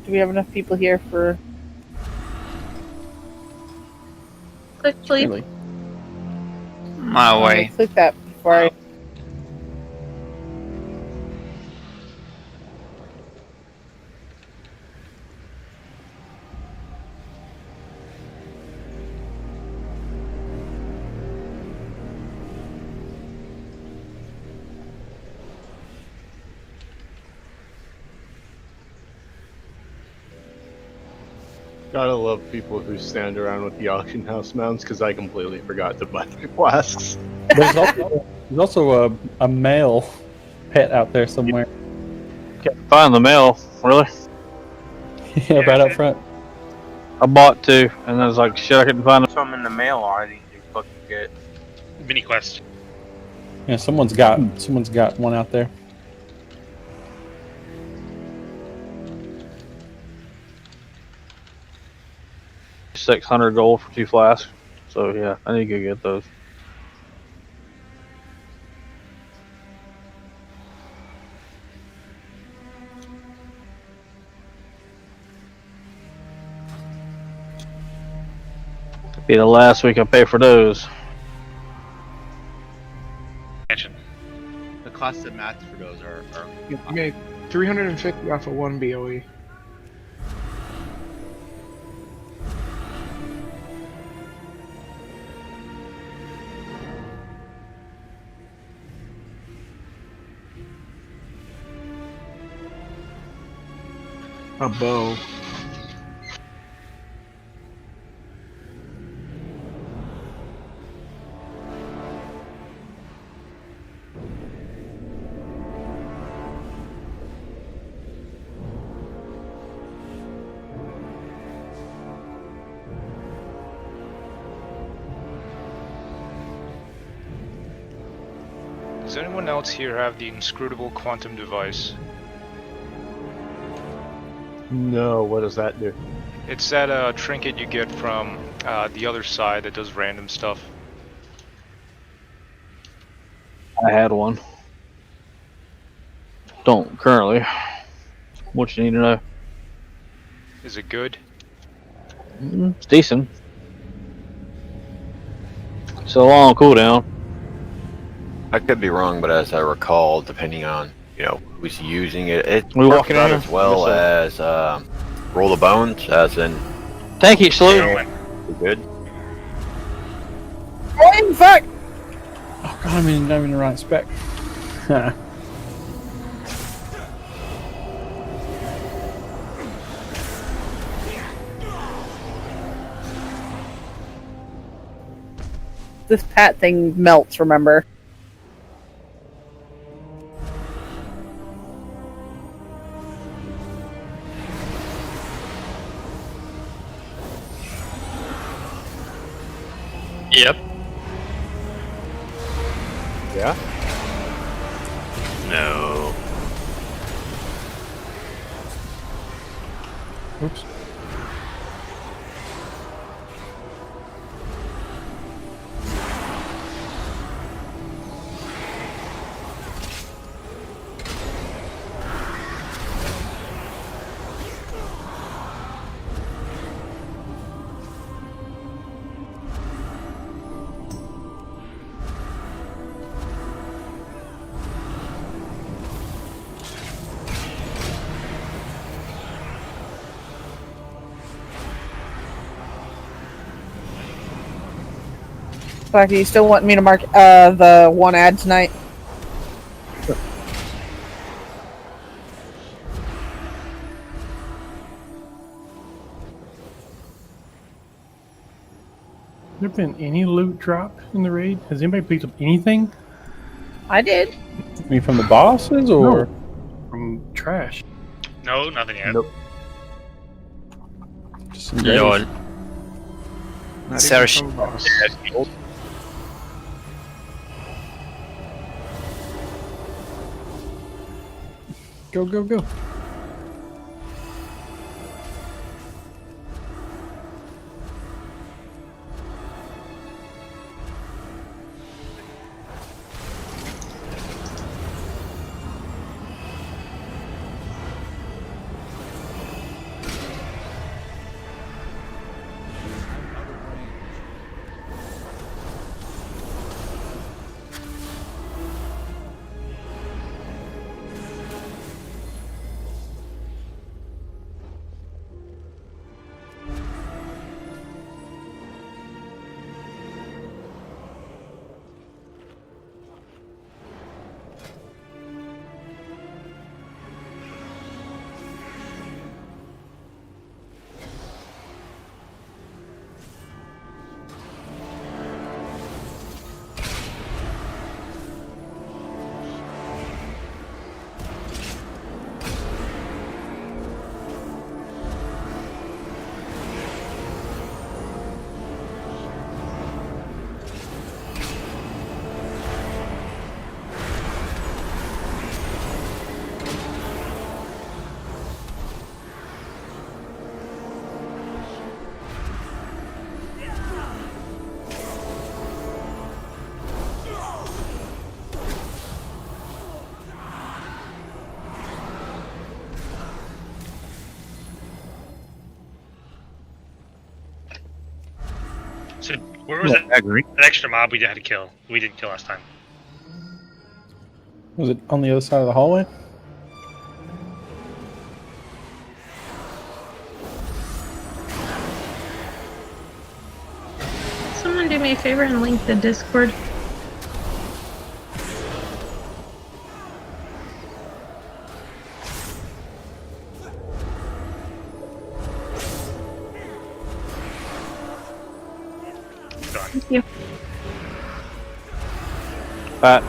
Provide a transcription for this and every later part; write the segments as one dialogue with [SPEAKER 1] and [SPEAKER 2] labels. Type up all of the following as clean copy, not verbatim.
[SPEAKER 1] Do we have enough people here for...
[SPEAKER 2] Click sleep.
[SPEAKER 3] Really?
[SPEAKER 4] My way.
[SPEAKER 1] Click that before I...
[SPEAKER 5] Gotta love people who stand around with the auction house mounts because I completely forgot to buy my flasks.
[SPEAKER 3] There's also a male pet out there somewhere.
[SPEAKER 4] Can't find the mail, really.
[SPEAKER 3] Yeah, right up front.
[SPEAKER 4] I bought two, and I was like, shit, I couldn't find some in the mail already. You fucking get
[SPEAKER 6] Mini quest.
[SPEAKER 3] Yeah, someone's got one out there.
[SPEAKER 4] $600 gold for 2 flasks. So yeah, I need to go get those. Be the last week I pay for those.
[SPEAKER 7] The cost of mats for those are
[SPEAKER 8] You made 350 off of 1 BOE. A bow.
[SPEAKER 6] Does anyone else here have the inscrutable quantum device?
[SPEAKER 5] No, what does that do?
[SPEAKER 6] It's that trinket you get from the other side that does random stuff.
[SPEAKER 4] I had one. Don't currently. What you need to know?
[SPEAKER 6] Is it good?
[SPEAKER 4] It's decent. It's a long cooldown.
[SPEAKER 9] I could be wrong, but as I recall, depending on who's using it, it
[SPEAKER 4] We
[SPEAKER 9] works
[SPEAKER 4] walking
[SPEAKER 9] about
[SPEAKER 4] in?
[SPEAKER 9] as well as roll the bones, as in
[SPEAKER 4] Thank you, Slew.
[SPEAKER 9] good.
[SPEAKER 1] Oh, fuck!
[SPEAKER 3] Oh god, I'm in the right spec.
[SPEAKER 1] This pat thing melts, remember?
[SPEAKER 6] Yep.
[SPEAKER 5] Yeah?
[SPEAKER 6] No.
[SPEAKER 3] Oops.
[SPEAKER 1] Blacky, you still want me to mark the one ad tonight?
[SPEAKER 10] Has there been any loot drop in the raid? Has anybody picked up anything?
[SPEAKER 1] I did.
[SPEAKER 3] I mean, from the bosses or
[SPEAKER 10] From trash?
[SPEAKER 6] No, nothing yet.
[SPEAKER 5] Nope.
[SPEAKER 3] just some graves?
[SPEAKER 8] Not
[SPEAKER 4] Sarah,
[SPEAKER 8] even from boss.
[SPEAKER 3] Go, go, go.
[SPEAKER 11] So where was that extra mob we had to kill? We didn't kill last time.
[SPEAKER 3] Was it on the other side of the hallway?
[SPEAKER 2] Someone do me a favor and link the Discord. Thank you.
[SPEAKER 4] Pat.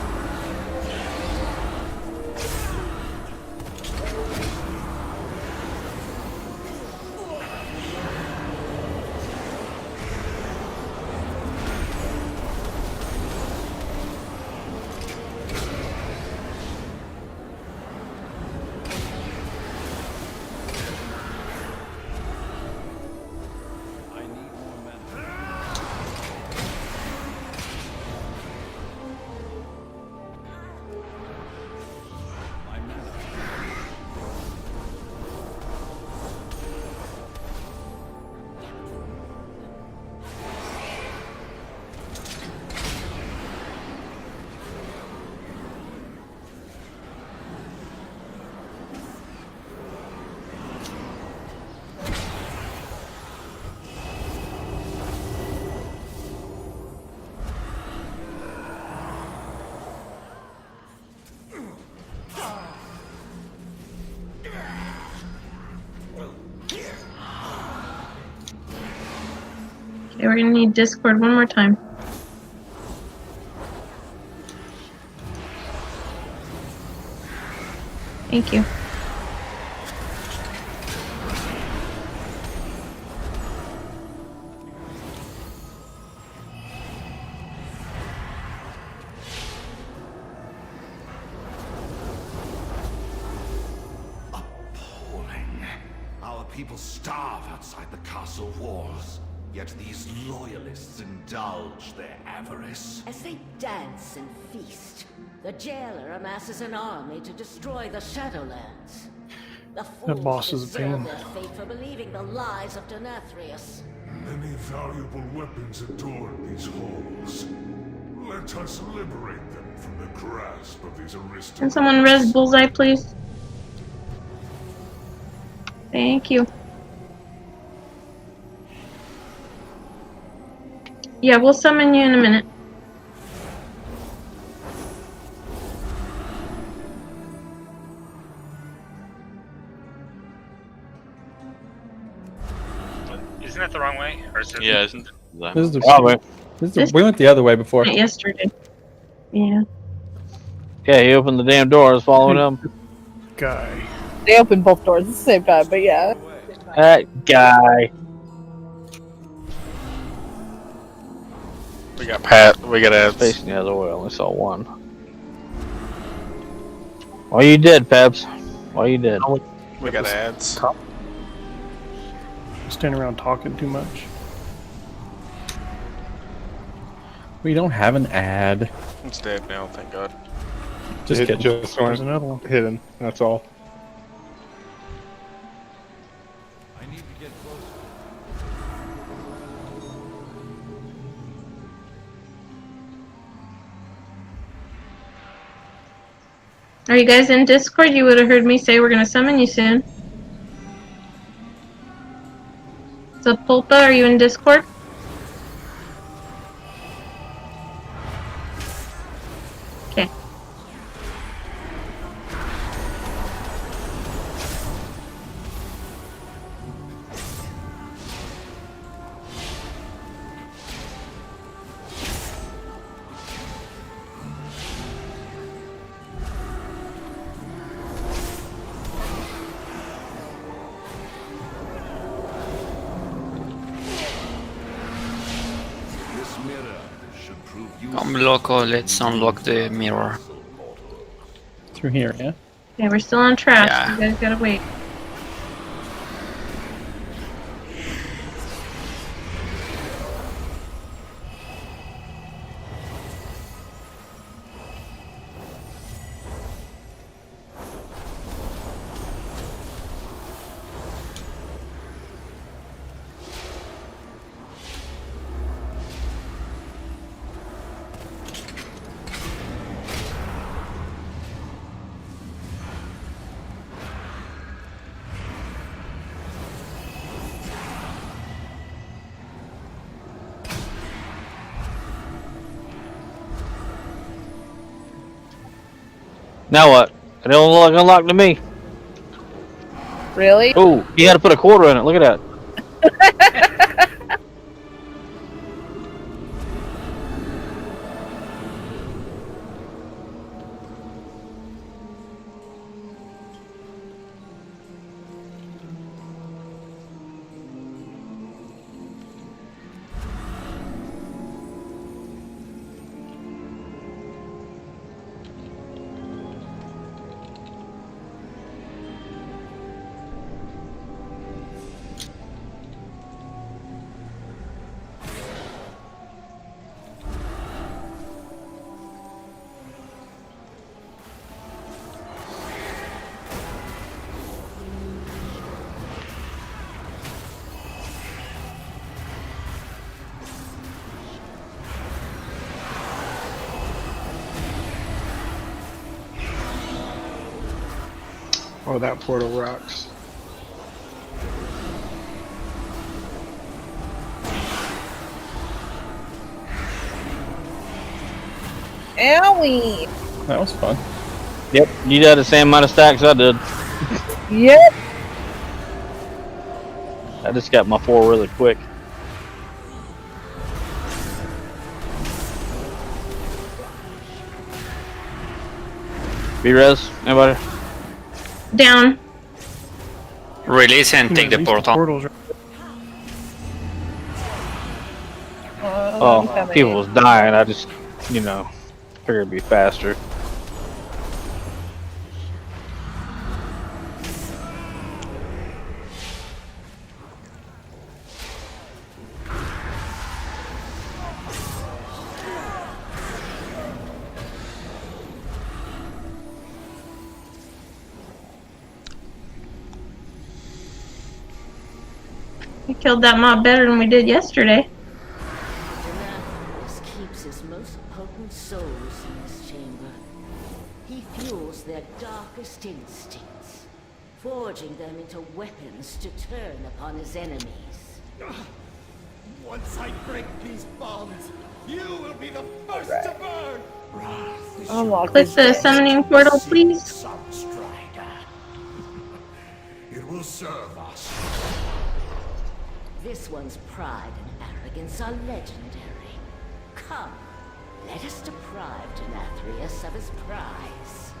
[SPEAKER 2] Okay, we're gonna need Discord one more time. Thank you.
[SPEAKER 12] Appalling. Our people starve outside the castle walls. Yet these loyalists indulge their avarice.
[SPEAKER 13] As they dance and feast, the jailer amasses an army to destroy the Shadowlands. The fools
[SPEAKER 10] boss is a
[SPEAKER 13] deserve
[SPEAKER 10] pain.
[SPEAKER 13] their fate for believing the lies of Denathrius.
[SPEAKER 12] Many valuable weapons adorn these halls. Let us liberate them from the grasp of these aristocrats.
[SPEAKER 2] Can someone res Bullseye, please? Thank you. Yeah, we'll summon you in a minute.
[SPEAKER 11] Isn't that the wrong way? Or is it?
[SPEAKER 7] Yeah, isn't
[SPEAKER 3] This is the,
[SPEAKER 4] Probably.
[SPEAKER 3] we went the other way before.
[SPEAKER 2] Not yesterday. Yeah.
[SPEAKER 4] Yeah, he opened the damn door. I was following him.
[SPEAKER 10] Guy.
[SPEAKER 1] They opened both doors at the same time, but yeah.
[SPEAKER 4] That guy.
[SPEAKER 6] We got Pat. We got ads.
[SPEAKER 4] Facing the other way. I only saw one. Well, you did, Peps. Well, you did.
[SPEAKER 6] We got ads.
[SPEAKER 10] Standing around talking too much.
[SPEAKER 3] We don't have an ad.
[SPEAKER 6] It's dead now, thank God.
[SPEAKER 3] Just
[SPEAKER 5] It
[SPEAKER 3] kidding.
[SPEAKER 5] just
[SPEAKER 10] There's
[SPEAKER 5] went
[SPEAKER 10] another one.
[SPEAKER 5] hidden. That's all.
[SPEAKER 12] I need to get closer.
[SPEAKER 2] Are you guys in Discord? You would have heard me say we're gonna summon you soon. So Pulpa, are you in Discord? Okay.
[SPEAKER 12] This mirror should prove
[SPEAKER 14] Loco, let's unlock the mirror.
[SPEAKER 3] Through here, yeah?
[SPEAKER 2] Okay, we're still on track.
[SPEAKER 14] Yeah.
[SPEAKER 2] You guys gotta wait.
[SPEAKER 4] Now what? It don't look unlocked to me.
[SPEAKER 1] Really?
[SPEAKER 4] Oh, you got to put a quarter in it. Look at that.
[SPEAKER 8] Oh, that portal rocks.
[SPEAKER 1] Owie!
[SPEAKER 3] That was fun.
[SPEAKER 4] Yep, you got the same amount of stacks I did.
[SPEAKER 1] Yep.
[SPEAKER 4] I just got my 4 really quick. B-res, anybody?
[SPEAKER 2] Down.
[SPEAKER 14] Release and take the
[SPEAKER 10] Release
[SPEAKER 14] portal.
[SPEAKER 10] portals.
[SPEAKER 4] Oh, people was dying. I just, you know, figured it'd be faster.
[SPEAKER 2] We killed that mob better than we did yesterday.
[SPEAKER 13] Denathrius keeps his most potent souls in this chamber. He fuels their darkest instincts, forging them into weapons to turn upon his enemies.
[SPEAKER 12] Once I break these bonds, you will be the first to burn.
[SPEAKER 1] Unlock
[SPEAKER 2] Click
[SPEAKER 1] this
[SPEAKER 2] the
[SPEAKER 1] bitch.
[SPEAKER 2] summoning portal, please.
[SPEAKER 12] Sunstrider. It will serve us.
[SPEAKER 13] This one's pride and arrogance are legendary. Come, let us deprive Denathrius of his prize.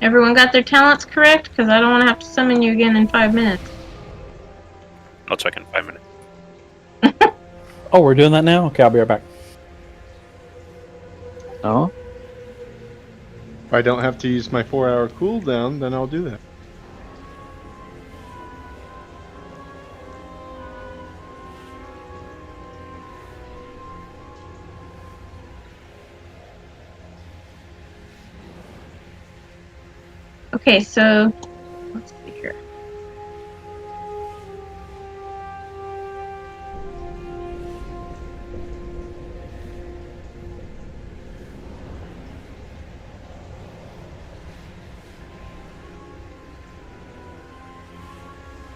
[SPEAKER 2] Everyone got their talents correct? Because I don't want to have to summon you again in 5 minutes.
[SPEAKER 11] I'll check in 5 minutes.
[SPEAKER 3] Oh, we're doing that now? Okay, I'll be right back.
[SPEAKER 4] Oh?
[SPEAKER 5] If I don't have to use my 4-hour cooldown, then I'll do that.
[SPEAKER 2] Okay, so let's see here.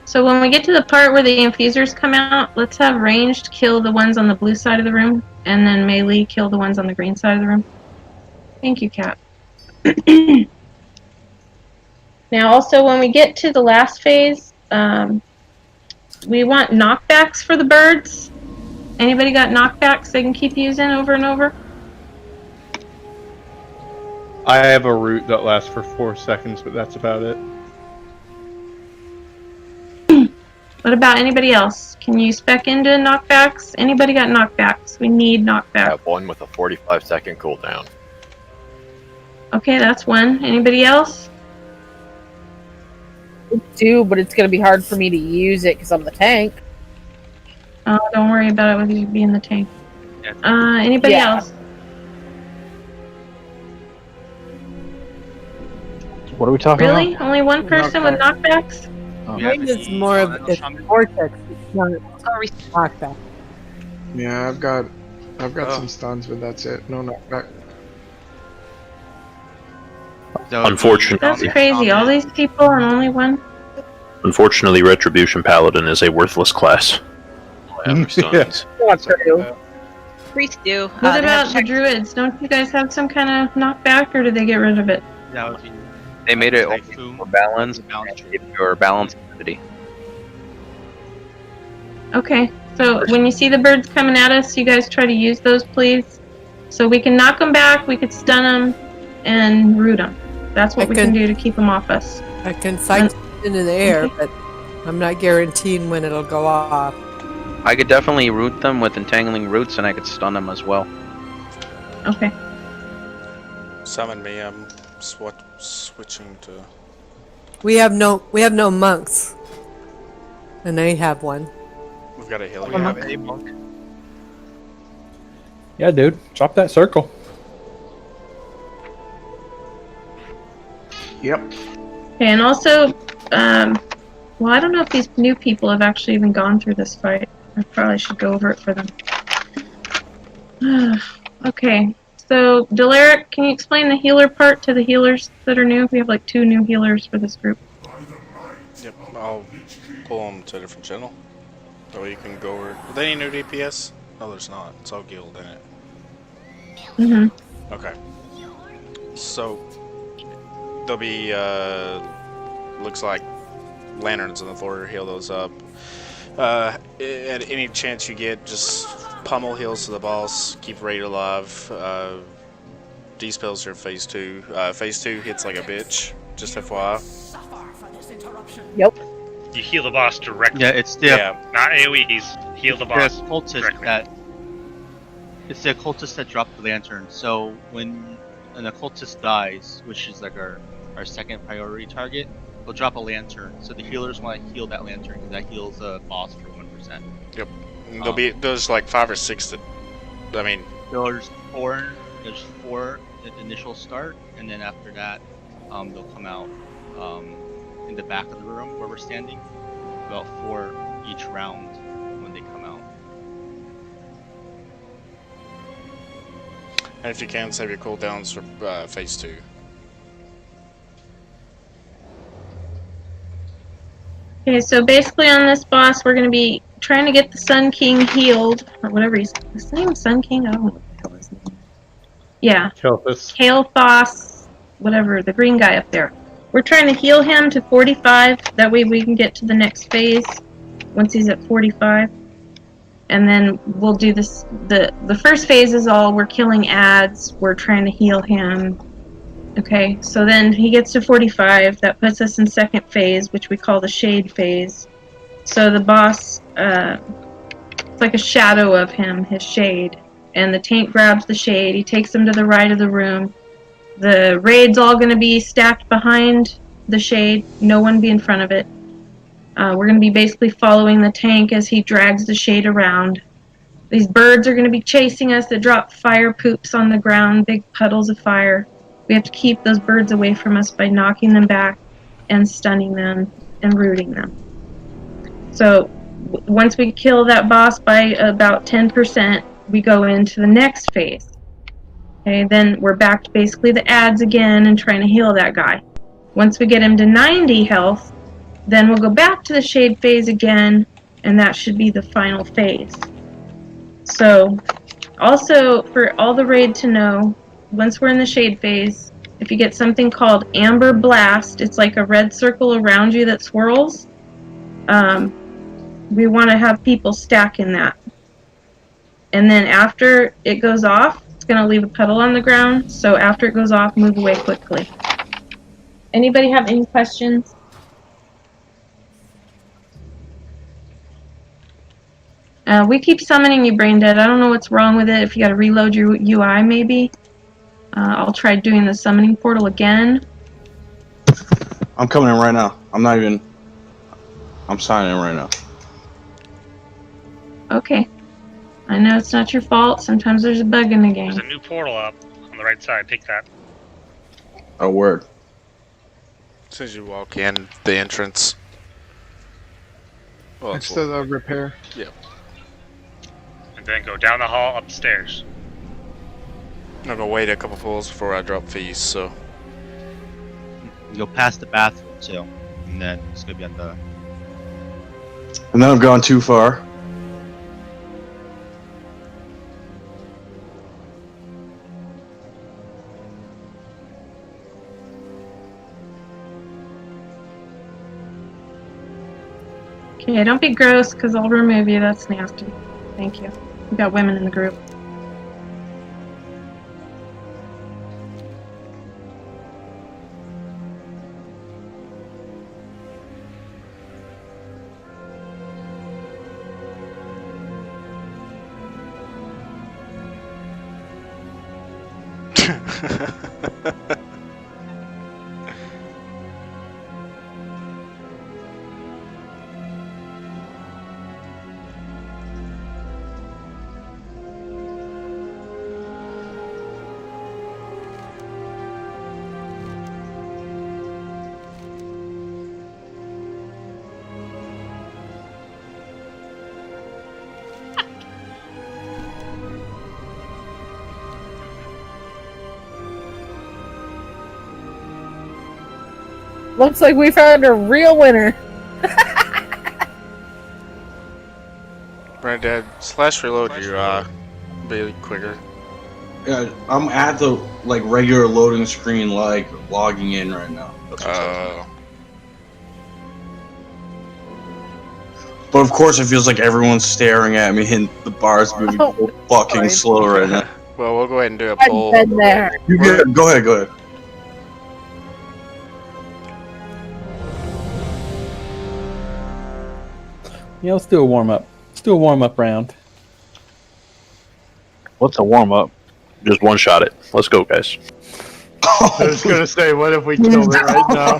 [SPEAKER 2] So when we get to the part where the infusers come out, let's have ranged kill the ones on the blue side of the room, and then melee kill the ones on the green side of the room. Thank you, Kat. Now, also, when we get to the last phase, we want knockbacks for the birds. Anybody got knockbacks they can keep using over and over?
[SPEAKER 5] I have a route that lasts for 4 seconds, but that's about it.
[SPEAKER 2] What about anybody else? Can you spec into knockbacks? Anybody got knockbacks? We need
[SPEAKER 9] I
[SPEAKER 2] knockbacks.
[SPEAKER 9] have one with a 45-second cooldown.
[SPEAKER 2] Okay, that's one. Anybody else?
[SPEAKER 1] I do, but it's gonna be hard for me to use it because I'm the tank.
[SPEAKER 2] Oh, don't worry about it with you being the tank. Anybody
[SPEAKER 1] Yeah.
[SPEAKER 2] else?
[SPEAKER 4] What are we talking
[SPEAKER 2] Really?
[SPEAKER 4] about?
[SPEAKER 2] Only one person with knockbacks?
[SPEAKER 7] Mine
[SPEAKER 1] is more of a vortex. It's not knockback.
[SPEAKER 8] Yeah, I've got some stuns, but that's it. No knockback.
[SPEAKER 11] Unfortunately,
[SPEAKER 2] That's crazy. All these people and only one?
[SPEAKER 11] Retribution Paladin is a worthless class.
[SPEAKER 5] Yeah.
[SPEAKER 1] Not true.
[SPEAKER 15] priests do.
[SPEAKER 2] What
[SPEAKER 15] They have
[SPEAKER 2] about the druids? Don't you guys have some kind of knockback, or did they get rid of it?
[SPEAKER 7] That would be
[SPEAKER 4] They made it
[SPEAKER 7] Typhoon,
[SPEAKER 4] for balance,
[SPEAKER 7] the balance
[SPEAKER 4] and your balance activity.
[SPEAKER 2] Okay, so when you see the birds coming at us, you guys try to use those, please. So we can knock them back, we could stun them, and root them. That's what we can do to keep them off us.
[SPEAKER 16] I can sight in the air, but I'm not guaranteeing when it'll go off.
[SPEAKER 4] I could definitely root them with entangling roots, and I could stun them as well.
[SPEAKER 2] Okay.
[SPEAKER 17] Summon me. I'm switching to.
[SPEAKER 16] We have no monks, and they have one.
[SPEAKER 17] We've got a healer.
[SPEAKER 4] We have a monk.
[SPEAKER 3] Yeah, dude. Drop that circle.
[SPEAKER 8] Yep.
[SPEAKER 2] Okay, and also, well, I don't know if these new people have actually even gone through this fight. I probably should go over it for them. Okay, so Delaric, can you explain the healer part to the healers that are new? We have like 2 new healers for this group.
[SPEAKER 17] Yep, I'll pull them to a different channel. That way you can go over. Are there any new DPS? No, there's not. It's all guild in it.
[SPEAKER 2] Mm-hmm.
[SPEAKER 17] Okay. So there'll be looks like lanterns on the floor. Heal those up. At any chance you get, just pummel heals to the boss. Keep Raid alive. These spells are phase 2. Phase 2 hits like a bitch. Just FYI.
[SPEAKER 1] Yep.
[SPEAKER 11] You heal the boss directly.
[SPEAKER 7] Yeah, it's the
[SPEAKER 11] Not AoEs. Heal the boss directly.
[SPEAKER 7] It's the occultist that dropped the lantern. So when an occultist dies, which is like our second priority target, we'll drop a lantern. So the healers want to heal that lantern because that heals a boss for 1%.
[SPEAKER 17] Yep. There's like 5 or 6 that. I mean.
[SPEAKER 7] There's 4. There's 4 at the initial start, and then after that, they'll come out in the back of the room where we're standing. About 4 each round when they come out.
[SPEAKER 17] And if you can, save your cooldowns for phase 2.
[SPEAKER 2] Okay, so basically on this boss, we're going to be trying to get the Sun King healed, or whatever he's... Is his name Sun King? I don't know what the hell his name is. Yeah. Kael'thas, whatever, the green guy up there. We're trying to heal him to 45, that way we can get to the next phase once he's at 45. And then we'll do this, the first phase is all, we're killing ads, we're trying to heal him. Okay, so then he gets to 45, that puts us in second phase, which we call the shade phase. So the boss, it's like a shadow of him, his shade. And the tank grabs the shade, he takes him to the right of the room. The raid's all going to be stacked behind the shade, no one be in front of it. We're going to be basically following the tank as he drags the shade around. These birds are going to be chasing us that drop fire poops on the ground, big puddles of fire. We have to keep those birds away from us by knocking them back and stunning them and rooting them. So once we kill that boss by about 10%, we go into the next phase. Okay, then we're back to basically the ads again and trying to heal that guy. Once we get him to 90 health, then we'll go back to the shade phase again, and that should be the final phase. So, also, for all the raid to know, once we're in the shade phase, if you get something called Amber Blast, it's like a red circle around you that swirls, we want to have people stack in that. And then after it goes off, it's going to leave a puddle on the ground, so after it goes off, move away quickly. Anybody have any questions? We keep summoning you, Brain Dead. I don't know what's wrong with it. If you got to reload your UI, maybe. I'll try doing the summoning portal again.
[SPEAKER 18] I'm coming in right now. I'm signing in right now.
[SPEAKER 2] Okay. I know it's not your fault. Sometimes there's a bug in the game.
[SPEAKER 11] There's a new portal up on the right side. Take that.
[SPEAKER 18] A word.
[SPEAKER 17] As soon as you walk in, the entrance. Well,
[SPEAKER 8] Next to the repair.
[SPEAKER 17] Yep.
[SPEAKER 11] And then go down the hall upstairs.
[SPEAKER 17] I'm gonna wait a couple pulls before I drop fees, so.
[SPEAKER 7] You go past the bathroom too, and then it's gonna be at the.
[SPEAKER 18] And then I've gone too far.
[SPEAKER 2] Okay, don't be gross, because I'll remove you. That's nasty. Thank you. We got women in the group.
[SPEAKER 1] Looks like we found a real winner.
[SPEAKER 17] Granddad, slash reload you, be quicker.
[SPEAKER 18] Yeah, I'm at the like regular loading screen, like logging in right now. That's what's happening. But of course, it feels like everyone's staring at me, and the bar's moving so fucking slow right now.
[SPEAKER 17] Well, we'll go ahead and do a
[SPEAKER 1] I've
[SPEAKER 17] poll.
[SPEAKER 1] been there.
[SPEAKER 18] You go ahead. Go ahead.
[SPEAKER 3] Yeah, let's do a warm up. Let's do a warm up round.
[SPEAKER 4] What's a warm up? Just one shot it. Let's go, guys.
[SPEAKER 5] I was gonna say, what if we killed it right now?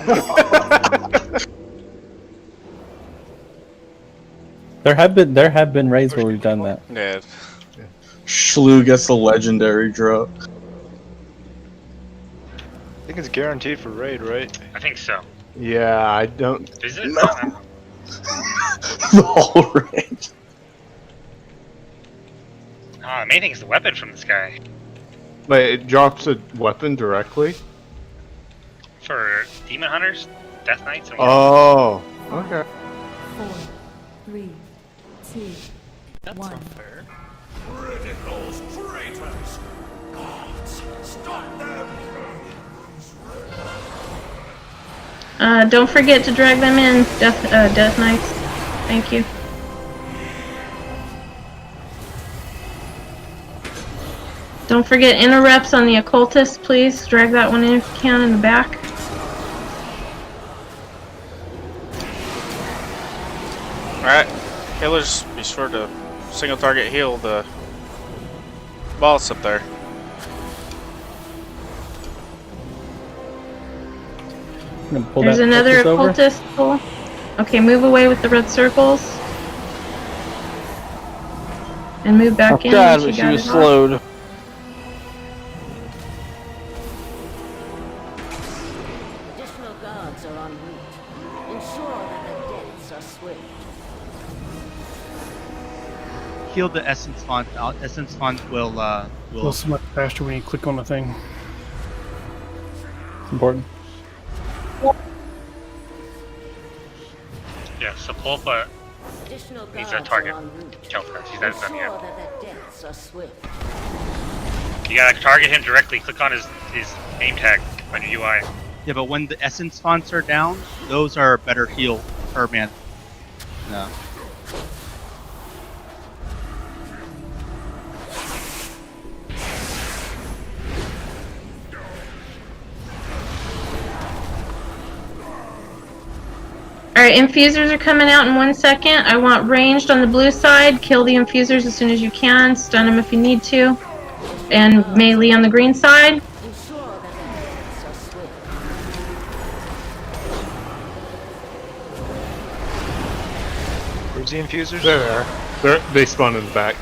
[SPEAKER 3] There have been raids where we've done that.
[SPEAKER 17] Yeah.
[SPEAKER 18] Shlu gets the legendary drop.
[SPEAKER 6] I think it's guaranteed for raid, right?
[SPEAKER 11] I think so.
[SPEAKER 5] Yeah, I don't.
[SPEAKER 11] Is it?
[SPEAKER 18] No. The whole raid.
[SPEAKER 11] Oh, the main thing is the weapon from this guy.
[SPEAKER 5] Wait, it drops a weapon directly?
[SPEAKER 11] For demon hunters, death knights, and
[SPEAKER 5] Oh, okay.
[SPEAKER 15] 4, 3, 2,
[SPEAKER 11] That's
[SPEAKER 15] 1.
[SPEAKER 11] unfair.
[SPEAKER 12] Those traitors! Gods, stop them!
[SPEAKER 2] Don't forget to drag them in, Death Knights. Thank you. Don't forget interrupts on the occultist, please. Drag that one in if you can in the back.
[SPEAKER 17] Alright, healers, be sure to single target heal the boss up there.
[SPEAKER 2] There's another occultist pull. Okay, move away with the red circles. And move back in.
[SPEAKER 4] God,
[SPEAKER 2] once
[SPEAKER 4] but she
[SPEAKER 2] got
[SPEAKER 4] was
[SPEAKER 2] it off.
[SPEAKER 4] slowed.
[SPEAKER 13] Additional guards are en route. Ensure that the deaths are swift.
[SPEAKER 7] Heal the essence font. Essence font will
[SPEAKER 10] Go so much faster when you click on the thing.
[SPEAKER 3] It's important.
[SPEAKER 11] Yeah, so Pulpa
[SPEAKER 13] Additional
[SPEAKER 11] needs
[SPEAKER 13] guards
[SPEAKER 11] a target
[SPEAKER 13] are en route.
[SPEAKER 11] kill first. He's not done
[SPEAKER 13] Ensure
[SPEAKER 11] yet.
[SPEAKER 13] that the deaths are swift.
[SPEAKER 11] You gotta target him directly. Click on his name tag on your UI.
[SPEAKER 7] Yeah, but when the essence fonts are down, those are better heal per man. No.
[SPEAKER 2] Alright, infusers are coming out in 1 second. I want ranged on the blue side. Kill the infusers as soon as you can. Stun them if you need to. And melee on the green side.
[SPEAKER 13] Ensure that the deaths are swift.
[SPEAKER 6] Where's the infusers?
[SPEAKER 5] They're there. They spawn in the back.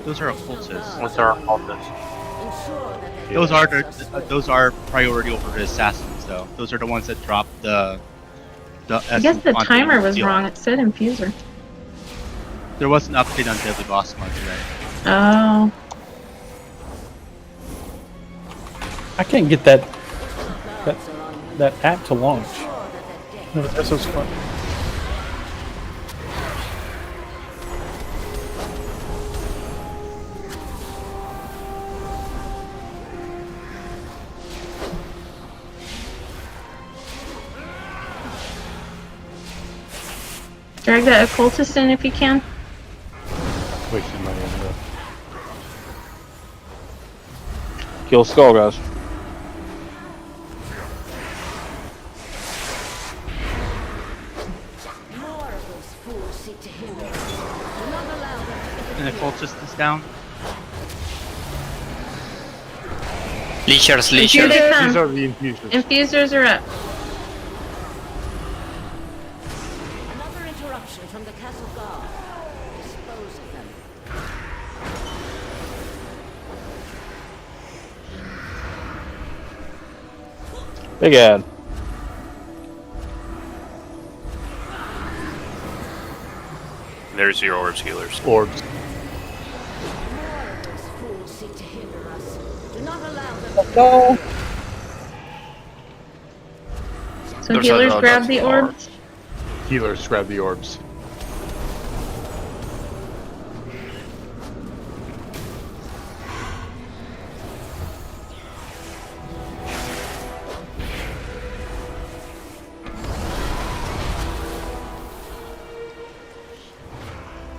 [SPEAKER 7] Those are occultists.
[SPEAKER 4] What's our occultist?
[SPEAKER 13] Ensure that the
[SPEAKER 7] Those are
[SPEAKER 13] deaths swift.
[SPEAKER 7] those are priority over the assassins, though. Those are the ones that drop the.
[SPEAKER 2] I guess the
[SPEAKER 7] font
[SPEAKER 2] timer
[SPEAKER 7] and
[SPEAKER 2] was
[SPEAKER 7] heal.
[SPEAKER 2] wrong. It said infuser.
[SPEAKER 7] There was an update on Deadly Boss Mode today.
[SPEAKER 2] Oh.
[SPEAKER 3] I can't get that app to launch.
[SPEAKER 10] No, that's what's fun.
[SPEAKER 2] Drag that occultist in if you can.
[SPEAKER 5] Wasted my ammo.
[SPEAKER 4] Kill Skull, guys.
[SPEAKER 13] More of those fools seek to hinder us. Do not allow them to
[SPEAKER 7] And the cultist is down.
[SPEAKER 14] Leechers,
[SPEAKER 2] Here they
[SPEAKER 14] leechers.
[SPEAKER 2] come.
[SPEAKER 5] These are the infusers.
[SPEAKER 2] Infusers are up.
[SPEAKER 13] Another interruption from the castle guard. Dispose of them.
[SPEAKER 4] Big ad.
[SPEAKER 9] There's your orbs, healers.
[SPEAKER 5] Orbs.
[SPEAKER 13] More of those fools seek to hinder us. Do not allow them
[SPEAKER 1] Let's go.
[SPEAKER 2] So healers grab the orbs.
[SPEAKER 5] Healers grab the orbs.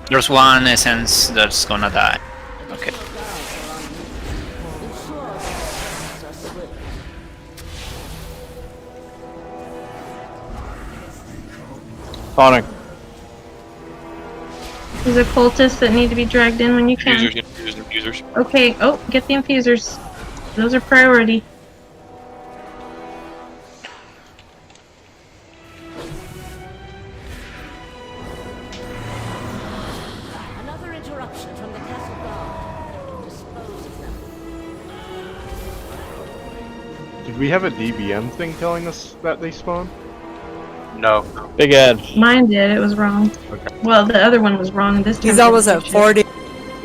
[SPEAKER 14] There's one essence that's gonna die. Okay.
[SPEAKER 13] ensure that the are swift.
[SPEAKER 4] Tonic.
[SPEAKER 2] There's occultists that need to be dragged in when you can.
[SPEAKER 9] Infusers.
[SPEAKER 2] Okay, oh, get the infusers. Those are priority.
[SPEAKER 13] Another interruption from the castle guard. Dispose of them.
[SPEAKER 5] Did we have a DBM thing telling us that they spawn?
[SPEAKER 4] No. Big ad.
[SPEAKER 2] Mine did, it was wrong.
[SPEAKER 5] Okay.
[SPEAKER 2] Well, the other one was wrong this time.
[SPEAKER 16] He's almost at 40.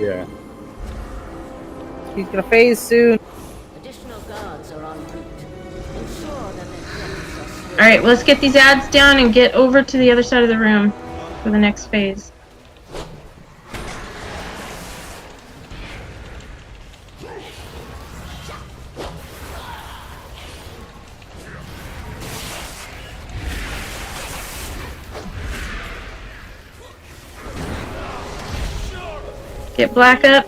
[SPEAKER 5] Yeah.
[SPEAKER 1] He's gonna phase soon.
[SPEAKER 13] Additional guards are en route. Ensure that their deaths are swift.
[SPEAKER 2] Alright, let's get these ads down and get over to the other side of the room for the next phase. Get black up.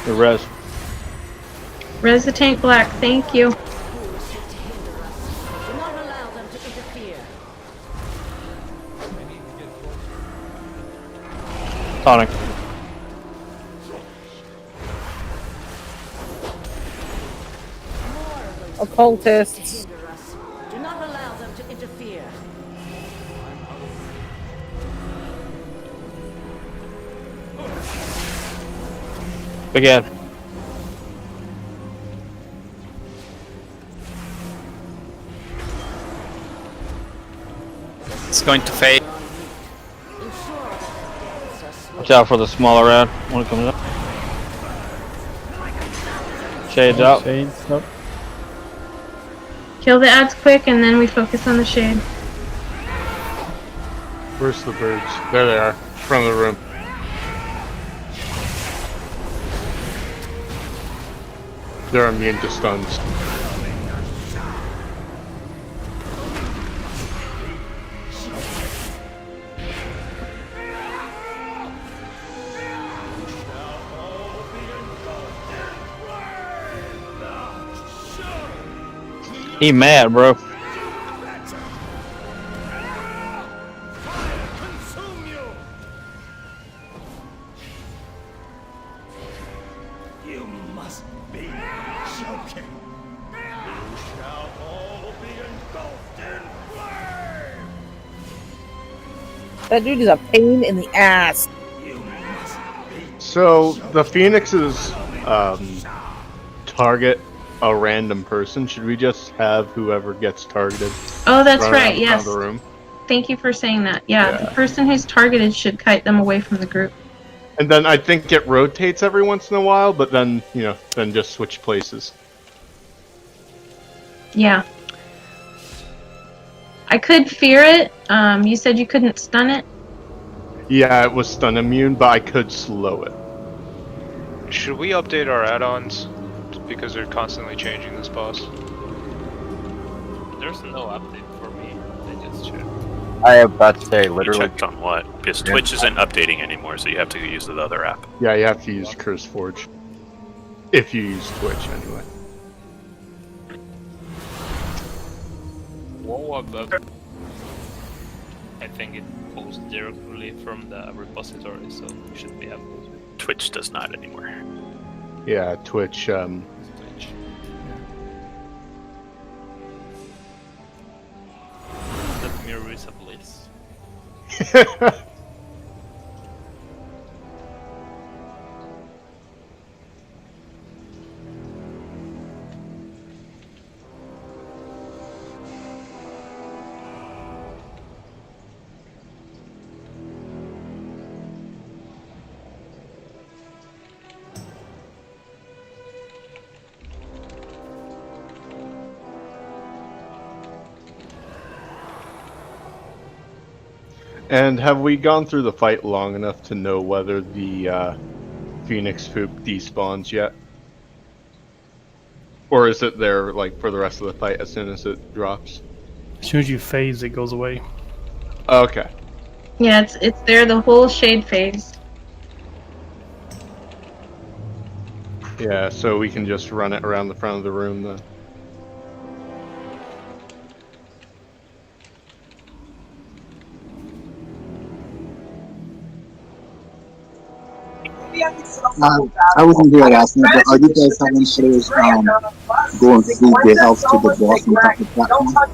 [SPEAKER 4] The res.
[SPEAKER 2] Res the tank black, thank you.
[SPEAKER 13] Fools seek to hinder us. Do not allow them to interfere.
[SPEAKER 4] Tonic.
[SPEAKER 13] More of those
[SPEAKER 1] Occultists.
[SPEAKER 13] fools seek to hinder us. Do not allow them to interfere.
[SPEAKER 4] Big ad.
[SPEAKER 14] It's going to fade.
[SPEAKER 13] Ensure that their deaths are swift.
[SPEAKER 4] Watch out for the smaller ad when it comes up. Shades out.
[SPEAKER 3] Shades. Nope.
[SPEAKER 2] Kill the ads quick and then we focus on the shade.
[SPEAKER 5] Where's the birds? There they are. Front of the room. They're immune to stuns.
[SPEAKER 4] He mad, bro.
[SPEAKER 12] You must be joking. You shall all be engulfed in flame.
[SPEAKER 1] That dude is a pain in the ass.
[SPEAKER 5] So the phoenixes target a random person. Should we just have whoever gets targeted?
[SPEAKER 2] Oh, that's
[SPEAKER 5] run
[SPEAKER 2] right,
[SPEAKER 5] around
[SPEAKER 2] yes.
[SPEAKER 5] The room?
[SPEAKER 2] Thank you for saying that. Yeah,
[SPEAKER 5] Yeah.
[SPEAKER 2] the person who's targeted should kite them away from the group.
[SPEAKER 5] And then I think it rotates every once in a while, but then then just switch places.
[SPEAKER 2] Yeah. I could fear it. You said you couldn't stun it?
[SPEAKER 5] Yeah, it was stun immune, but I could slow it.
[SPEAKER 6] Should we update our add-ons? Because they're constantly changing this boss.
[SPEAKER 19] There's no update for me. I just checked.
[SPEAKER 9] I have about to say, literally.
[SPEAKER 20] You checked on what? Because Twitch isn't updating anymore, so you have to use the other app.
[SPEAKER 5] Yeah, you have to use CurseForge. If you use Twitch, anyway.
[SPEAKER 19] Whoa, I think it pulls directly from the repository, so you should be able to.
[SPEAKER 20] Twitch does not anymore.
[SPEAKER 5] Yeah, Twitch.
[SPEAKER 19] Twitch. That mirror is a bliss.
[SPEAKER 5] And have we gone through the fight long enough to know whether the Phoenix poop despawns yet? Or is it there like for the rest of the fight as soon as it drops?
[SPEAKER 10] As soon as you phase, it goes away.
[SPEAKER 5] Okay.
[SPEAKER 2] Yeah, it's there the whole shade phase.
[SPEAKER 5] Yeah, so we can just run it around the front of the room then.
[SPEAKER 21] I wasn't here last night, but are you guys having players go and feed their health to the boss on top of the platform?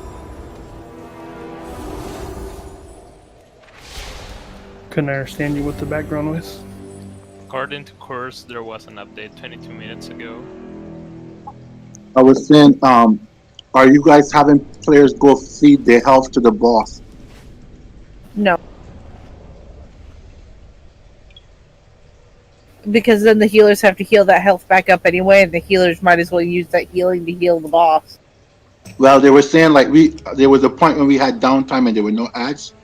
[SPEAKER 10] Couldn't understand you what the background was.
[SPEAKER 19] According to Course, there was an update 22 minutes ago.
[SPEAKER 21] I was saying, are you guys having players go feed their health to the boss?
[SPEAKER 1] No. Because then the healers have to heal that health back up anyway, and the healers might as well use that healing to heal the boss.
[SPEAKER 21] Well, they were saying like there was a point when we had downtime and there were no ads.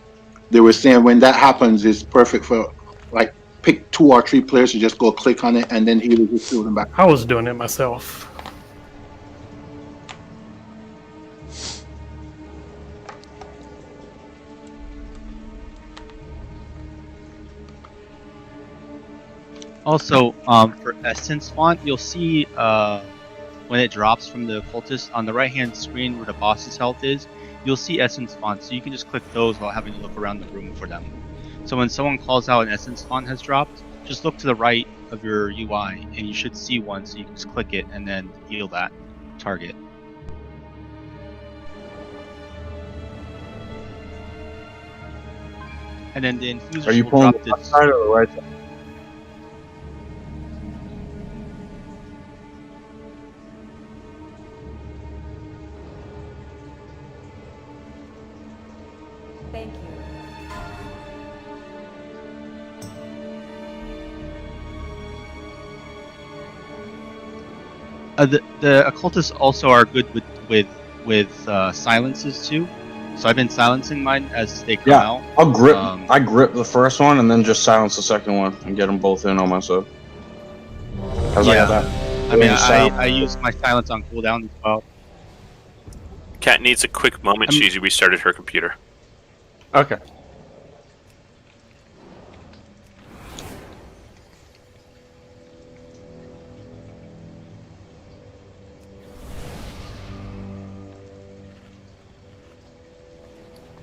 [SPEAKER 21] They were saying when that happens, it's perfect for like pick 2 or 3 players to just go click on it and then healers just heal them back.
[SPEAKER 10] I was doing it myself.
[SPEAKER 7] Also, for Essence Font, you'll see when it drops from the cultist on the right-hand screen where the boss's health is, you'll see Essence Font, so you can just click those while having to look around the room for them. So when someone calls out an Essence Font has dropped, just look to the right of your UI, and you should see one, so you can just click it and then heal that target. And then the infusers
[SPEAKER 5] Are you
[SPEAKER 7] will
[SPEAKER 5] pulling
[SPEAKER 7] drop
[SPEAKER 5] the left side or the right side?
[SPEAKER 15] Thank you.
[SPEAKER 7] The occultists also are good with silences too. So I've been silencing mine as they come out.
[SPEAKER 18] I'll grip. I grip the first one and then just silence the second one and get them both in on myself. I got that.
[SPEAKER 7] I mean, I use my silence on cooldown as well.
[SPEAKER 20] Kat needs a quick moment. She restarted her computer.
[SPEAKER 5] Okay.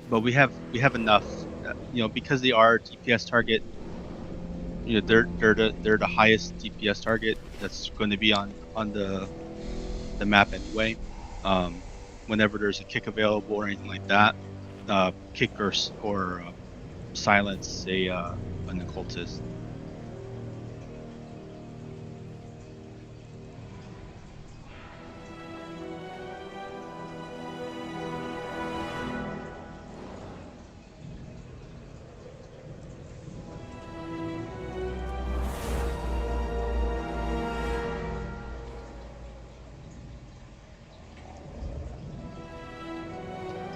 [SPEAKER 7] But we have enough, because they are DPS target. They're the highest DPS target that's going to be on the map anyway. Whenever there's a kick available or anything like that, kick or silence an occultist.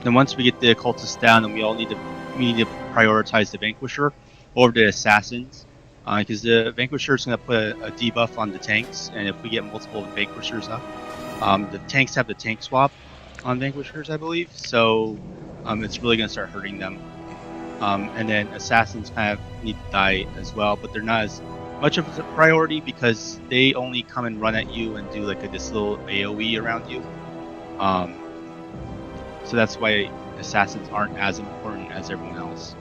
[SPEAKER 7] Then once we get the occultists down, then we need to prioritize the Vanquisher over the assassins, because the Vanquisher is going to put a debuff on the tanks, and if we get multiple Vanquishers up, the tanks have the tank swap, on Vanquishers, I believe. So it's really going to start hurting them. And then assassins kind of need to die as well, but they're not as much of a priority because they only come and run at you and do like this little AoE around you. So that's why assassins aren't as important as everyone else.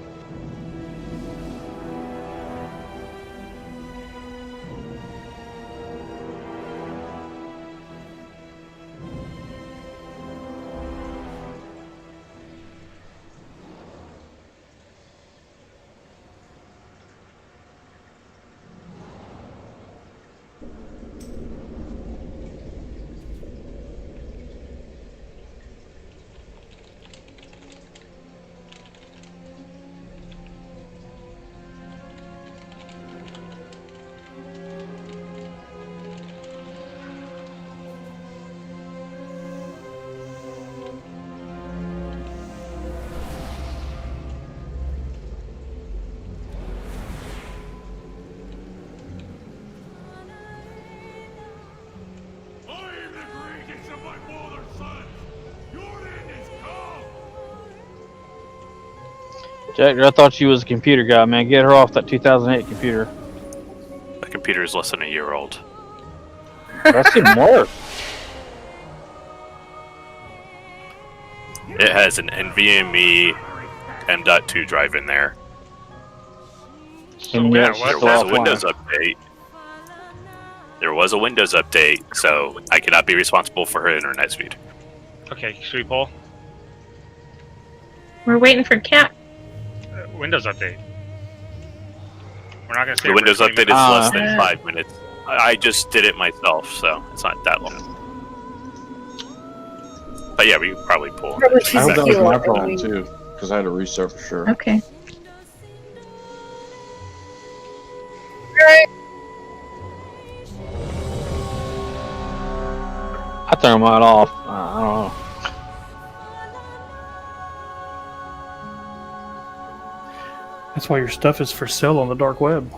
[SPEAKER 4] Jack, I thought you was a computer guy, man. Get her off that 2008 computer.
[SPEAKER 20] The computer is less than a year old.
[SPEAKER 4] That's even worse.
[SPEAKER 20] It has an NVMe M.2 drive in there.
[SPEAKER 4] And
[SPEAKER 20] There was a Windows update. There was a Windows update, so I cannot be responsible for her internet speed.
[SPEAKER 11] Okay, should we pull?
[SPEAKER 2] We're waiting for Cat.
[SPEAKER 11] Windows update. We're not gonna stay.
[SPEAKER 20] The Windows
[SPEAKER 11] for 20
[SPEAKER 20] update is
[SPEAKER 11] minutes.
[SPEAKER 20] less than 5 minutes. I just did it myself, so it's not that long. But yeah, we can probably pull.
[SPEAKER 18] I hope that was my problem too, because I had to restart for sure.
[SPEAKER 2] Okay.
[SPEAKER 4] I turned mine off. I don't know.
[SPEAKER 10] That's why your stuff is for sale on the dark web.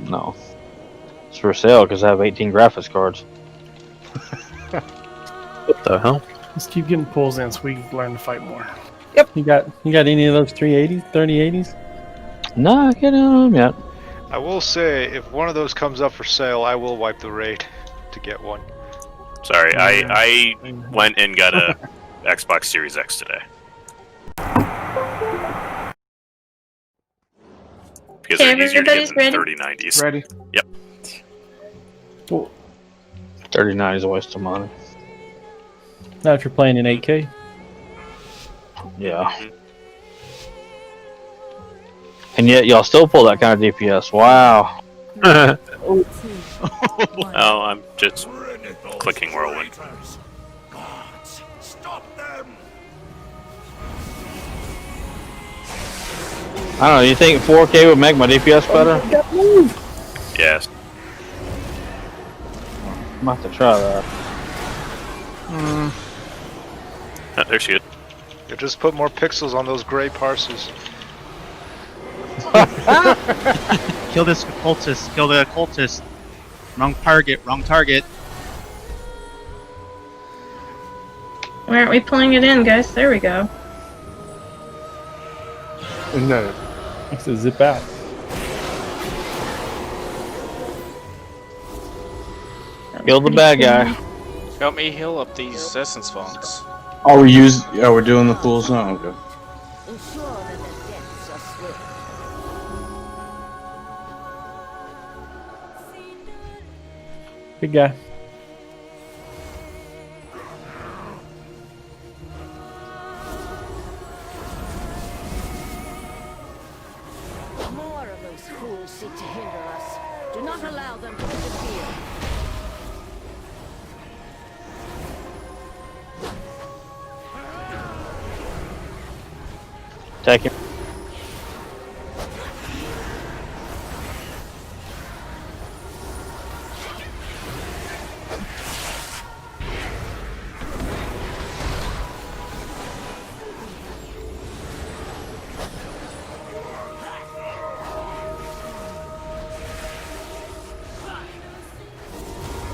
[SPEAKER 4] No. It's for sale because I have 18 graphics cards.
[SPEAKER 3] What the hell?
[SPEAKER 10] Let's keep getting pulls in so we can learn to fight more.
[SPEAKER 3] Yep. You got any of those 380s, 3080s?
[SPEAKER 4] No, I can't do them yet.
[SPEAKER 6] I will say, if one of those comes up for sale, I will wipe the raid to get one.
[SPEAKER 20] Sorry, I went and got a Xbox Series X today. Because
[SPEAKER 2] Okay,
[SPEAKER 20] they're easier to get
[SPEAKER 2] everybody's
[SPEAKER 20] than
[SPEAKER 2] ready?
[SPEAKER 20] 3090s.
[SPEAKER 18] Ready?
[SPEAKER 20] Yep.
[SPEAKER 10] Cool.
[SPEAKER 4] 39 is a waste of money.
[SPEAKER 3] Not if you're playing in 8K.
[SPEAKER 4] Yeah. And yet y'all still pull that kind of DPS. Wow.
[SPEAKER 20] Oh, I'm just clicking whirlwind.
[SPEAKER 4] I don't know, you think 4K would make my DPS better?
[SPEAKER 20] Yes.
[SPEAKER 4] I'm about to try that.
[SPEAKER 20] Oh, there she is.
[SPEAKER 6] You just put more pixels on those gray parses.
[SPEAKER 7] Kill this occultist. Kill the occultist. Wrong target. Wrong target.
[SPEAKER 2] Why aren't we pulling it in, guys? There we go.
[SPEAKER 18] No.
[SPEAKER 3] It's a zip out.
[SPEAKER 4] Kill the bad guy.
[SPEAKER 17] Help me heal up these essence funks.
[SPEAKER 18] Oh, we're doing the pools now? Okay.
[SPEAKER 13] Ensure that the depths are swift.
[SPEAKER 3] Big guy.
[SPEAKER 13] More of those fools seek to hinder us. Do not allow them to interfere.
[SPEAKER 4] Take him.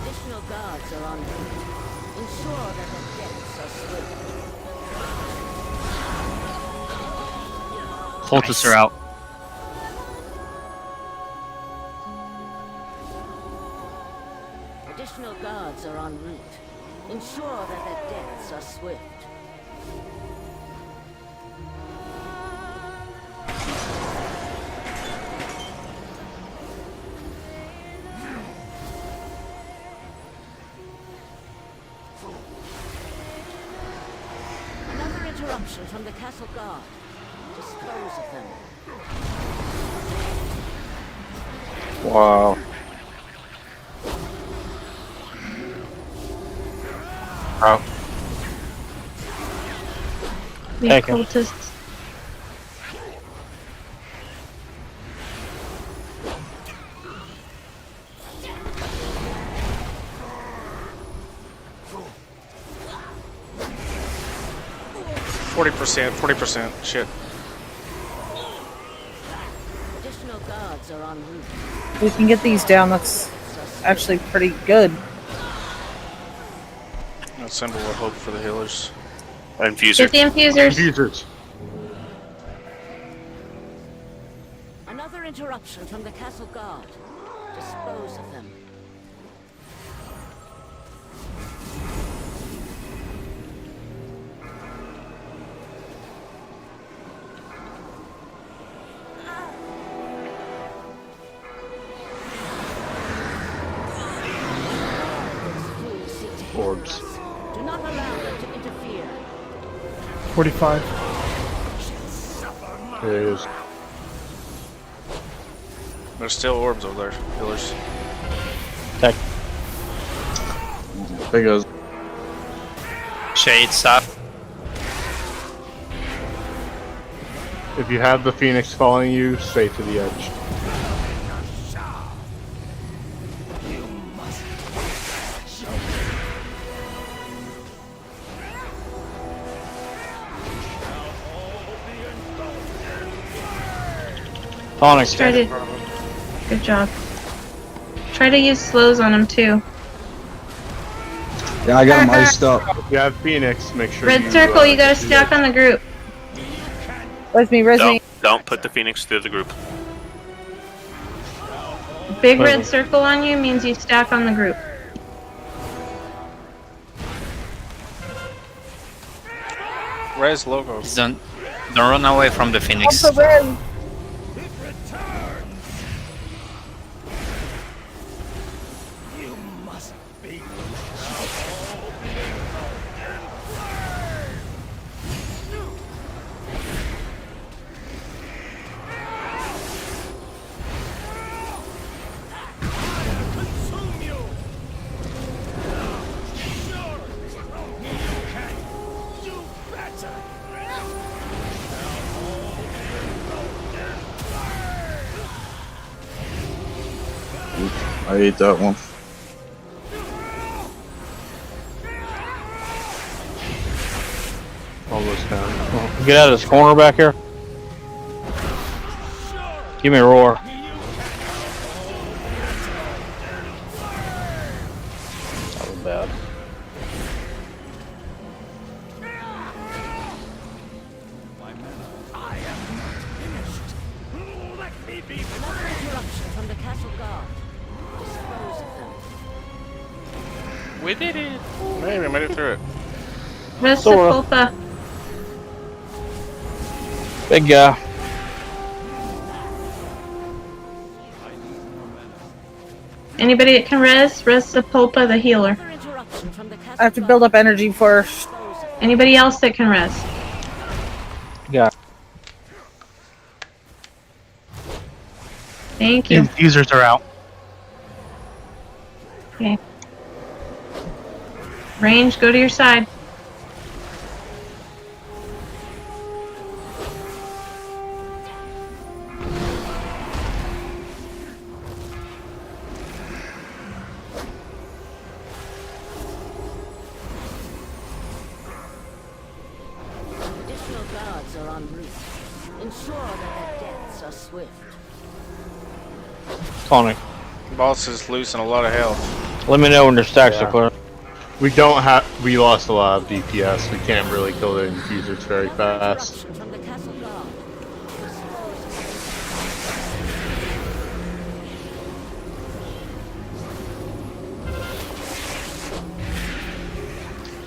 [SPEAKER 13] Additional guards are on duty. Ensure that the deaths are swift.
[SPEAKER 4] Cultists are out.
[SPEAKER 13] Additional guards are en route. Ensure that the deaths are swift. Another interruption from the castle guard. Dispose of them.
[SPEAKER 4] Wow. Oh.
[SPEAKER 2] The
[SPEAKER 4] Take it.
[SPEAKER 2] cultists.
[SPEAKER 17] %40%. Shit.
[SPEAKER 13] Additional guards are en route.
[SPEAKER 1] We can get these down. That's actually pretty good.
[SPEAKER 17] A symbol of hope for the healers.
[SPEAKER 20] Infuser.
[SPEAKER 2] Get the infusers.
[SPEAKER 5] Infusers.
[SPEAKER 13] Another interruption from the castle guard. Dispose of them.
[SPEAKER 5] Orbs.
[SPEAKER 13] Do not allow them to interfere.
[SPEAKER 10] 45.
[SPEAKER 5] There it is.
[SPEAKER 17] There's still orbs over there, healers.
[SPEAKER 4] Tech.
[SPEAKER 18] There goes.
[SPEAKER 14] Shades up.
[SPEAKER 5] If you have the Phoenix following you, stay to the edge.
[SPEAKER 4] Tonic.
[SPEAKER 2] Try to. Good job. Try to use slows on them too.
[SPEAKER 18] Yeah, I got him iced up.
[SPEAKER 5] If you have Phoenix, make sure
[SPEAKER 2] Red circle, you gotta stack on the group.
[SPEAKER 1] Res me.
[SPEAKER 20] Don't put the Phoenix through the group.
[SPEAKER 2] Big red circle on you means you stack on the group.
[SPEAKER 17] Res logo.
[SPEAKER 14] Don't run away from the Phoenix.
[SPEAKER 1] Also res.
[SPEAKER 18] I ate that one.
[SPEAKER 5] Almost down.
[SPEAKER 4] Get out of this corner back here. Give me a roar. That was bad.
[SPEAKER 13] Another interruption from the castle guard. Dispose of them.
[SPEAKER 11] We did it!
[SPEAKER 17] Hey, we made it through it.
[SPEAKER 2] Res
[SPEAKER 4] Sora.
[SPEAKER 2] Sepulpa.
[SPEAKER 4] Big guy.
[SPEAKER 2] Anybody that can res Sepulpa the healer.
[SPEAKER 13] Another interruption from the castle
[SPEAKER 1] I have to build up energy first.
[SPEAKER 2] Anybody else that can res.
[SPEAKER 4] Yeah.
[SPEAKER 2] Thank you.
[SPEAKER 4] Infusers are out.
[SPEAKER 2] Okay. Range, go to your side.
[SPEAKER 13] Additional guards are en route. Ensure that their deaths are swift.
[SPEAKER 4] Tonic.
[SPEAKER 17] Boss is losing a lot of health.
[SPEAKER 4] Let me know when their stacks are clear.
[SPEAKER 5] We don't have. We lost a lot of DPS. We can't really kill the infusers very fast.
[SPEAKER 13] From the castle guard.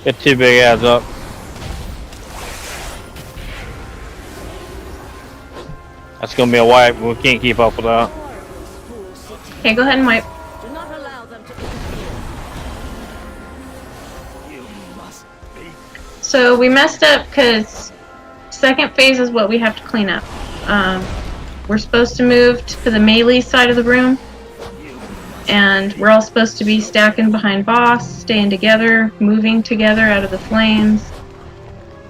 [SPEAKER 4] Get two big ads up. That's gonna be a wipe. We can't keep up with that.
[SPEAKER 2] Okay, go ahead and wipe.
[SPEAKER 13] Do not allow them to interfere.
[SPEAKER 2] So we messed up because second phase is what we have to clean up. We're supposed to move to the melee side of the room, and we're all supposed to be stacking behind boss, staying together, moving together out of the flames.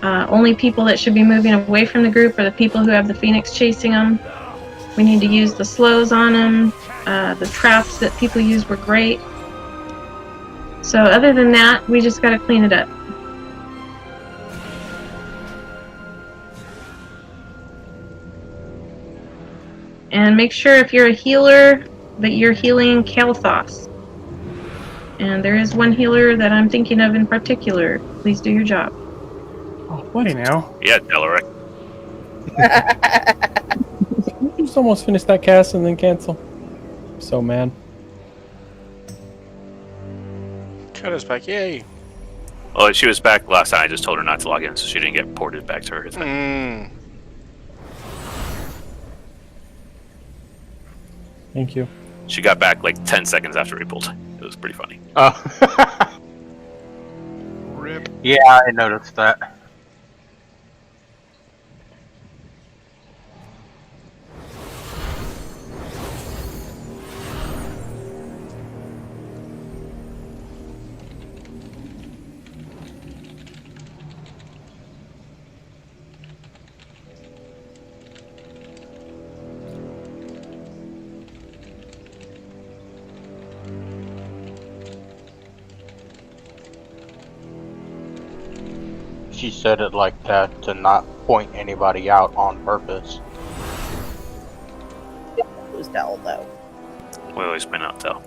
[SPEAKER 2] Only people that should be moving away from the group are the people who have the Phoenix chasing them. We need to use the slows on them. The traps that people use were great. So other than that, we just gotta clean it up. And make sure if you're a healer that you're healing Kalthos. And there is one healer that I'm thinking of in particular. Please do your job.
[SPEAKER 10] Oh, buddy, now.
[SPEAKER 20] Yeah, Delaric.
[SPEAKER 3] Just almost finished that cast and then cancel. So mad.
[SPEAKER 17] Cut us back, yay.
[SPEAKER 20] Well, she was back last time. I just told her not to log in, so she didn't get ported back to her thing.
[SPEAKER 3] Thank you.
[SPEAKER 20] She got back like 10 seconds after we pulled. It was pretty funny.
[SPEAKER 5] Oh.
[SPEAKER 6] Rip.
[SPEAKER 4] Yeah, I noticed that. She said it like that to not point anybody out on purpose.
[SPEAKER 1] It was Dell, though.
[SPEAKER 20] We always point out Del.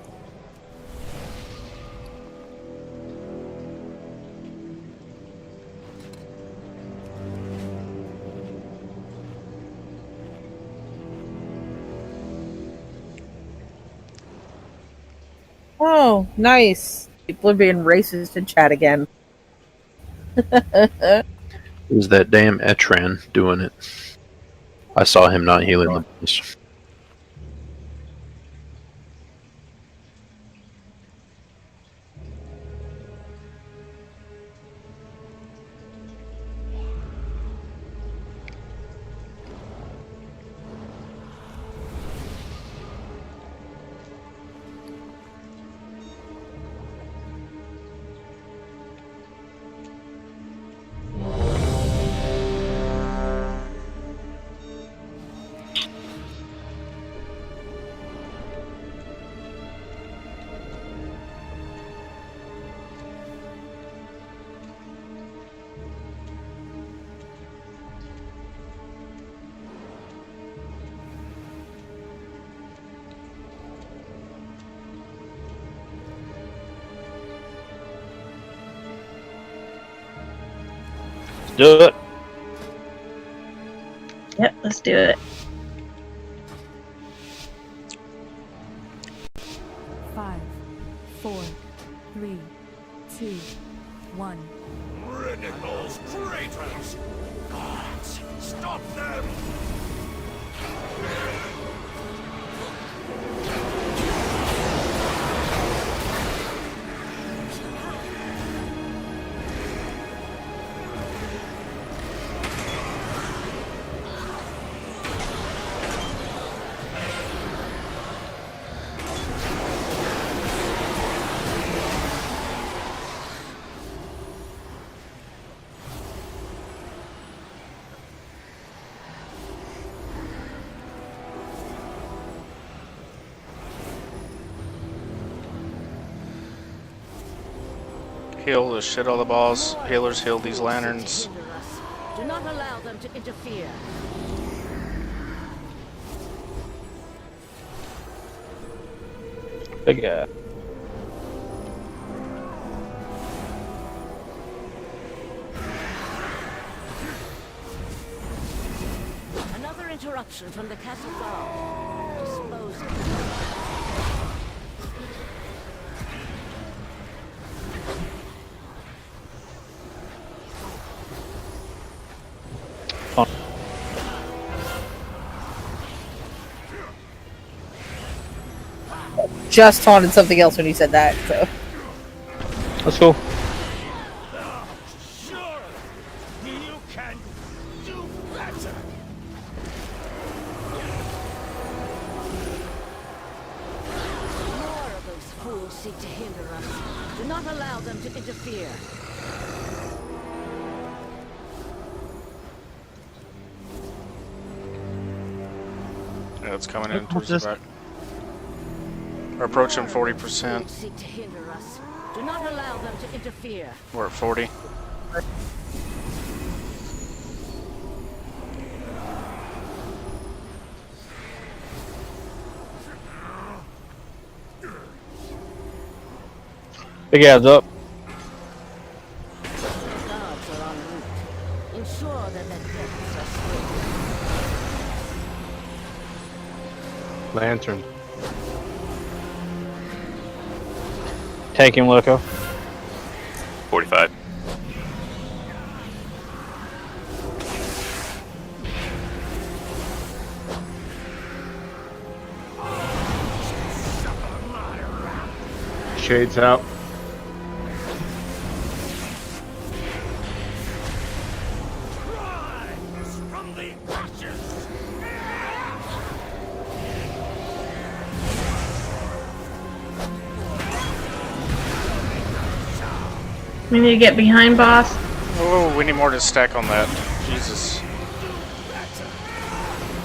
[SPEAKER 1] Oh, nice. People are being racist in chat again.
[SPEAKER 8] It was that damn Etran doing it. I saw him not healing the boss.
[SPEAKER 4] Do it.
[SPEAKER 2] Yep, let's do it.
[SPEAKER 15] 5, 4, 3, 2, 1.
[SPEAKER 12] Ridicles, traitors! Gods, stop them!
[SPEAKER 17] Heal the shit out of the balls. Healers heal these lanterns.
[SPEAKER 13] Do not allow them to interfere.
[SPEAKER 4] Big guy.
[SPEAKER 13] interruption from the castle guard. Dispose of them.
[SPEAKER 1] Just taunted something else when you said that, so.
[SPEAKER 4] Let's go.
[SPEAKER 12] You can do better.
[SPEAKER 13] More of those fools seek to hinder us. Do not allow them to interfere.
[SPEAKER 17] Yeah, it's coming in towards the back. We're approaching 40%.
[SPEAKER 13] Seek to hinder us. Do not allow them to interfere.
[SPEAKER 17] We're at 40.
[SPEAKER 4] Big ads up.
[SPEAKER 13] Guards are en route. Ensure that their deaths are swift.
[SPEAKER 5] Lantern.
[SPEAKER 4] Take him, Loco.
[SPEAKER 20] 45.
[SPEAKER 5] Shades out.
[SPEAKER 12] From the ashes.
[SPEAKER 2] We need to get behind boss.
[SPEAKER 17] Oh, we need more to stack on that. Jesus.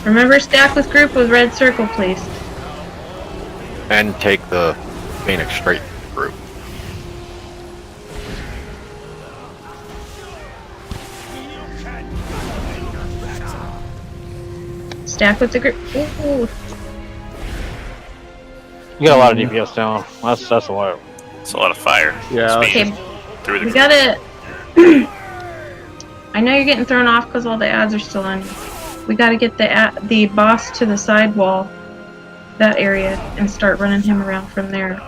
[SPEAKER 2] Remember, stack with group with red circle, please.
[SPEAKER 9] And take the Phoenix straight through.
[SPEAKER 2] Stack with the group. Ooh.
[SPEAKER 4] You got a lot of DPS down. That's a lot.
[SPEAKER 20] It's a lot of fire.
[SPEAKER 5] Yeah.
[SPEAKER 2] Okay,
[SPEAKER 20] Through the
[SPEAKER 2] we gotta. I know you're getting thrown off because all the ads are still on you. We gotta get the boss to the side wall, that area, and start running him around from there.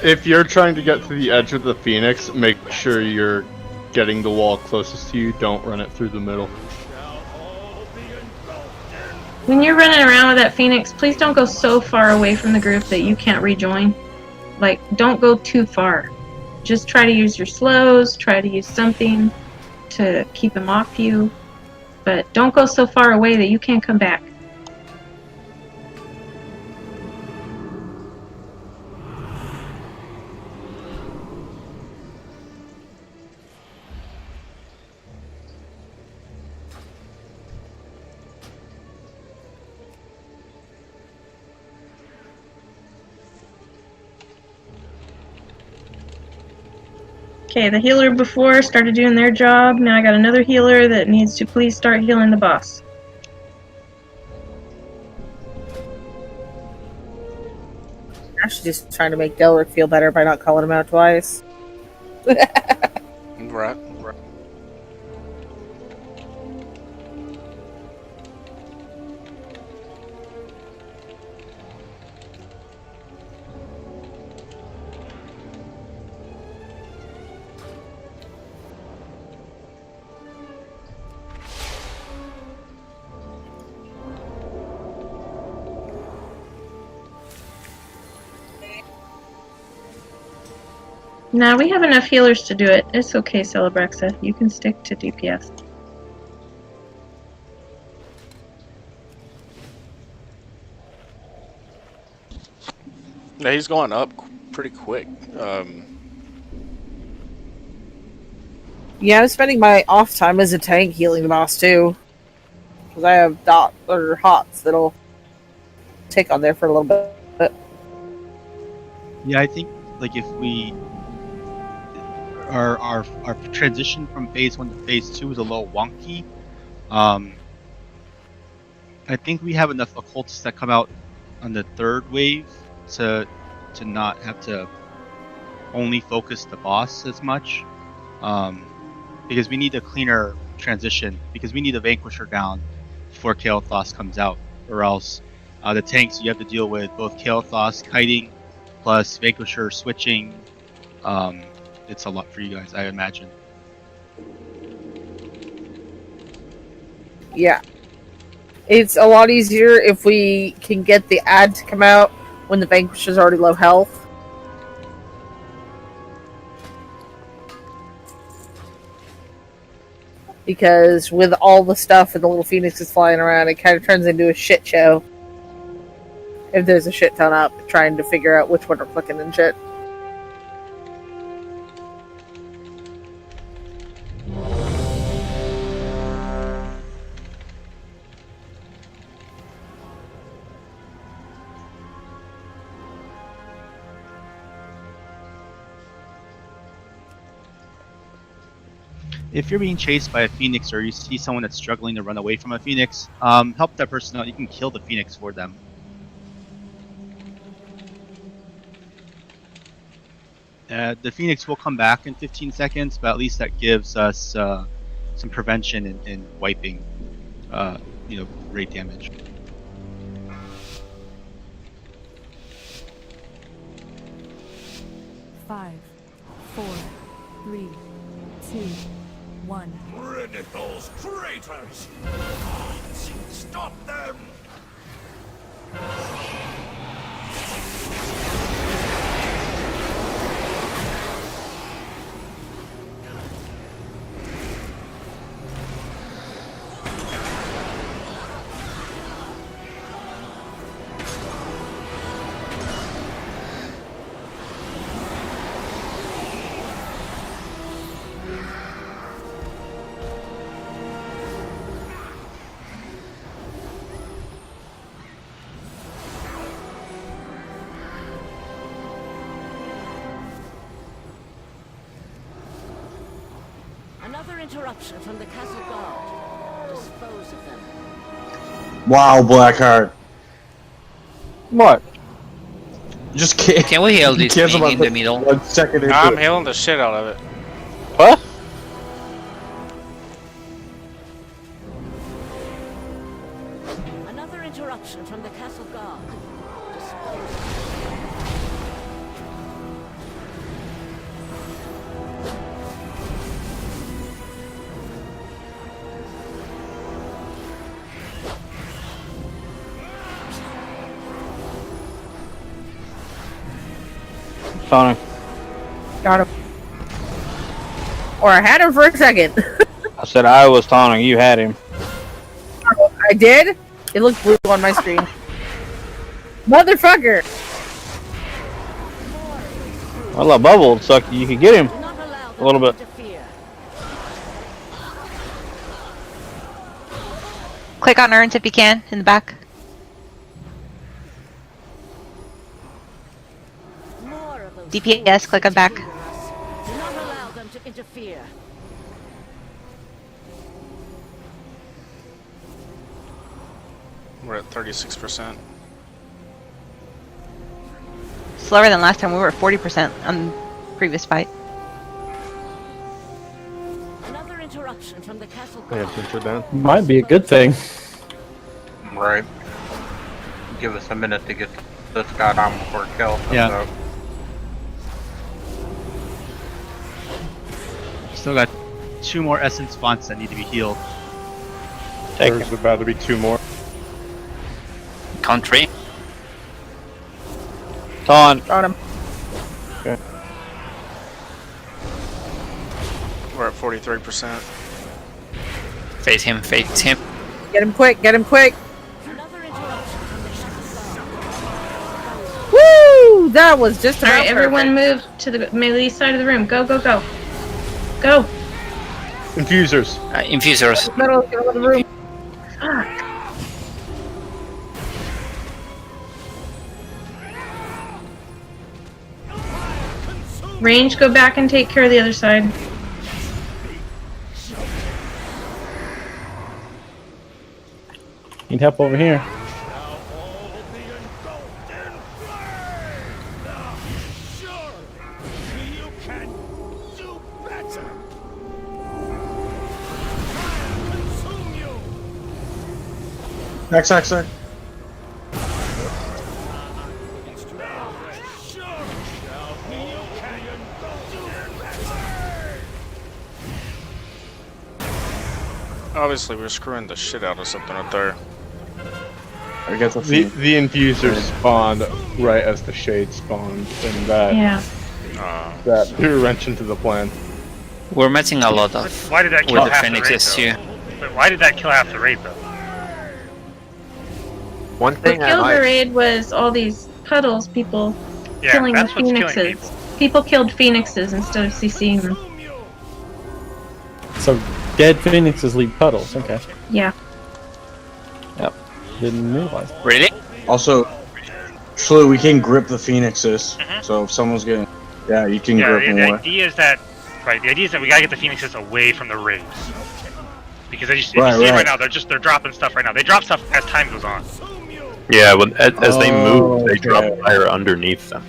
[SPEAKER 5] If you're trying to get to the edge of the Phoenix, make sure you're getting the wall closest to you. Don't run it through the middle.
[SPEAKER 2] When you're running around with that Phoenix, please don't go so far away from the group that you can't rejoin. Like, don't go too far. Just try to use your slows, try to use something to keep him off you. But don't go so far away that you can't come back. Okay, the healer before started doing their job. Now I got another healer that needs to please start healing the boss.
[SPEAKER 1] Actually, just trying to make Delric feel better by not calling him out twice.
[SPEAKER 17] Right.
[SPEAKER 2] Nah, we have enough healers to do it. It's okay, Celebrexa. You can stick to DPS.
[SPEAKER 17] Yeah, he's going up pretty quick.
[SPEAKER 1] Yeah, I'm spending my off time as a tank healing the boss too. Because I have hots that'll take on there for a little bit.
[SPEAKER 7] Yeah, I think like if we our transition from phase 1 to phase 2 is a little wonky. I think we have enough occultists that come out on the third wave to not have to only focus the boss as much. Because we need a cleaner transition, because we need a Vanquisher down before Kael'thas comes out, or else the tanks you have to deal with both Kael'thas kiting plus Vanquisher switching. It's a lot for you guys, I imagine.
[SPEAKER 1] Yeah. It's a lot easier if we can get the ad to come out when the Vanquisher's already low health. Because with all the stuff and the little phoenixes flying around, it kind of turns into a shit show. If there's a shit ton up, trying to figure out which one are clicking and shit.
[SPEAKER 7] If you're being chased by a phoenix or you see someone that's struggling to run away from a phoenix, help that person out. You can kill the phoenix for them. The phoenix will come back in 15 seconds, but at least that gives us some prevention in wiping, raid damage.
[SPEAKER 15] Five, 4, 3, 2, 1.
[SPEAKER 12] Rid of those traitors! Stop them!
[SPEAKER 13] Another interruption from the castle guard. Dispose of them.
[SPEAKER 18] Wow, Blackheart.
[SPEAKER 4] What?
[SPEAKER 18] Just can't.
[SPEAKER 14] Can we heal this thing in the middle?
[SPEAKER 18] 1 second into
[SPEAKER 17] I'm
[SPEAKER 18] it.
[SPEAKER 17] healing the shit out of it.
[SPEAKER 4] What?
[SPEAKER 13] Another interruption from the castle guard. Dispose of them.
[SPEAKER 4] Tony.
[SPEAKER 1] Got him. Or I had him for a second.
[SPEAKER 4] I said I was taunting. You had him.
[SPEAKER 1] I did? It looked blue on my screen. Motherfucker!
[SPEAKER 4] Well, a bubble would suck. You could get him a little bit.
[SPEAKER 16] Click on urns if you can, in the back. DPS, click on back.
[SPEAKER 13] Do not allow them to interfere.
[SPEAKER 17] We're at 36%.
[SPEAKER 16] Slower than last time, we were at 40% on the previous fight.
[SPEAKER 13] Another interruption from the castle
[SPEAKER 5] Yeah,
[SPEAKER 13] guard.
[SPEAKER 5] since we're done.
[SPEAKER 3] Might be a good thing.
[SPEAKER 4] Right. Give us a minute to get this guy down before it kills us.
[SPEAKER 7] Yeah. Still got 2 more essence fonts that need to be healed.
[SPEAKER 5] There's about to be 2 more.
[SPEAKER 14] Country.
[SPEAKER 4] Taunt.
[SPEAKER 1] Got him.
[SPEAKER 5] Okay.
[SPEAKER 17] We're at 43%.
[SPEAKER 14] Face him, face him.
[SPEAKER 1] Get him quick, get him quick!
[SPEAKER 13] Another interruption from the castle guard.
[SPEAKER 1] Woo! That was just about
[SPEAKER 2] Alright, everyone
[SPEAKER 1] perfect.
[SPEAKER 2] move to the melee side of the room. Go, go, go. Go!
[SPEAKER 5] Infusers.
[SPEAKER 14] Infusers.
[SPEAKER 1] Middle of the room.
[SPEAKER 2] Fuck. Range, go back and take care of the other side.
[SPEAKER 3] Need help over here.
[SPEAKER 18] Sack.
[SPEAKER 17] Obviously, we're screwing the shit out of something up there.
[SPEAKER 18] I guess
[SPEAKER 5] the infuser spawned right as the shade spawned, and that threw a wrench into the plan.
[SPEAKER 14] We're messing a lot of
[SPEAKER 11] Why did that kill
[SPEAKER 14] with the
[SPEAKER 11] half the
[SPEAKER 14] phoenixes
[SPEAKER 11] raid,
[SPEAKER 14] here.
[SPEAKER 11] But why did that kill half the raid, though?
[SPEAKER 9] One
[SPEAKER 2] What
[SPEAKER 9] thing I
[SPEAKER 2] killed the
[SPEAKER 9] might.
[SPEAKER 2] raid was all these puddles, people
[SPEAKER 11] Yeah,
[SPEAKER 2] killing the
[SPEAKER 11] that's what's killing
[SPEAKER 2] phoenixes. People killed phoenixes instead of CCing them.
[SPEAKER 3] So dead phoenixes leave puddles. Okay.
[SPEAKER 2] Yeah.
[SPEAKER 3] Yep. Didn't realize.
[SPEAKER 14] Really?
[SPEAKER 18] Also, actually, we can grip the phoenixes. So if someone's getting, you can grip them
[SPEAKER 11] the
[SPEAKER 18] away.
[SPEAKER 11] idea is that, right? The idea is that we gotta get the phoenixes away from the raids, because as you
[SPEAKER 18] Right,
[SPEAKER 11] see
[SPEAKER 18] right.
[SPEAKER 11] right now, they're dropping stuff right now. They drop stuff as time goes on.
[SPEAKER 8] Yeah, as they move, they drop fire underneath them.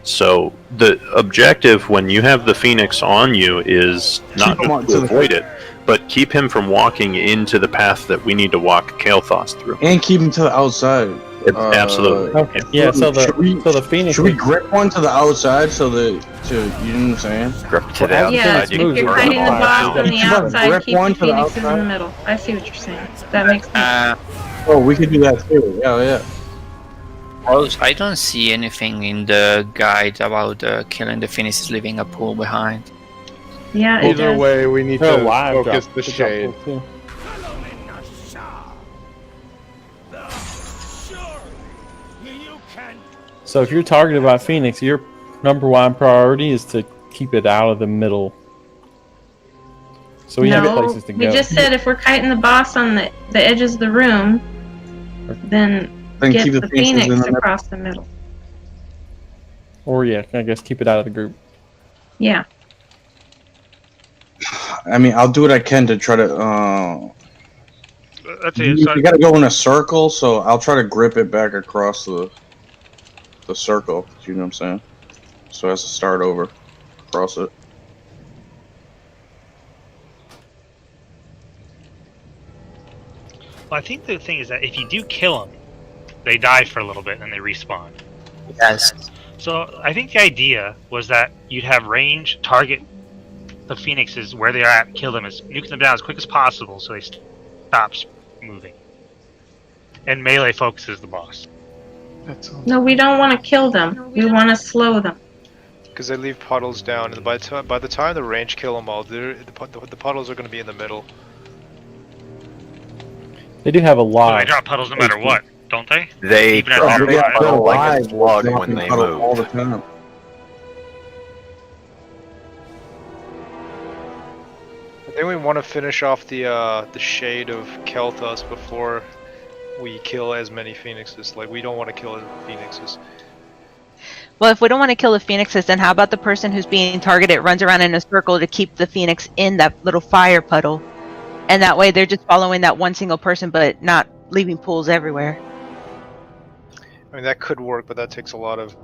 [SPEAKER 8] So the objective when you have the Phoenix on you is not just to avoid it, but keep him from walking into the path that we need to walk Kael'thas through.
[SPEAKER 18] And keep them to the outside.
[SPEAKER 8] Absolutely.
[SPEAKER 3] Okay. Yeah. So the Phoenix.
[SPEAKER 18] Should we grip one to the outside so that you know what I'm saying?
[SPEAKER 9] Grip to the
[SPEAKER 2] Yeah,
[SPEAKER 9] outside.
[SPEAKER 2] if you're fighting the boss on the outside,
[SPEAKER 18] grip
[SPEAKER 2] keep
[SPEAKER 18] one
[SPEAKER 2] the
[SPEAKER 18] to the
[SPEAKER 2] phoenixes in
[SPEAKER 18] outside.
[SPEAKER 2] the middle. I see what you're saying. That makes sense.
[SPEAKER 18] Oh, we could do that too. Yeah.
[SPEAKER 14] I don't see anything in the guide about killing the phoenixes, leaving a pool behind.
[SPEAKER 2] Yeah, it
[SPEAKER 5] Either
[SPEAKER 2] does.
[SPEAKER 5] way, we need
[SPEAKER 3] They're
[SPEAKER 5] to
[SPEAKER 3] alive,
[SPEAKER 5] focus
[SPEAKER 3] drop-
[SPEAKER 5] the
[SPEAKER 3] they drop
[SPEAKER 5] shade.
[SPEAKER 3] pool, too. So if you're targeted by Phoenix, your number one priority is to keep it out of the middle. So we have places to
[SPEAKER 2] we
[SPEAKER 3] go.
[SPEAKER 2] just said if we're kiting the boss on the edges of the room, then get
[SPEAKER 18] keep
[SPEAKER 2] the
[SPEAKER 18] the phoenixes in
[SPEAKER 2] phoenix
[SPEAKER 18] the middle.
[SPEAKER 2] across the middle.
[SPEAKER 3] Or I guess keep it out of the group.
[SPEAKER 2] Yeah.
[SPEAKER 18] I mean, I'll do what I can to try to.
[SPEAKER 6] That's
[SPEAKER 18] You
[SPEAKER 6] it. So,
[SPEAKER 18] gotta go in a circle, so I'll try to grip it back across the circle. You know what I'm saying? So it has to start over across it.
[SPEAKER 6] well, I think the thing is that if you do kill them, they die for a little bit and then they respawn.
[SPEAKER 14] Yes.
[SPEAKER 6] So I think the idea was that you'd have range, target the phoenixes where they are at, kill them, nuke them down as quick as possible so they stop moving. And melee focuses the boss.
[SPEAKER 2] No, we don't want to kill them. We want to slow them.
[SPEAKER 6] Because they leave puddles down, and by the time the range kill them all, the puddles are going to be in the middle.
[SPEAKER 3] They do have a lot.
[SPEAKER 6] They drop puddles no matter what, don't they?
[SPEAKER 9] They
[SPEAKER 6] Even at
[SPEAKER 9] drop
[SPEAKER 6] zero
[SPEAKER 9] a
[SPEAKER 6] lives.
[SPEAKER 9] puddle like a slug when they move.
[SPEAKER 18] All the time.
[SPEAKER 6] I think we want to finish off the shade of Kael'thas before we kill as many phoenixes. Like, we don't want to kill phoenixes.
[SPEAKER 16] Well, if we don't want to kill the phoenixes, then how about the person who's being targeted runs around in a circle to keep the phoenix in that little fire puddle? And that way they're just following that one single person, but not leaving pools everywhere.
[SPEAKER 6] I mean, that could work, but that takes a lot of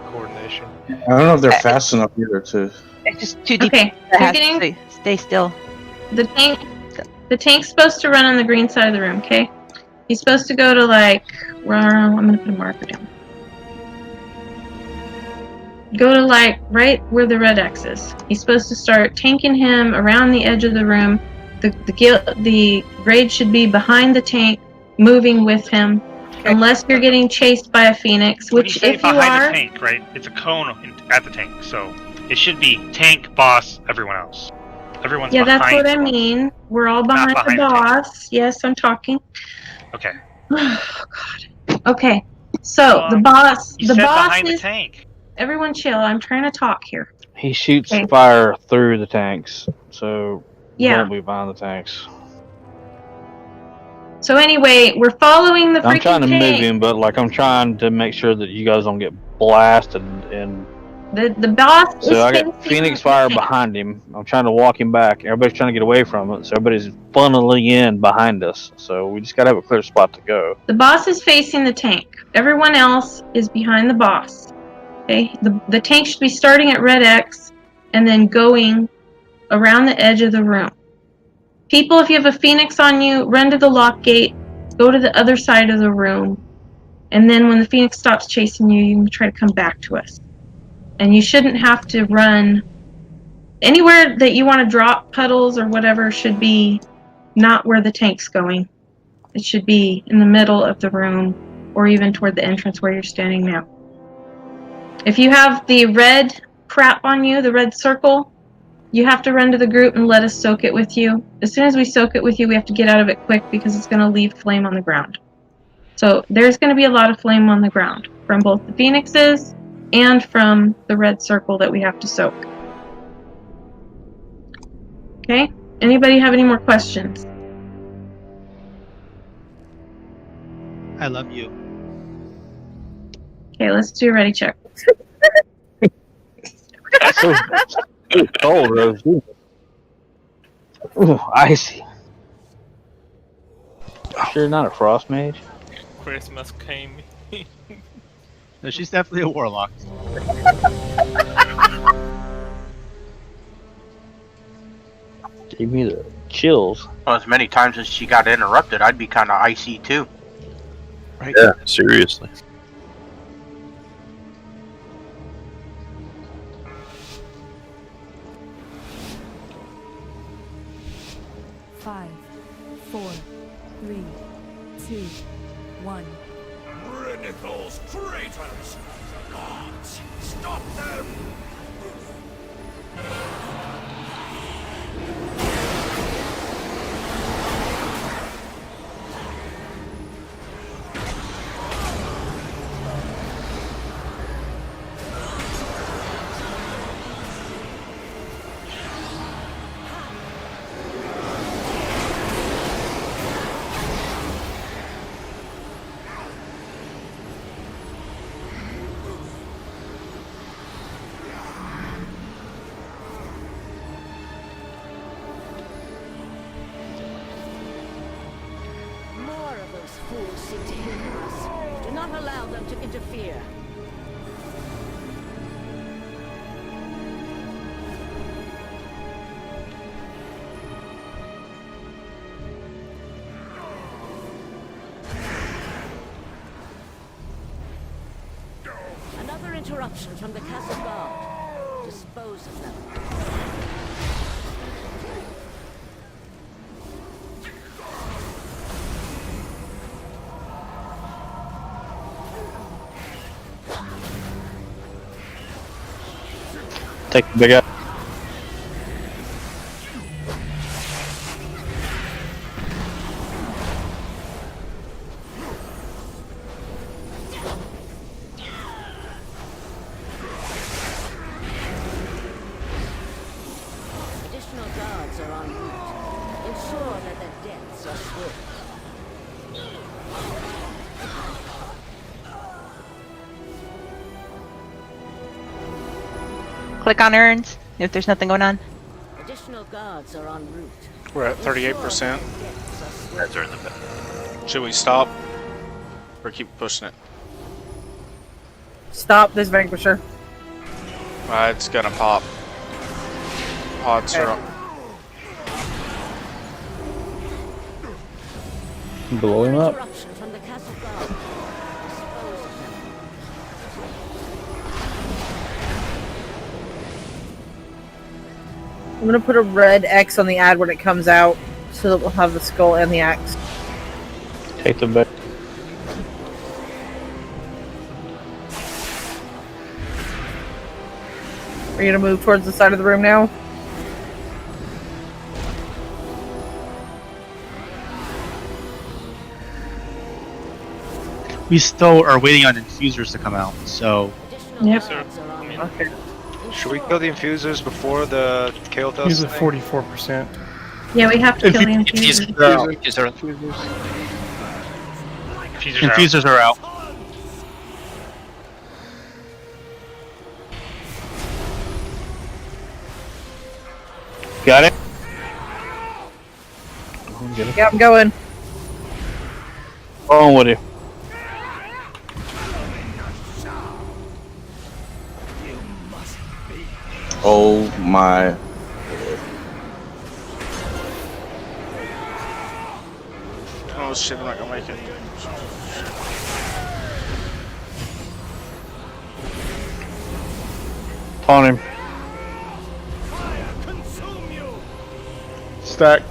[SPEAKER 6] coordination.
[SPEAKER 18] I don't know if they're fast enough either to.
[SPEAKER 16] It's just too deep.
[SPEAKER 2] Okay,
[SPEAKER 16] It has
[SPEAKER 2] you're
[SPEAKER 16] to stay still.
[SPEAKER 2] The tank's supposed to run on the green side of the room, okay? He's supposed to go to I'm gonna put a marker down. Go to right where the red X is. He's supposed to start tanking him around the edge of the room. The raid should be behind the tank, moving with him, unless you're getting chased by a phoenix.
[SPEAKER 6] When
[SPEAKER 2] Which,
[SPEAKER 6] you say
[SPEAKER 2] if you
[SPEAKER 6] behind
[SPEAKER 2] are,
[SPEAKER 6] the tank, right? It's a cone at the tank, so it should be tank, boss, everyone else. Everyone's
[SPEAKER 2] yeah,
[SPEAKER 6] behind.
[SPEAKER 2] that's what I mean. We're all behind,
[SPEAKER 6] behind
[SPEAKER 2] the
[SPEAKER 6] the tank.
[SPEAKER 2] boss. Yes, I'm talking.
[SPEAKER 6] Okay.
[SPEAKER 2] Oh God. Okay. So the boss.
[SPEAKER 6] You
[SPEAKER 2] The
[SPEAKER 6] said
[SPEAKER 2] boss
[SPEAKER 6] behind
[SPEAKER 2] is.
[SPEAKER 6] the tank.
[SPEAKER 2] Everyone, chill. I'm trying to talk here.
[SPEAKER 4] He shoots
[SPEAKER 2] Okay.
[SPEAKER 4] fire through the tanks, so
[SPEAKER 2] Yeah.
[SPEAKER 4] won't be behind the tanks.
[SPEAKER 2] So anyway, we're following the freaking
[SPEAKER 4] I'm trying to
[SPEAKER 2] tank.
[SPEAKER 4] move him, but I'm trying to make sure that you guys don't get blasted. And
[SPEAKER 2] The boss is
[SPEAKER 4] so I got
[SPEAKER 2] facing
[SPEAKER 4] Phoenix
[SPEAKER 2] the
[SPEAKER 4] fire
[SPEAKER 2] tank.
[SPEAKER 4] behind him. I'm trying to walk him back. Everybody's trying to get away from it, so everybody's funneling in behind us. So we just gotta have a clear spot to go.
[SPEAKER 2] The boss is facing the tank. Everyone else is behind the boss. Okay? The tank should be starting at red X and then going around the edge of the room. People, if you have a phoenix on you, run to the lock gate go to the other side of the room, and then when the Phoenix stops chasing you, you can try to come back to us. And you shouldn't have to run anywhere that you want to drop puddles or whatever. Should be not where the tank's going. It should be in the middle of the room or even toward the entrance where you're standing now. If you have the red crap on you, the red circle, you have to run to the group and let us soak it with you. As soon as we soak it with you, we have to get out of it quick because it's going to leave flame on the ground. So there's going to be a lot of flame on the ground from both the phoenixes and from the red circle that we have to soak. Okay? Anybody have any more questions?
[SPEAKER 7] I love you.
[SPEAKER 2] Okay, let's do a ready check.
[SPEAKER 4] Cold, Rose. Ooh, icy. Sure, not a frost mage.
[SPEAKER 19] Christmas came.
[SPEAKER 7] No, she's definitely a warlock.
[SPEAKER 4] Gave me the chills.
[SPEAKER 22] Well, as many times as she got interrupted, I'd be kind of icy too.
[SPEAKER 7] Right.
[SPEAKER 8] Yeah, seriously.
[SPEAKER 15] Five, 4, 3, 2, 1.
[SPEAKER 12] Ridicles, traitors! Gods, stop them!
[SPEAKER 13] More of those fools seek to hinder us. Do not allow them to interfere. Another interruption from the castle guard. Dispose of them.
[SPEAKER 4] Take the big out.
[SPEAKER 13] Additional guards are en route. Ensure that their deaths are swift.
[SPEAKER 16] Click on urns if there's nothing going on.
[SPEAKER 13] Additional guards are en route.
[SPEAKER 17] We're at 38%.
[SPEAKER 20] Guys are in the back.
[SPEAKER 17] Should we stop or keep pushing it?
[SPEAKER 1] Stop this Vanquisher.
[SPEAKER 17] It's gonna pop. Pods are up.
[SPEAKER 3] Blow him up.
[SPEAKER 13] Interruption from the castle guard. Dispose of them.
[SPEAKER 1] I'm gonna put a red X on the ad when it comes out, so that we'll have the skull and the axe.
[SPEAKER 4] Take the big.
[SPEAKER 1] Are you gonna move towards the side of the room now?
[SPEAKER 7] We still are waiting on infusers to come out, so.
[SPEAKER 2] Yep.
[SPEAKER 1] Okay.
[SPEAKER 23] Should we kill the infusers before the kill dust?
[SPEAKER 10] He's at 44%.
[SPEAKER 2] Yeah, we have to kill the infusers.
[SPEAKER 7] Infusers are out.
[SPEAKER 4] Got it?
[SPEAKER 1] Yeah, I'm going.
[SPEAKER 4] On with it.
[SPEAKER 18] Oh my.
[SPEAKER 17] Oh, Oh shit, I'm not gonna make it.
[SPEAKER 4] On him.
[SPEAKER 17] Stack.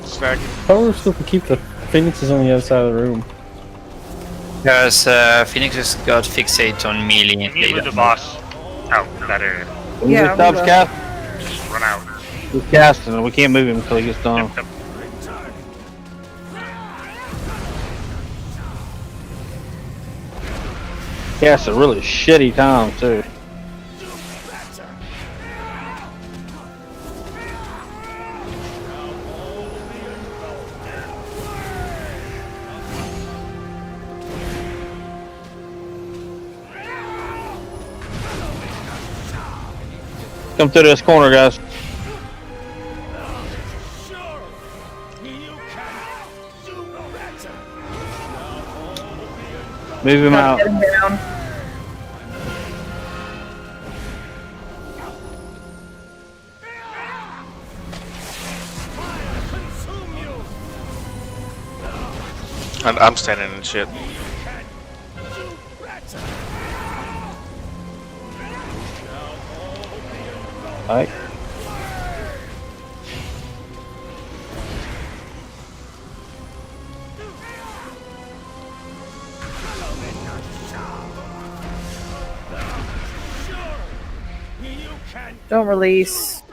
[SPEAKER 17] Stack.
[SPEAKER 3] How are we supposed to keep the phoenixes on the other side of the room?
[SPEAKER 14] Because Phoenixes got fixate on melee.
[SPEAKER 6] You need to move the boss out of that area.
[SPEAKER 4] When he stops casting,
[SPEAKER 6] Just run out.
[SPEAKER 4] he's casting, and we can't move him until he gets done.
[SPEAKER 6] Yep.
[SPEAKER 4] Yeah, it's a really shitty time too. Come through this corner, guys. Move him out.
[SPEAKER 1] Get him down.
[SPEAKER 17] I'm standing in shit.
[SPEAKER 4] Alright.
[SPEAKER 1] Don't release.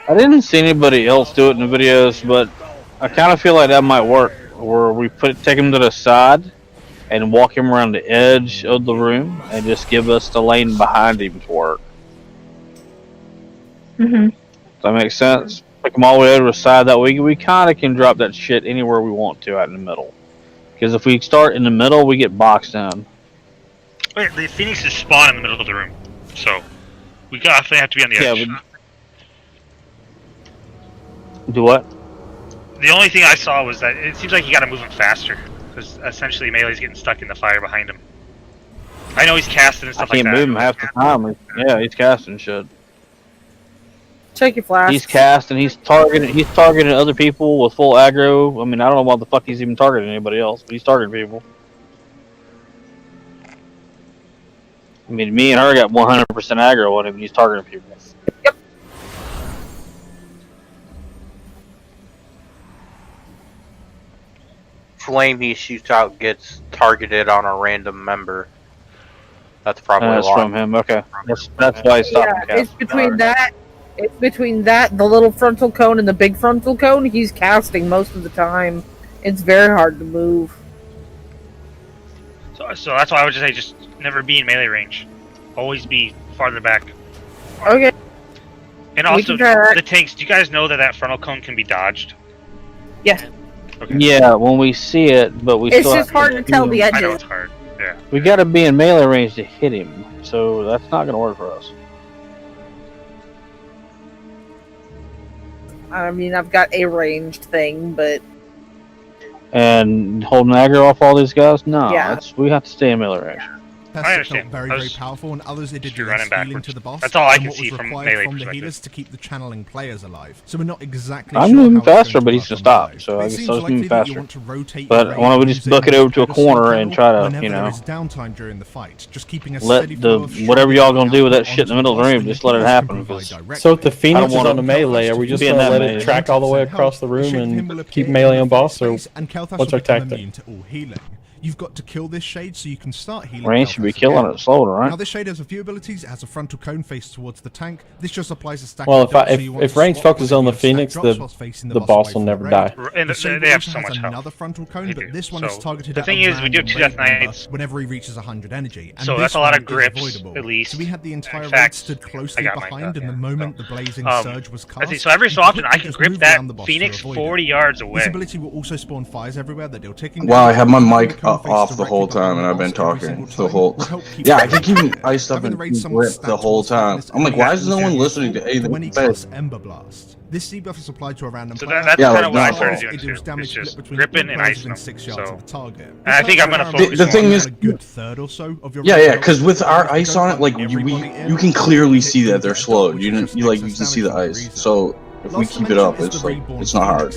[SPEAKER 4] I didn't see anybody else do it in the videos, but I kind of feel like that might work. Where we take him to the side and walk him around the edge of the room and just give us the lane behind him to work.
[SPEAKER 2] Mm-hmm.
[SPEAKER 4] Does that make sense? Take him all the way over the side. That way we kind of can drop that shit anywhere we want to out in the middle. Because if we start in the middle, we get boxed down.
[SPEAKER 6] Wait, the phoenixes spawn in the middle of the room, so we definitely have to be on the edge.
[SPEAKER 4] Do what?
[SPEAKER 6] The only thing I saw was that it seems like you gotta move him faster, because essentially Melee's getting stuck in the fire behind him. I know he's casting and stuff like that.
[SPEAKER 4] I can't move him half the time. Yeah, he's casting shit.
[SPEAKER 1] Check your flash.
[SPEAKER 4] He's casting. He's targeting other people with full aggro. I mean, I don't know why the fuck he's even targeting anybody else, but he's targeting people. I mean, me and her got 100% aggro on him, and he's targeting people.
[SPEAKER 1] Yep.
[SPEAKER 22] Flame he shoots out gets targeted on a random member. That's probably
[SPEAKER 4] That's
[SPEAKER 22] why.
[SPEAKER 4] from him. Okay, that's why he stopped.
[SPEAKER 1] Yeah, it's between that. It's between that, the little frontal cone, and the big frontal cone. He's casting most of the time. It's very hard to move.
[SPEAKER 6] So that's why I would just say just never be in melee range. Always be farther back.
[SPEAKER 1] Okay.
[SPEAKER 6] And also, the tanks, do you guys know that frontal cone can be dodged?
[SPEAKER 1] Yeah.
[SPEAKER 6] Okay.
[SPEAKER 4] Yeah, when we see it, but we.
[SPEAKER 1] It's
[SPEAKER 4] still
[SPEAKER 1] just hard to tell the edges.
[SPEAKER 6] I know it's hard. Yeah.
[SPEAKER 4] We got to be in melee range to hit him, so that's not going to work for us.
[SPEAKER 1] I mean, I've got a ranged thing, but
[SPEAKER 4] And holding aggro off all these guys? No,
[SPEAKER 1] Yeah.
[SPEAKER 4] we have to stay in melee range.
[SPEAKER 6] I understand.
[SPEAKER 5] Very, very powerful, and others it did
[SPEAKER 6] You're
[SPEAKER 5] less
[SPEAKER 6] running
[SPEAKER 5] healing
[SPEAKER 6] backwards.
[SPEAKER 5] to the boss.
[SPEAKER 6] That's all I
[SPEAKER 5] than
[SPEAKER 6] can
[SPEAKER 5] what
[SPEAKER 6] see
[SPEAKER 5] was
[SPEAKER 6] from
[SPEAKER 5] required
[SPEAKER 6] melee
[SPEAKER 5] from the
[SPEAKER 6] perspective.
[SPEAKER 5] healers to keep the channeling players alive. So we're not exactly
[SPEAKER 4] I'm
[SPEAKER 5] sure
[SPEAKER 4] moving
[SPEAKER 5] how it's
[SPEAKER 4] faster,
[SPEAKER 5] going
[SPEAKER 4] but
[SPEAKER 5] to
[SPEAKER 4] he's
[SPEAKER 5] work
[SPEAKER 4] gonna
[SPEAKER 5] on
[SPEAKER 4] stop,
[SPEAKER 5] live.
[SPEAKER 4] so
[SPEAKER 5] But
[SPEAKER 4] I
[SPEAKER 5] it
[SPEAKER 4] guess
[SPEAKER 5] seems
[SPEAKER 4] I was
[SPEAKER 5] likely
[SPEAKER 4] moving
[SPEAKER 5] that you
[SPEAKER 4] faster.
[SPEAKER 5] want to rotate
[SPEAKER 4] But
[SPEAKER 5] your
[SPEAKER 4] why don't we just
[SPEAKER 5] using
[SPEAKER 4] book it over to a
[SPEAKER 5] pedestal
[SPEAKER 4] corner and
[SPEAKER 5] kernel
[SPEAKER 4] try to,
[SPEAKER 5] whenever
[SPEAKER 4] you
[SPEAKER 5] there
[SPEAKER 4] know,
[SPEAKER 5] is downtime during the fight. Just keeping a
[SPEAKER 4] let
[SPEAKER 5] steady
[SPEAKER 4] the
[SPEAKER 5] flow of
[SPEAKER 4] whatever y'all
[SPEAKER 5] shooting
[SPEAKER 4] gonna do with that
[SPEAKER 5] output
[SPEAKER 4] shit in the
[SPEAKER 5] onto
[SPEAKER 4] middle of the room,
[SPEAKER 5] boss,
[SPEAKER 4] just let it
[SPEAKER 5] and the
[SPEAKER 4] happen.
[SPEAKER 5] healers can
[SPEAKER 4] 'cause
[SPEAKER 5] provide direct
[SPEAKER 3] So if the
[SPEAKER 4] I
[SPEAKER 3] Phoenix
[SPEAKER 4] don't
[SPEAKER 3] is
[SPEAKER 4] wanna
[SPEAKER 3] on the melee, are we just
[SPEAKER 4] be in
[SPEAKER 3] going to
[SPEAKER 4] that
[SPEAKER 3] let
[SPEAKER 4] melee.
[SPEAKER 3] it track all the way across the room and keep melee on boss, or
[SPEAKER 5] and Kel'Thas
[SPEAKER 3] what's
[SPEAKER 5] will
[SPEAKER 3] our
[SPEAKER 5] become
[SPEAKER 3] tactic?
[SPEAKER 5] immune to all healing. You've got to kill this shade so you can start healing.
[SPEAKER 4] Range should be
[SPEAKER 5] Kel'Thas
[SPEAKER 4] killing
[SPEAKER 5] again.
[SPEAKER 4] it slowly, right?
[SPEAKER 5] Now this shade has a few abilities. It has a frontal cone faced towards the tank. This just applies a stack
[SPEAKER 3] Well,
[SPEAKER 5] of dots, so you want
[SPEAKER 3] if
[SPEAKER 5] to
[SPEAKER 3] range
[SPEAKER 5] swap
[SPEAKER 3] focuses
[SPEAKER 5] with
[SPEAKER 3] on the
[SPEAKER 5] stack
[SPEAKER 3] Phoenix,
[SPEAKER 5] drops whilst facing
[SPEAKER 3] the
[SPEAKER 5] boss
[SPEAKER 3] boss
[SPEAKER 5] away
[SPEAKER 3] will
[SPEAKER 5] from
[SPEAKER 3] never
[SPEAKER 5] the
[SPEAKER 3] die.
[SPEAKER 5] raid.
[SPEAKER 6] And
[SPEAKER 5] The
[SPEAKER 6] they
[SPEAKER 5] Saber
[SPEAKER 6] have
[SPEAKER 5] also
[SPEAKER 6] so
[SPEAKER 5] has
[SPEAKER 6] much health.
[SPEAKER 5] another frontal cone,
[SPEAKER 6] They
[SPEAKER 5] but
[SPEAKER 6] do.
[SPEAKER 5] this one is
[SPEAKER 6] So,
[SPEAKER 5] targeted
[SPEAKER 6] the
[SPEAKER 5] at
[SPEAKER 6] thing
[SPEAKER 5] a
[SPEAKER 6] is, we do
[SPEAKER 5] random
[SPEAKER 6] 2
[SPEAKER 5] raid
[SPEAKER 6] Death
[SPEAKER 5] member
[SPEAKER 6] Knights.
[SPEAKER 5] whenever he reaches 100 energy. And
[SPEAKER 6] So
[SPEAKER 5] this
[SPEAKER 6] that's a lot
[SPEAKER 5] one
[SPEAKER 6] of
[SPEAKER 5] is
[SPEAKER 6] grips,
[SPEAKER 5] avoidable.
[SPEAKER 6] at least.
[SPEAKER 5] So we had the entire
[SPEAKER 6] In
[SPEAKER 5] raid
[SPEAKER 6] fact,
[SPEAKER 5] stood
[SPEAKER 6] I
[SPEAKER 5] closely
[SPEAKER 6] got mine
[SPEAKER 5] behind,
[SPEAKER 6] done,
[SPEAKER 5] and the
[SPEAKER 6] yeah.
[SPEAKER 5] moment the blazing surge was
[SPEAKER 6] I see,
[SPEAKER 5] cast,
[SPEAKER 6] so every so
[SPEAKER 5] you
[SPEAKER 6] often I
[SPEAKER 5] quickly
[SPEAKER 6] can
[SPEAKER 5] just
[SPEAKER 6] grip
[SPEAKER 5] move
[SPEAKER 6] that
[SPEAKER 5] around the boss to
[SPEAKER 6] Phoenix
[SPEAKER 5] avoid
[SPEAKER 6] 40
[SPEAKER 5] it.
[SPEAKER 6] yards away.
[SPEAKER 5] This ability will also spawn fires everywhere that they'll take.
[SPEAKER 18] Wow, I have my mic
[SPEAKER 5] off the whole time, and I've been talking the whole. Yeah, I can keep iced up and grip the whole time. I'm like, why is no one listening to anything? When he casts Ember Blast, this debuff is applied to a random player.
[SPEAKER 6] That's kind of what I started doing too. It's just gripping and icing them. So, and I think I'm gonna focus.
[SPEAKER 5] The thing is, a good third or so of your
[SPEAKER 18] because with our ice on it, like you can clearly see that they're slowed. You can see the ice. So if we keep it up, it's like it's not hard.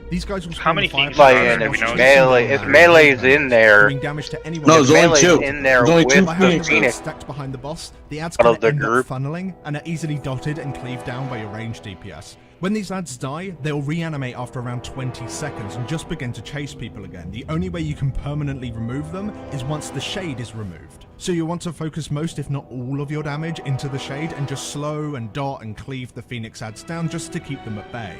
[SPEAKER 5] These guys will
[SPEAKER 6] how many Phoenix
[SPEAKER 22] like, and if melee's in there,
[SPEAKER 18] no, there's only two.
[SPEAKER 22] In there
[SPEAKER 18] there's only
[SPEAKER 22] with
[SPEAKER 18] two
[SPEAKER 22] Phoenix
[SPEAKER 5] stacked behind the boss. The adds
[SPEAKER 22] out of the
[SPEAKER 5] end up
[SPEAKER 22] group
[SPEAKER 5] funneling and are easily dotted and cleaved down by your ranged DPS. When these ads die, they'll reanimate after around 20 seconds and just begin to chase people again. The only way you can permanently remove them is once the shade is removed. So you want to focus most, if not all, of your damage into the shade and just slow and dot and cleave the Phoenix ads down just to keep them at bay.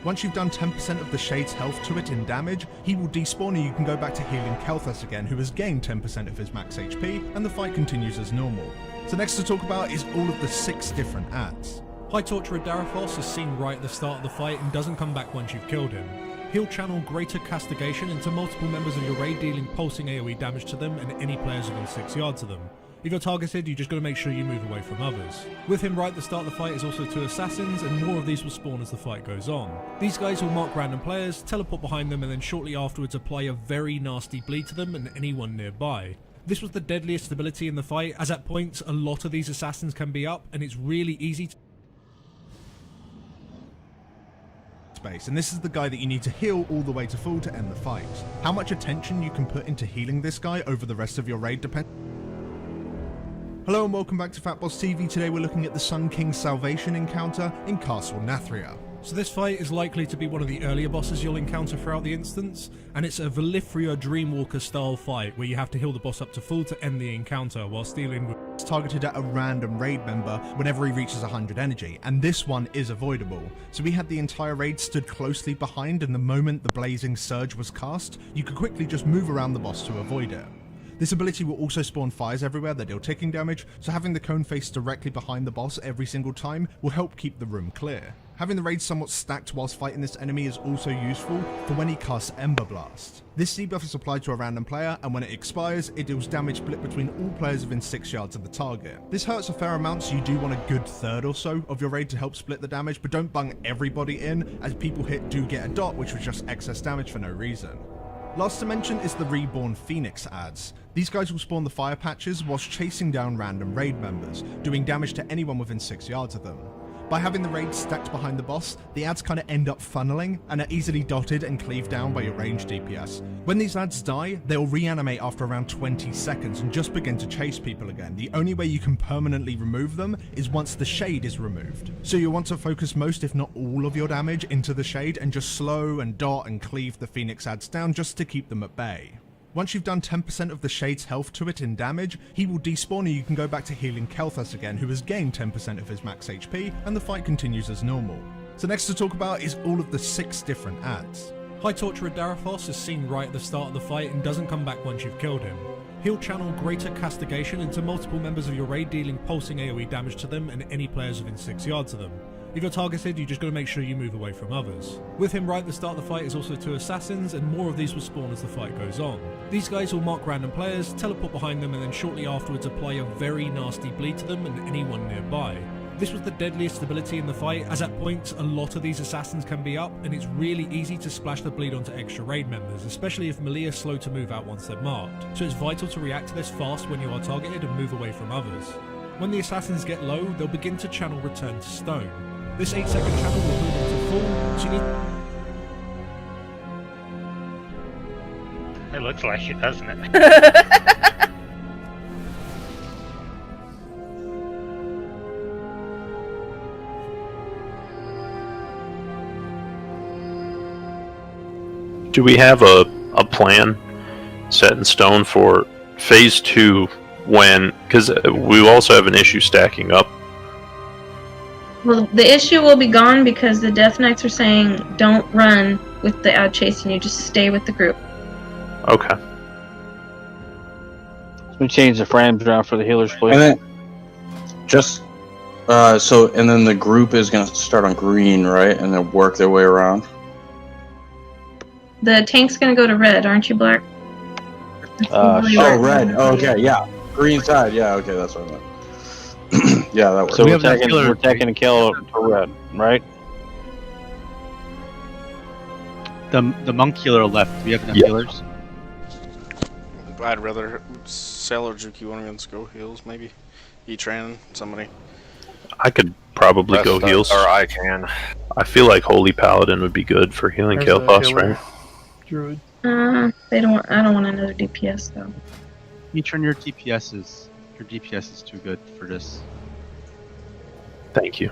[SPEAKER 5] Once you've done 10% of the Shade's health to it in damage, he will despawn and you can go back to healing Kelthus again, who has gained 10% of his max HP, and the fight continues as normal. So next to talk about is all of the 6 different ads.
[SPEAKER 9] High Torturer Darathos is seen right at the start of the fight and doesn't come back once you've killed him. He'll channel Greater Castigation into multiple members of your raid, dealing pulsing AoE damage to them and any players within 6 yards of them. If you're targeted, you just gotta make sure you move away from others. With him right at the start of the fight is also 2 assassins, and more of these will spawn as the fight goes on. These guys will mark random players, teleport behind them, and then shortly afterwards apply a very nasty bleed to them and anyone nearby. This was the deadliest ability in the fight, as at points a lot of these assassins can be up, and it's really easy to
[SPEAKER 5] space, and this is the guy that you need to heal all the way to full to end the fight. How much attention you can put into healing this guy over the rest of your raid depends. Hello and welcome back to Fatboss TV. Today we're looking at the Sun King's Salvation encounter in Castle Nathria.
[SPEAKER 9] So this fight is likely to be one of the earlier bosses you'll encounter throughout the instance, and it's a Valeria Dreamwalker style fight where you have to heal the boss up to full to end the encounter while dealing with
[SPEAKER 5] it's targeted at a random raid member whenever he reaches 100 energy, and this one is avoidable. So we had the entire raid stood closely behind, and the moment the Blazing Surge was cast, you could quickly just move around the boss to avoid it. This ability will also spawn fires everywhere that deal ticking damage, so having the cone face directly behind the boss every single time will help keep the room clear. Having the raid somewhat stacked whilst fighting this enemy is also useful for when he casts Ember Blast. This debuff is applied to a random player, and when it expires, it deals damage split between all players within 6 yards of the target. This hurts a fair amount, so you do want a good third or so of your raid to help split the damage, but don't bung everybody in, as people hit do get a dot, which was just excess damage for no reason. Last to mention is the Reborn Phoenix ads. These guys will spawn the fire patches whilst chasing down random raid members, doing damage to anyone within 6 yards of them. By having the raids stacked behind the boss, the ads kind of end up funneling and are easily dotted and cleaved down by your ranged DPS. When these ads die, they'll reanimate after around 20 seconds and just begin to chase people again. The only way you can permanently remove them is once the shade is removed. So you want to focus most, if not all, of your damage into the shade and just slow and dot and cleave the Phoenix ads down just to keep them at bay. Once you've done 10% of the Shade's health to it in damage, he will despawn and you can go back to healing Kelthus again, who has gained 10% of his max HP, and the fight continues as normal. So next to talk about is all of the 6 different ads.
[SPEAKER 9] High Torturer Darathos is seen right at the start of the fight and doesn't come back once you've killed him. He'll channel Greater Castigation into multiple members of your raid, dealing pulsing AoE damage to them and any players within 6 yards of them. If you're targeted, you just gotta make sure you move away from others. With him right at the start of the fight is also 2 assassins, and more of these will spawn as the fight goes on. These guys will mark random players, teleport behind them, and then shortly afterwards apply a very nasty bleed to them and anyone nearby. This was the deadliest ability in the fight, as at points a lot of these assassins can be up, and it's really easy to splash the bleed onto extra raid members, especially if melee is slow to move out once they're marked. So it's vital to react to this fast when you are targeted and move away from others. When the assassins get low, they'll begin to channel Return to Stone. This 8-second channel will move into full, so you need...
[SPEAKER 6] It looks like it, doesn't it?
[SPEAKER 8] Do we have a plan set in stone for phase 2 when, because we also have an issue stacking up?
[SPEAKER 2] Well, the issue will be gone because the Death Knights are saying don't run with the ad chasing you, just stay with the group.
[SPEAKER 8] Okay.
[SPEAKER 4] Let me change the frames around for the healers, please.
[SPEAKER 18] And then, just, and then the group is going to start on green, right? And then work their way around?
[SPEAKER 2] The tank's gonna go to red, aren't you, Black?
[SPEAKER 18] Oh, red. Oh, okay, yeah. Green side. Yeah, okay, that's what I meant. Yeah, that works.
[SPEAKER 4] So we're taking a kill for red, right?
[SPEAKER 7] The monk healer left. Do we have enough healers?
[SPEAKER 17] I'd rather Sal or Juki, one of them go heals, maybe. E-Tran, somebody.
[SPEAKER 8] I could probably go heals.
[SPEAKER 20] Or I can.
[SPEAKER 8] I feel like Holy Paladin would be good for healing
[SPEAKER 10] There's
[SPEAKER 8] Chaos
[SPEAKER 10] a
[SPEAKER 8] Boss,
[SPEAKER 10] healer.
[SPEAKER 8] right?
[SPEAKER 10] Druid.
[SPEAKER 2] They don't. I don't want another DPS though.
[SPEAKER 7] E-Tran, your DPS is too good for this.
[SPEAKER 8] Thank you.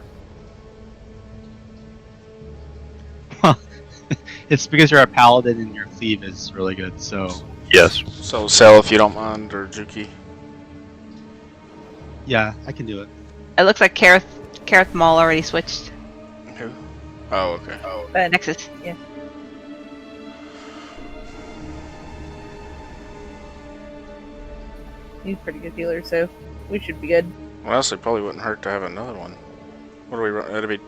[SPEAKER 7] It's because you're a paladin and your cleave is really good, so...
[SPEAKER 8] Yes.
[SPEAKER 17] So Sal, if you don't mind, or Juki.
[SPEAKER 7] Yeah, I can do it.
[SPEAKER 16] It looks like Kareth Maul already switched.
[SPEAKER 17] Who? Oh, okay.
[SPEAKER 16] Nexus, yeah.
[SPEAKER 1] He's a pretty good healer, so we should be good.
[SPEAKER 17] Well, honestly, probably wouldn't hurt to have another one. What do we run? That'd be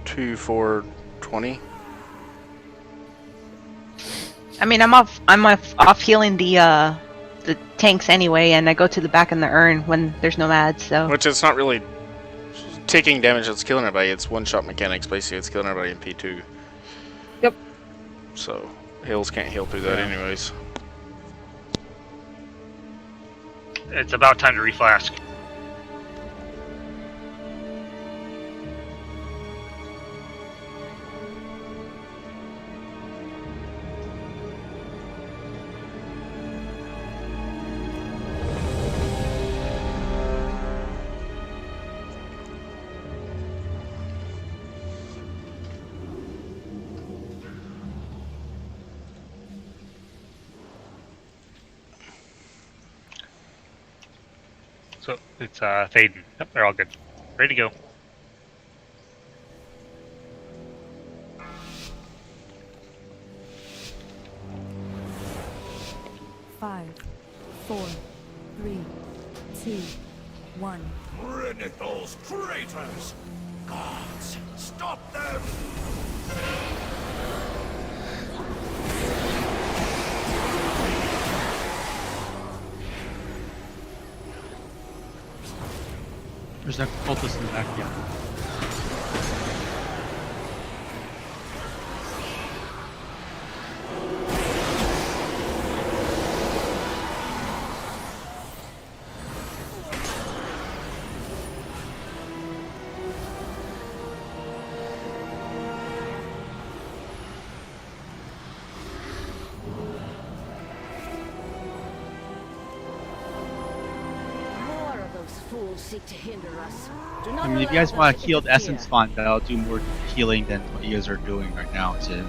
[SPEAKER 17] 2, 4, 20.
[SPEAKER 16] I mean, I'm off healing the tanks anyway, and I go to the back in the urn when there's no ads. So
[SPEAKER 17] Which it's not really taking damage that's killing everybody. It's one-shot mechanics, basically. It's killing everybody in P2.
[SPEAKER 1] Yep.
[SPEAKER 17] So heals can't heal through that, anyways.
[SPEAKER 6] It's about time to reflask. So it's Thaden. Yep, they're all good. Ready to go.
[SPEAKER 15] Five, 4, 3, 2, 1.
[SPEAKER 12] Bring it, those traitors! Gods, stop them!
[SPEAKER 7] There's a cultist in the back, yeah.
[SPEAKER 13] More of those fools seek to hinder us. Do not
[SPEAKER 7] I mean, if you
[SPEAKER 13] allow
[SPEAKER 7] guys
[SPEAKER 13] them
[SPEAKER 7] want
[SPEAKER 13] to
[SPEAKER 7] to heal the
[SPEAKER 13] interfere.
[SPEAKER 7] essence font, that'll do more healing than what you guys are doing right now. So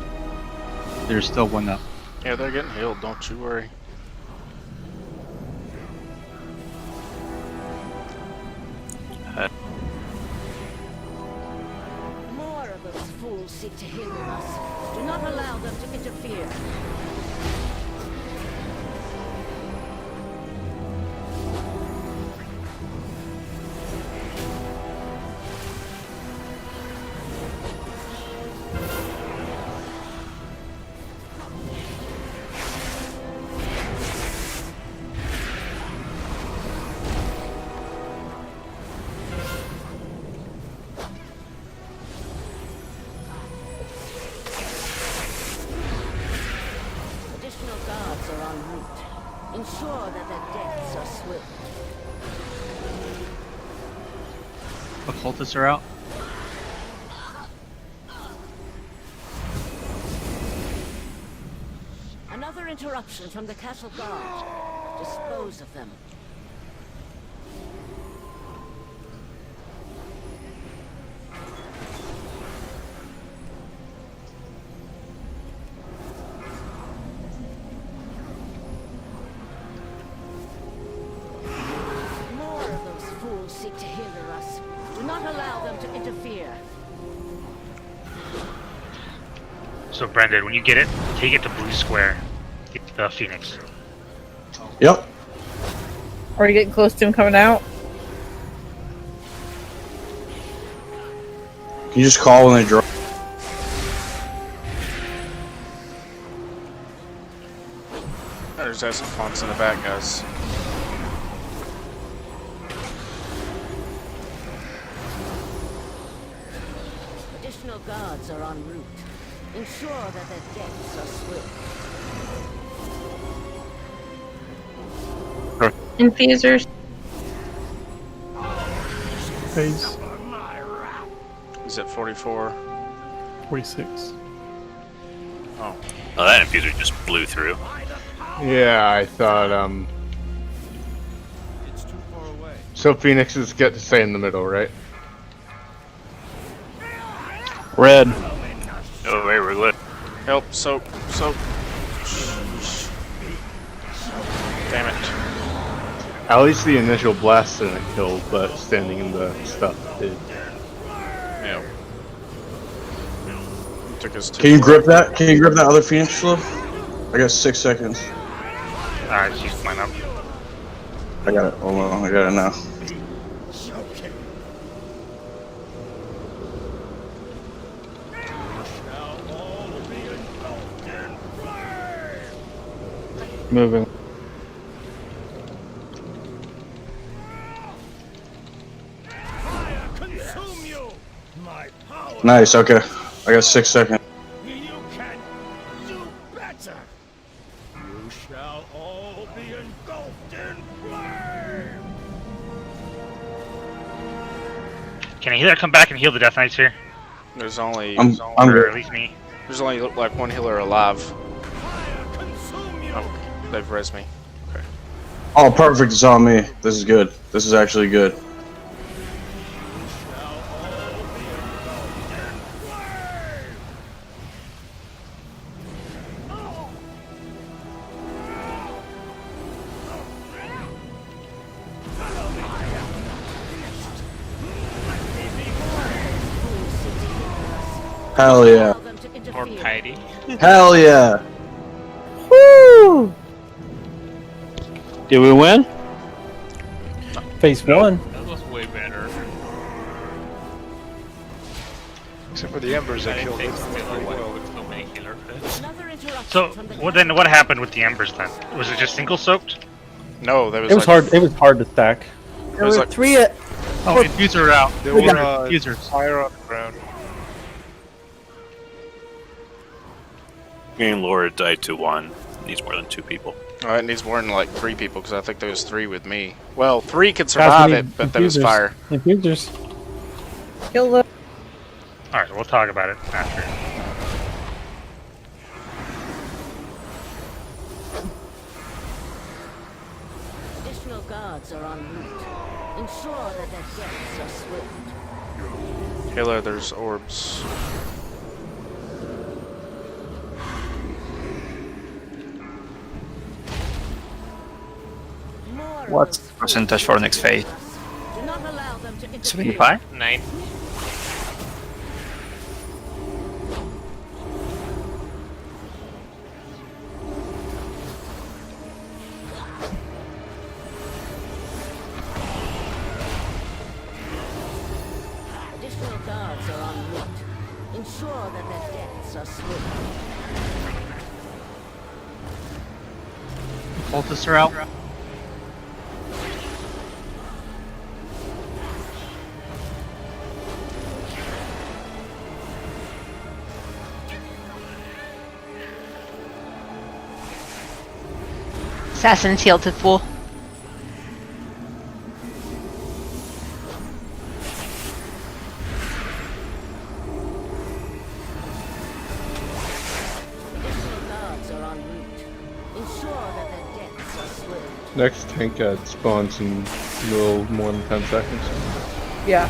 [SPEAKER 7] there's still one up.
[SPEAKER 17] Yeah, they're getting healed, don't you worry.
[SPEAKER 13] More of those fools seek to hinder us. Do not allow them to interfere. Additional guards are en route. Ensure that their deaths are swift.
[SPEAKER 7] The cultists are out.
[SPEAKER 13] Another interruption from the castle guard. Dispose of them. More of those fools seek to hinder us. Do not allow them to interfere.
[SPEAKER 6] So Brendan, when you get it, take it to blue square. Get the Phoenix.
[SPEAKER 18] Yep.
[SPEAKER 1] Are you getting close to him coming out?
[SPEAKER 18] Can you just call when they drop?
[SPEAKER 17] There's acid fonts in the back, guys.
[SPEAKER 13] Additional guards are en route. Ensure that their deaths are swift.
[SPEAKER 2] Infusers.
[SPEAKER 10] Phase
[SPEAKER 17] He's at 44.
[SPEAKER 10] 46.
[SPEAKER 17] Oh.
[SPEAKER 20] Oh, that infuser just blew through.
[SPEAKER 11] Yeah, I thought, So Phoenixes get to stay in the middle, right?
[SPEAKER 4] Red.
[SPEAKER 20] Oh, wait, we're lit.
[SPEAKER 17] Help, soap. Damn it.
[SPEAKER 11] At least the initial blast didn't kill, but standing in the stuff did.
[SPEAKER 17] Yeah. Took us
[SPEAKER 18] Can you grip that? Can you grip that other Phoenix slow? I got 6 seconds.
[SPEAKER 6] Alright, she's mine up.
[SPEAKER 18] I got it. Hold on, I got it now.
[SPEAKER 4] Moving.
[SPEAKER 18] Nice, okay. I got 6 seconds.
[SPEAKER 12] You can do better. You shall all be engulfed in flame.
[SPEAKER 6] Can a healer come back and heal the Death Knights here?
[SPEAKER 17] There's only,
[SPEAKER 18] I'm
[SPEAKER 6] or
[SPEAKER 18] good.
[SPEAKER 6] at least me.
[SPEAKER 17] there's only like one healer alive. Oh, they've res me. Okay.
[SPEAKER 18] Oh, perfect. It's on me. This is good. This is actually good. Hell yeah.
[SPEAKER 19] Or piety.
[SPEAKER 18] Hell yeah.
[SPEAKER 1] Woo!
[SPEAKER 4] Did we win?
[SPEAKER 3] Phase 1.
[SPEAKER 19] That was way better.
[SPEAKER 23] Except for the embers that killed
[SPEAKER 19] Takes
[SPEAKER 23] us.
[SPEAKER 19] still a while with so many killer hits.
[SPEAKER 6] So, what happened with the Embers then? Was it just single soaked?
[SPEAKER 17] No, there was.
[SPEAKER 3] It was
[SPEAKER 17] like,
[SPEAKER 3] hard. It was hard to stack.
[SPEAKER 1] There
[SPEAKER 17] was
[SPEAKER 1] were
[SPEAKER 17] like-
[SPEAKER 1] 3.
[SPEAKER 23] Oh, infuser out. There
[SPEAKER 1] We
[SPEAKER 23] were
[SPEAKER 1] got
[SPEAKER 23] infusers. Fire on the ground.
[SPEAKER 20] Me and Laura died to 1. Needs more than 2 people.
[SPEAKER 17] Oh, it needs more than like 3 people because I think there was 3 with me. Well, 3 could survive it, but there was fire.
[SPEAKER 3] Infusers.
[SPEAKER 1] Kill them.
[SPEAKER 6] Alright, we'll talk about it after.
[SPEAKER 13] Additional guards are en route. Ensure that their deaths are swift.
[SPEAKER 17] Healer, there's orbs.
[SPEAKER 14] What's the percentage for next phase?
[SPEAKER 13] Do not allow them to interfere.
[SPEAKER 14] 75?
[SPEAKER 19] 9.
[SPEAKER 13] Additional guards are en route. Ensure that their deaths are swift.
[SPEAKER 21] Cultists are out.
[SPEAKER 16] Assassin's healed to full.
[SPEAKER 13] Additional guards are en route. Ensure that their deaths are swift.
[SPEAKER 11] Next tank spawns in a little more than 10 seconds.
[SPEAKER 1] Yeah.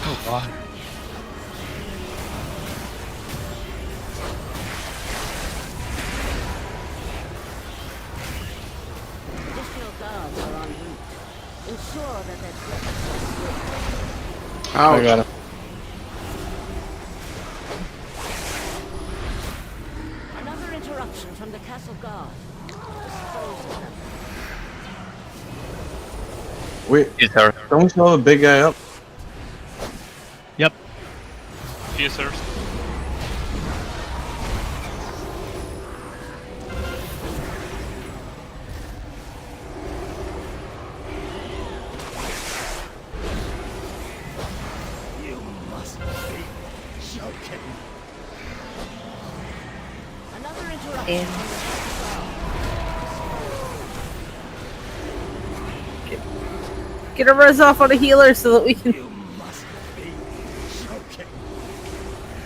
[SPEAKER 21] Oh god.
[SPEAKER 13] Additional guards are en route. Ensure that their deaths are swift.
[SPEAKER 18] I got it.
[SPEAKER 13] Another interruption from the castle guard. Dispose of them.
[SPEAKER 18] Wait,
[SPEAKER 14] Yes, sir.
[SPEAKER 18] don't we still have a big guy up?
[SPEAKER 21] Yep.
[SPEAKER 19] Fusers.
[SPEAKER 1] in. Get a res off on a healer so that we can.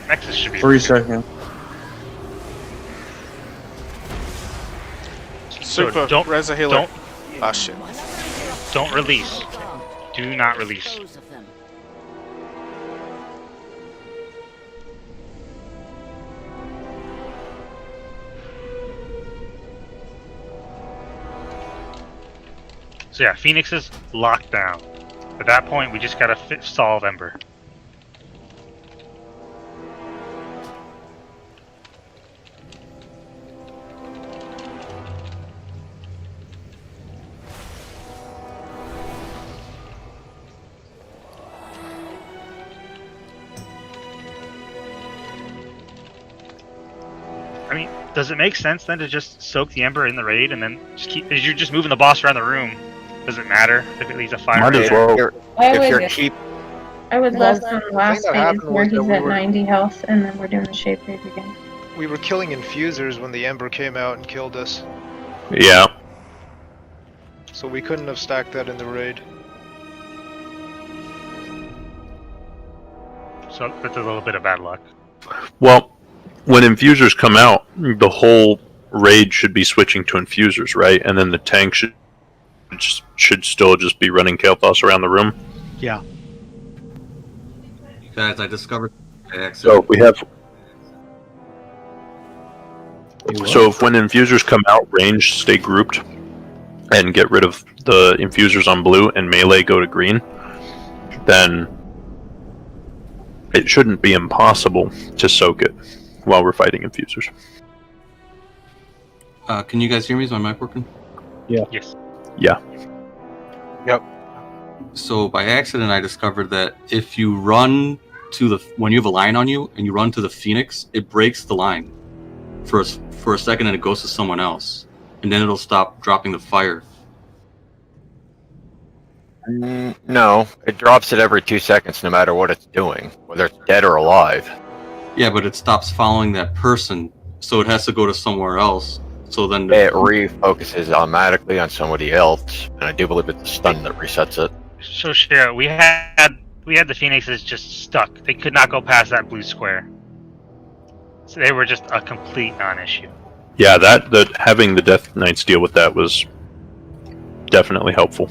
[SPEAKER 6] Nexus should be
[SPEAKER 18] 3 seconds.
[SPEAKER 17] Super,
[SPEAKER 6] don't
[SPEAKER 17] res a healer. Ah, shit.
[SPEAKER 6] Don't release. Do not release. So yeah, Phoenix is locked down. At that point, we just gotta solve Ember. I mean, does it make sense then to just soak the Ember in the raid and then just keep? As you're just moving the boss around the room, does it matter if it leaves a fire?
[SPEAKER 5] Might as well.
[SPEAKER 2] I would left on the last
[SPEAKER 23] that
[SPEAKER 2] phase
[SPEAKER 23] happened
[SPEAKER 2] where
[SPEAKER 23] was that
[SPEAKER 2] he's
[SPEAKER 23] we
[SPEAKER 2] at
[SPEAKER 23] were-
[SPEAKER 2] 90 health, and then we're doing the shape raid again.
[SPEAKER 23] We were killing infusers when the Ember came out and killed us,
[SPEAKER 8] Yeah.
[SPEAKER 23] so we couldn't have stacked that in the raid.
[SPEAKER 6] So that's a little bit of bad luck.
[SPEAKER 8] Well, when infusers come out, the whole raid should be switching to infusers, right? And then the tank should still just be running Kael'thas around the room.
[SPEAKER 7] Yeah.
[SPEAKER 5] Guys, I discovered by accident.
[SPEAKER 8] So if we have. So if when infusers come out, range stay grouped, and get rid of the infusers on blue and melee go to green, then it shouldn't be impossible to soak it while we're fighting infusers.
[SPEAKER 5] Can you guys hear me? Is my mic working?
[SPEAKER 3] Yeah.
[SPEAKER 6] Yes.
[SPEAKER 8] Yeah.
[SPEAKER 23] Yep.
[SPEAKER 5] So by accident, I discovered that if you run to when you have a line on you and you run to the Phoenix, it breaks the line for a second and it goes to someone else, and then it'll stop dropping the fire.
[SPEAKER 9] No, it drops it every 2 seconds, no matter what it's doing, whether it's dead or alive.
[SPEAKER 5] Yeah, but it stops following that person, so it has to go to somewhere else. So then
[SPEAKER 9] It refocuses automatically on somebody else, and I do believe it's the stun that resets it.
[SPEAKER 6] So Shara, we had the Phoenixes just stuck. They could not go past that blue square. So they were just a complete non-issue.
[SPEAKER 8] Yeah, that having the Death Knights deal with that was definitely helpful.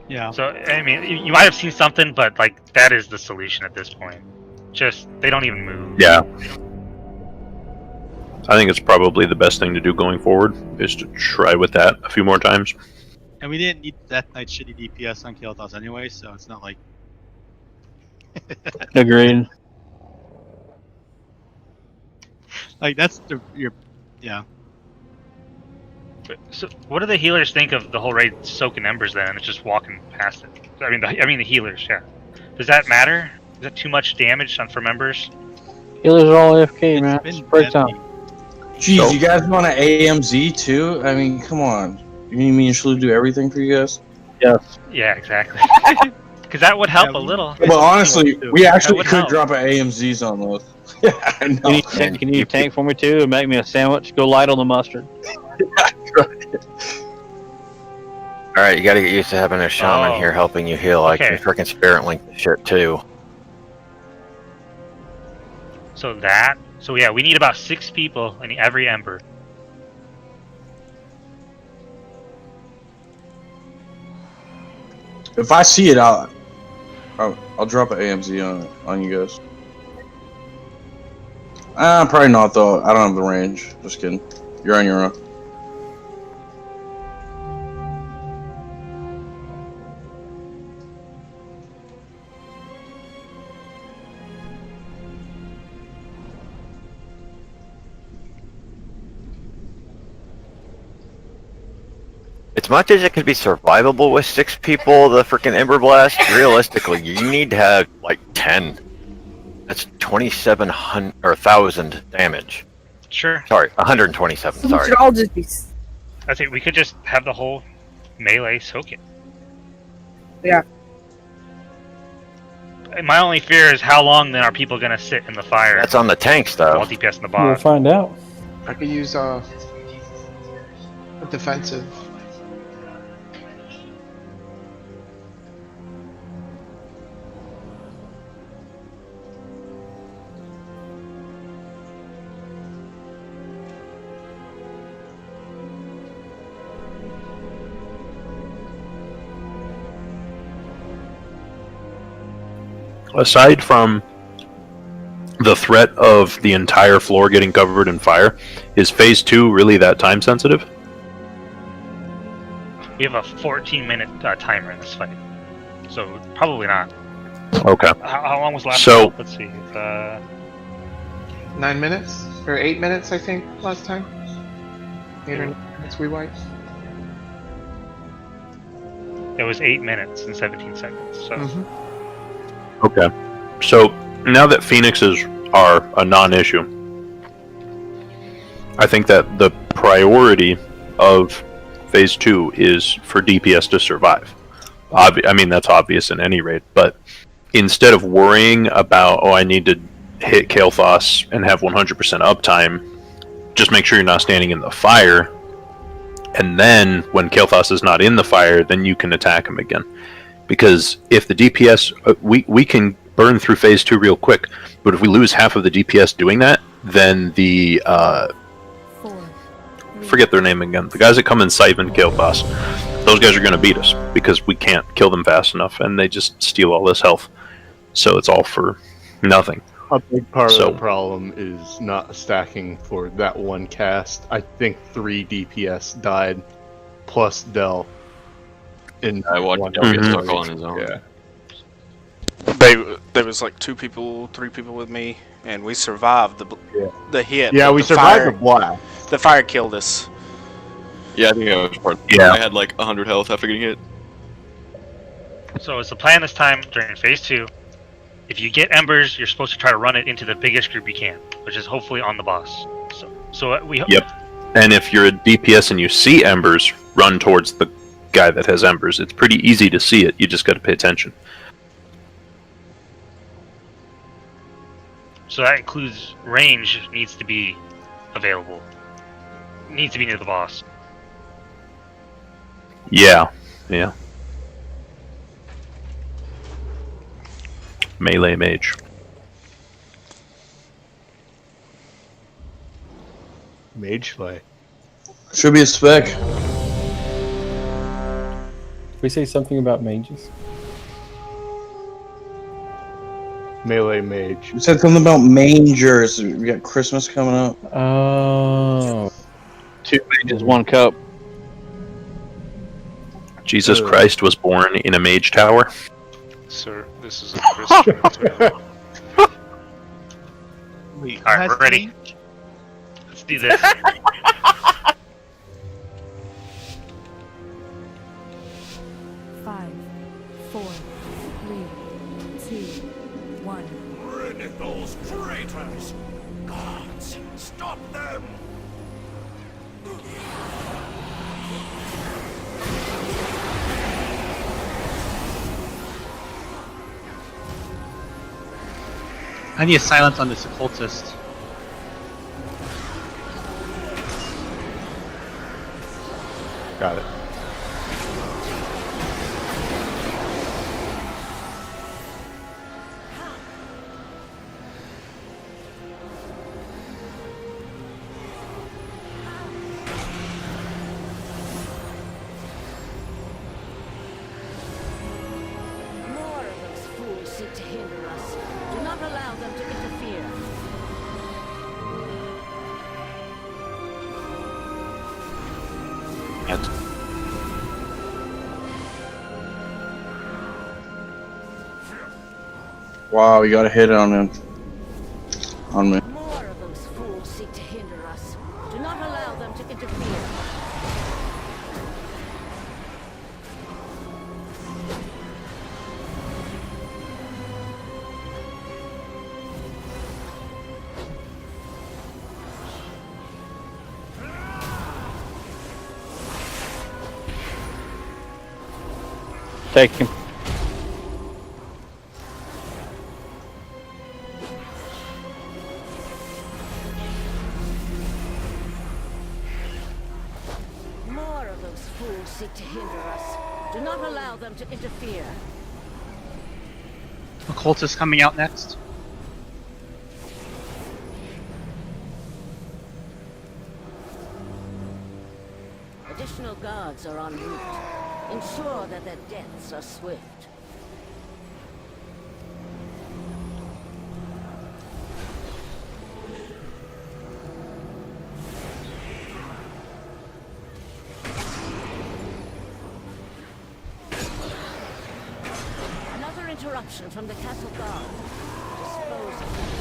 [SPEAKER 7] Yeah.
[SPEAKER 6] So I mean, you might have seen something, but like that is the solution at this point. Just they don't even move.
[SPEAKER 8] Yeah. I think it's probably the best thing to do going forward is to try with that a few more times.
[SPEAKER 7] And we didn't need Death Knight's shitty DPS on Kael'thas anyway, so it's not like...
[SPEAKER 4] Agreed.
[SPEAKER 7] Like, that's your... Yeah.
[SPEAKER 6] So what do the healers think of the whole raid soaking embers then, and it's just walking past it? I mean the healers, yeah. Does that matter? Is that too much damage for members?
[SPEAKER 4] Healers are all AFK, man. It's breakdown.
[SPEAKER 18] Jeez, you guys want an AMZ too? I mean, come on. You need me and Shlu to do everything for you guys?
[SPEAKER 4] Yes.
[SPEAKER 6] Yeah, exactly. Because that would help a little.
[SPEAKER 18] But honestly, we actually
[SPEAKER 6] would
[SPEAKER 18] could
[SPEAKER 6] help.
[SPEAKER 18] drop an AMZs on those. Yeah, I know.
[SPEAKER 4] Can you tank for me too and make me a sandwich? Go light on the mustard.
[SPEAKER 9] Alright, you gotta get used to having a shaman here helping you heal. I
[SPEAKER 6] Okay.
[SPEAKER 9] can freaking spirit link the shit too.
[SPEAKER 6] So yeah, we need about 6 people in every ember.
[SPEAKER 18] If I see it, I'll drop an AMZ on you guys. Probably not though. I don't have the range. Just kidding. You're on your own.
[SPEAKER 9] As much as it could be survivable with 6 people, the freaking Ember Blast, realistically, you need to have like 10. That's 2,700 or 1,000 damage.
[SPEAKER 6] Sure.
[SPEAKER 9] Sorry, 127.
[SPEAKER 1] We
[SPEAKER 9] Sorry.
[SPEAKER 1] should all just be.
[SPEAKER 6] I think we could just have the whole melee soak it.
[SPEAKER 1] Yeah.
[SPEAKER 6] And my only fear is how long then are people going to sit in the fire?
[SPEAKER 9] That's on the tanks, though.
[SPEAKER 6] While DPS in the
[SPEAKER 3] We'll
[SPEAKER 6] boss.
[SPEAKER 3] find out.
[SPEAKER 10] I could use a defensive.
[SPEAKER 8] Aside from the threat of the entire floor getting covered in fire, is phase 2 really that time sensitive?
[SPEAKER 6] We have a 14-minute timer in this fight, so probably not.
[SPEAKER 8] Okay.
[SPEAKER 6] How long was last?
[SPEAKER 8] So-
[SPEAKER 6] Let's see.
[SPEAKER 10] 9 minutes or 8 minutes, I think, last time. 8 or 9 minutes we wiped.
[SPEAKER 6] It was 8 minutes and 17 seconds. So.
[SPEAKER 8] Okay. So now that Phoenixes are a non-issue, I think that the priority of phase 2 is for DPS to survive. I mean, that's obvious in any raid, but instead of worrying about, oh, I need to hit Kael'thas and have 100% uptime, just make sure you're not standing in the fire, and then when Kael'thas is not in the fire, then you can attack him again. Because if the DPS, we can burn through phase 2 real quick, but if we lose half of the DPS doing that, then the forget their name again. The guys that come and Siphon Kael'thas, those guys are going to beat us because we can't kill them fast enough, and they just steal all this health. So it's all for nothing.
[SPEAKER 11] A big part of the problem is not stacking for that one cast. I think 3 DPS died, plus Del.
[SPEAKER 15] I watched Del get stuck on his own.
[SPEAKER 11] Yeah.
[SPEAKER 17] There was like 2 people, 3 people with me, and we survived the hit.
[SPEAKER 11] Yeah,
[SPEAKER 17] but
[SPEAKER 11] we
[SPEAKER 17] the
[SPEAKER 11] survived
[SPEAKER 17] fire,
[SPEAKER 11] the blast.
[SPEAKER 17] The fire killed us.
[SPEAKER 15] Yeah, I think I was part.
[SPEAKER 8] Yeah.
[SPEAKER 15] I had like 100 health after getting hit.
[SPEAKER 6] So it's the plan this time during phase 2. If you get embers, you're supposed to try to run it into the biggest group you can, which is hopefully on the boss. So we.
[SPEAKER 8] Yep. And if you're a DPS and you see embers, run towards the guy that has embers. It's pretty easy to see it. You just got to pay attention.
[SPEAKER 6] So that includes range needs to be available. Needs to be near the boss.
[SPEAKER 8] Yeah. Yeah. Melee mage.
[SPEAKER 11] Mage play.
[SPEAKER 18] Should be a spec.
[SPEAKER 3] Did we say something about mages?
[SPEAKER 11] Melee mage.
[SPEAKER 18] You said something about mangers. We got Christmas coming up.
[SPEAKER 3] Oh.
[SPEAKER 4] 2 mages, 1 cup.
[SPEAKER 8] Jesus Christ was born in a mage tower.
[SPEAKER 19] Sir, this is a Christian tale.
[SPEAKER 6] Alright, we're ready. Let's do this.
[SPEAKER 22] Five, 4, 3, 2, 1.
[SPEAKER 12] Rid of those traitors! Guards, stop them!
[SPEAKER 7] I need a silence on this occultist.
[SPEAKER 11] Got it.
[SPEAKER 13] More of those fools seek to hinder us. Do not allow them to interfere.
[SPEAKER 18] Wow, you got a hit on him. On me.
[SPEAKER 13] More of those fools seek to hinder us. Do not allow them to interfere.
[SPEAKER 4] Take him.
[SPEAKER 13] fools seek to hinder us. Do not allow them to interfere.
[SPEAKER 21] Occultist coming out next.
[SPEAKER 13] Additional guards are en route. Ensure that their deaths are swift. Another interruption from the castle guard. Dispose of them.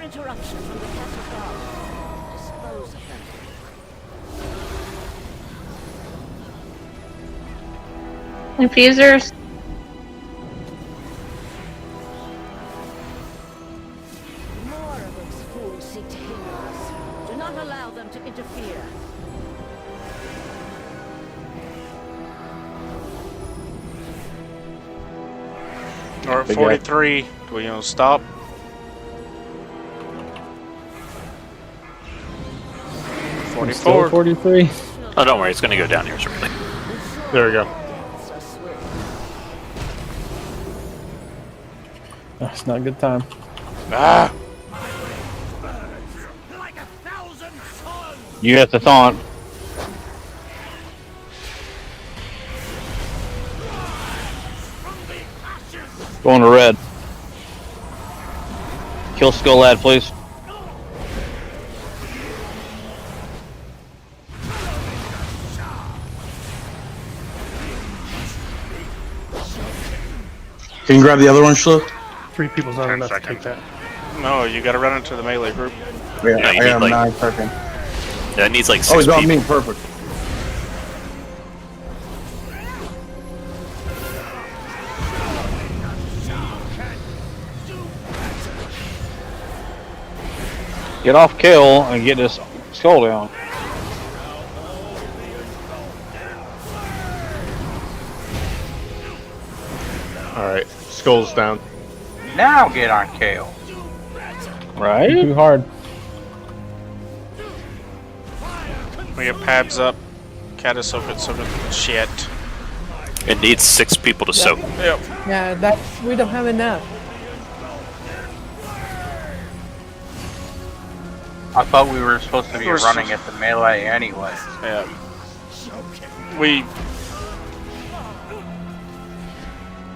[SPEAKER 13] Interruption from the castle guard. Dispose of them.
[SPEAKER 2] Infusers.
[SPEAKER 13] More of those fools seek to hinder us. Do not allow them to interfere.
[SPEAKER 17] We're at 43. Do we want to stop?
[SPEAKER 3] Still 43.
[SPEAKER 8] Oh, don't worry, it's going to go down here shortly.
[SPEAKER 11] There we go.
[SPEAKER 3] That's not a good time.
[SPEAKER 17] Ah!
[SPEAKER 4] You have to taunt. Going to red. Kill Skull Lad, please.
[SPEAKER 18] Can you grab the other one, Shlo?
[SPEAKER 11] 3 people's not enough to take that.
[SPEAKER 17] No, you gotta run into the melee group.
[SPEAKER 18] Yeah,
[SPEAKER 8] No, you
[SPEAKER 18] I
[SPEAKER 8] need,
[SPEAKER 18] got
[SPEAKER 8] like-
[SPEAKER 18] 9 perfect.
[SPEAKER 8] Yeah, it needs like 6
[SPEAKER 18] Oh, he's on
[SPEAKER 8] people.
[SPEAKER 18] me, perfect.
[SPEAKER 4] Get off kill and get this skull down.
[SPEAKER 11] Alright, skull's down.
[SPEAKER 14] Now get on Kale.
[SPEAKER 4] Right?
[SPEAKER 3] Too hard.
[SPEAKER 17] We get pads up. Gotta soak it. Shit.
[SPEAKER 8] It needs 6 people to soak.
[SPEAKER 17] Yep.
[SPEAKER 1] Yeah, that we don't have enough.
[SPEAKER 14] I thought we were supposed to be running at the melee anyway.
[SPEAKER 17] Yeah. We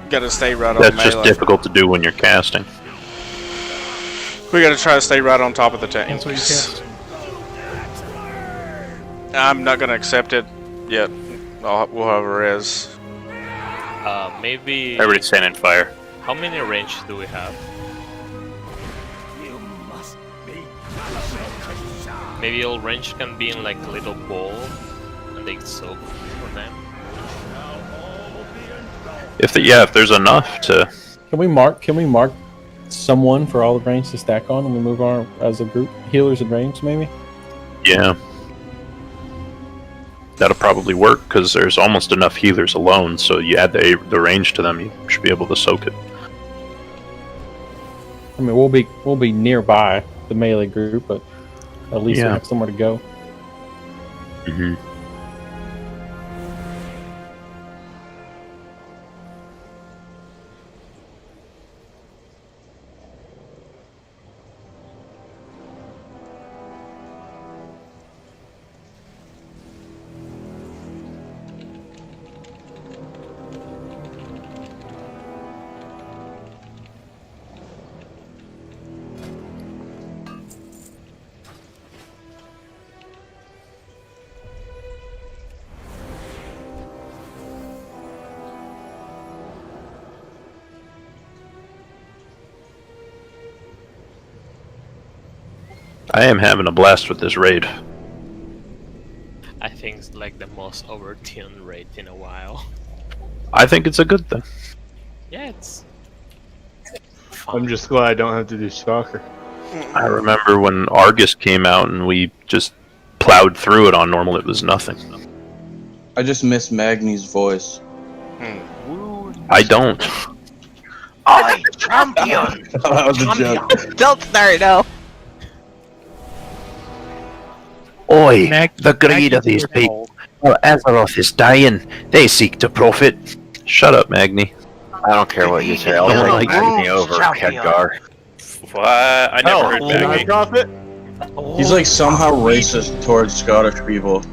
[SPEAKER 17] gotta stay right on
[SPEAKER 8] That's
[SPEAKER 17] melee.
[SPEAKER 8] just difficult to do when you're casting.
[SPEAKER 17] We gotta try to stay right on top of the tank.
[SPEAKER 11] That's what you cast.
[SPEAKER 17] I'm not gonna accept it yet. Whoever is.
[SPEAKER 15] Maybe.
[SPEAKER 8] Everybody's standing fire.
[SPEAKER 15] How many range do we have? Maybe all range can be in like a little ball, and they soak for them.
[SPEAKER 8] If there's enough to.
[SPEAKER 3] Can we mark someone for all the range to stack on when we move on as a group? Healers and range, maybe?
[SPEAKER 8] Yeah. That'll probably work because there's almost enough healers alone, so you add the range to them, you should be able to soak it.
[SPEAKER 3] I mean, we'll be nearby the melee group, but at least we have somewhere to go.
[SPEAKER 8] Mm-hmm. I am having a blast with this raid.
[SPEAKER 15] I think it's like the most overtuned raid in a while.
[SPEAKER 8] I think it's a good thing.
[SPEAKER 15] Yeah, it's.
[SPEAKER 11] I'm just glad I don't have to do soccer.
[SPEAKER 8] I remember when Argus came out and we just plowed through it on normal. It was nothing.
[SPEAKER 18] I just miss Magni's voice.
[SPEAKER 8] I don't.
[SPEAKER 14] I champion.
[SPEAKER 18] That was a joke.
[SPEAKER 10] Don't start now.
[SPEAKER 8] Oi, the greed of these people. Well, Azeroth is dying. They seek to profit. Shut up, Magni.
[SPEAKER 9] I don't care what you say. I'll take Magni over Khadgar.
[SPEAKER 15] What? I never heard Magni.
[SPEAKER 11] Profit?
[SPEAKER 18] He's like somehow racist towards Scottish people.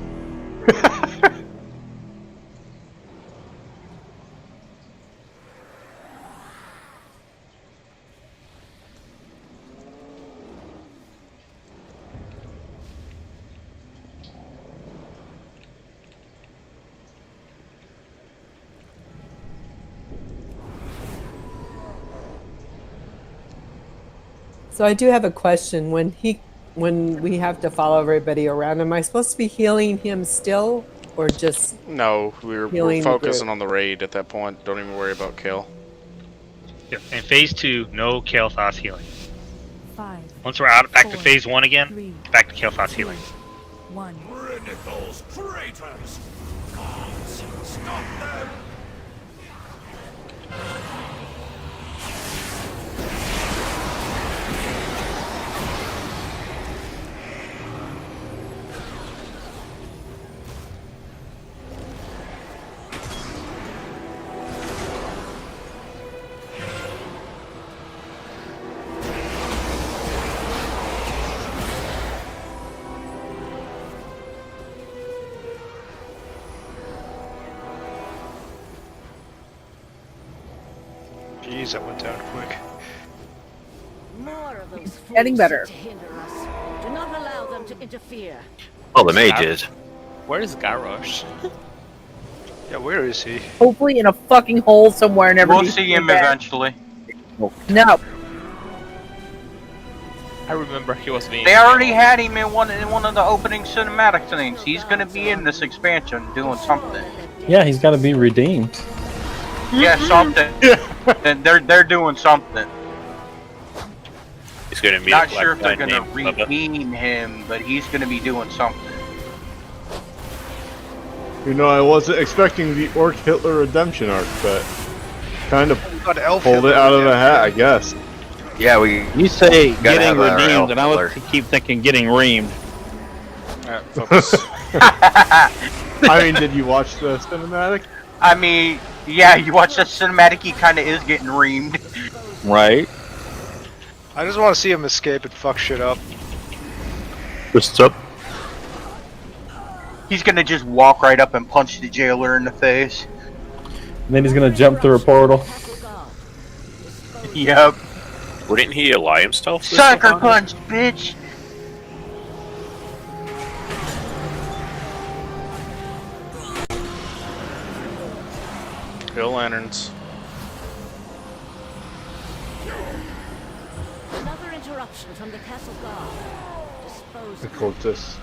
[SPEAKER 16] So I do have a question. When we have to follow everybody around, am I supposed to be healing him still, or just
[SPEAKER 17] No, we're
[SPEAKER 16] healing
[SPEAKER 17] focusing on the raid at that point. Don't even worry about Kale.
[SPEAKER 6] Yeah, in phase 2, no Kael'thas healing.
[SPEAKER 22] 5.
[SPEAKER 6] Once we're out back to phase 1 again, back to Kael'thas healing.
[SPEAKER 22] 1.
[SPEAKER 12] Bring it, those traitors! Gods, stop them!
[SPEAKER 19] Jeez, that went down quick.
[SPEAKER 13] More of those
[SPEAKER 1] Getting better.
[SPEAKER 13] to hinder us. Do not allow them to interfere.
[SPEAKER 9] Well, the mage is.
[SPEAKER 15] Where is Garrosh?
[SPEAKER 19] Yeah, where is he?
[SPEAKER 1] Hopefully in a fucking hole somewhere. Never.
[SPEAKER 14] We'll see him eventually.
[SPEAKER 1] No.
[SPEAKER 15] I remember he was being.
[SPEAKER 14] They already had him in one of the opening cinematic things. He's gonna be in this expansion doing something.
[SPEAKER 3] Yeah, he's got to be redeemed.
[SPEAKER 14] Yeah, something. And they're doing something.
[SPEAKER 8] He's going to meet
[SPEAKER 14] Not
[SPEAKER 8] a black
[SPEAKER 14] sure if they're
[SPEAKER 8] guy
[SPEAKER 14] gonna
[SPEAKER 8] named Bubba.
[SPEAKER 14] redeem him, but he's gonna be doing something.
[SPEAKER 11] You know, I wasn't expecting the Orc Hitler redemption arc, but kind of pulled it out of the hat, I guess.
[SPEAKER 9] Yeah, we.
[SPEAKER 4] You say
[SPEAKER 9] gotta
[SPEAKER 4] getting
[SPEAKER 9] have our
[SPEAKER 4] redeemed, and I
[SPEAKER 9] Hitler.
[SPEAKER 4] would keep thinking getting reamed.
[SPEAKER 17] Focus.
[SPEAKER 11] I mean, did you watch the cinematic?
[SPEAKER 14] I mean, yeah, you watch the cinematic, he kind of is getting reamed.
[SPEAKER 4] Right.
[SPEAKER 19] I just want to see him escape and fuck shit up.
[SPEAKER 8] What's up?
[SPEAKER 14] He's gonna just walk right up and punch the jailer in the face.
[SPEAKER 3] And then he's gonna jump through a portal.
[SPEAKER 14] Yep.
[SPEAKER 8] Wouldn't he ally himself?
[SPEAKER 14] Sucker punch, bitch!
[SPEAKER 17] Kill lanterns.
[SPEAKER 13] Another interruption from the castle guard. Dispose
[SPEAKER 11] The cultists.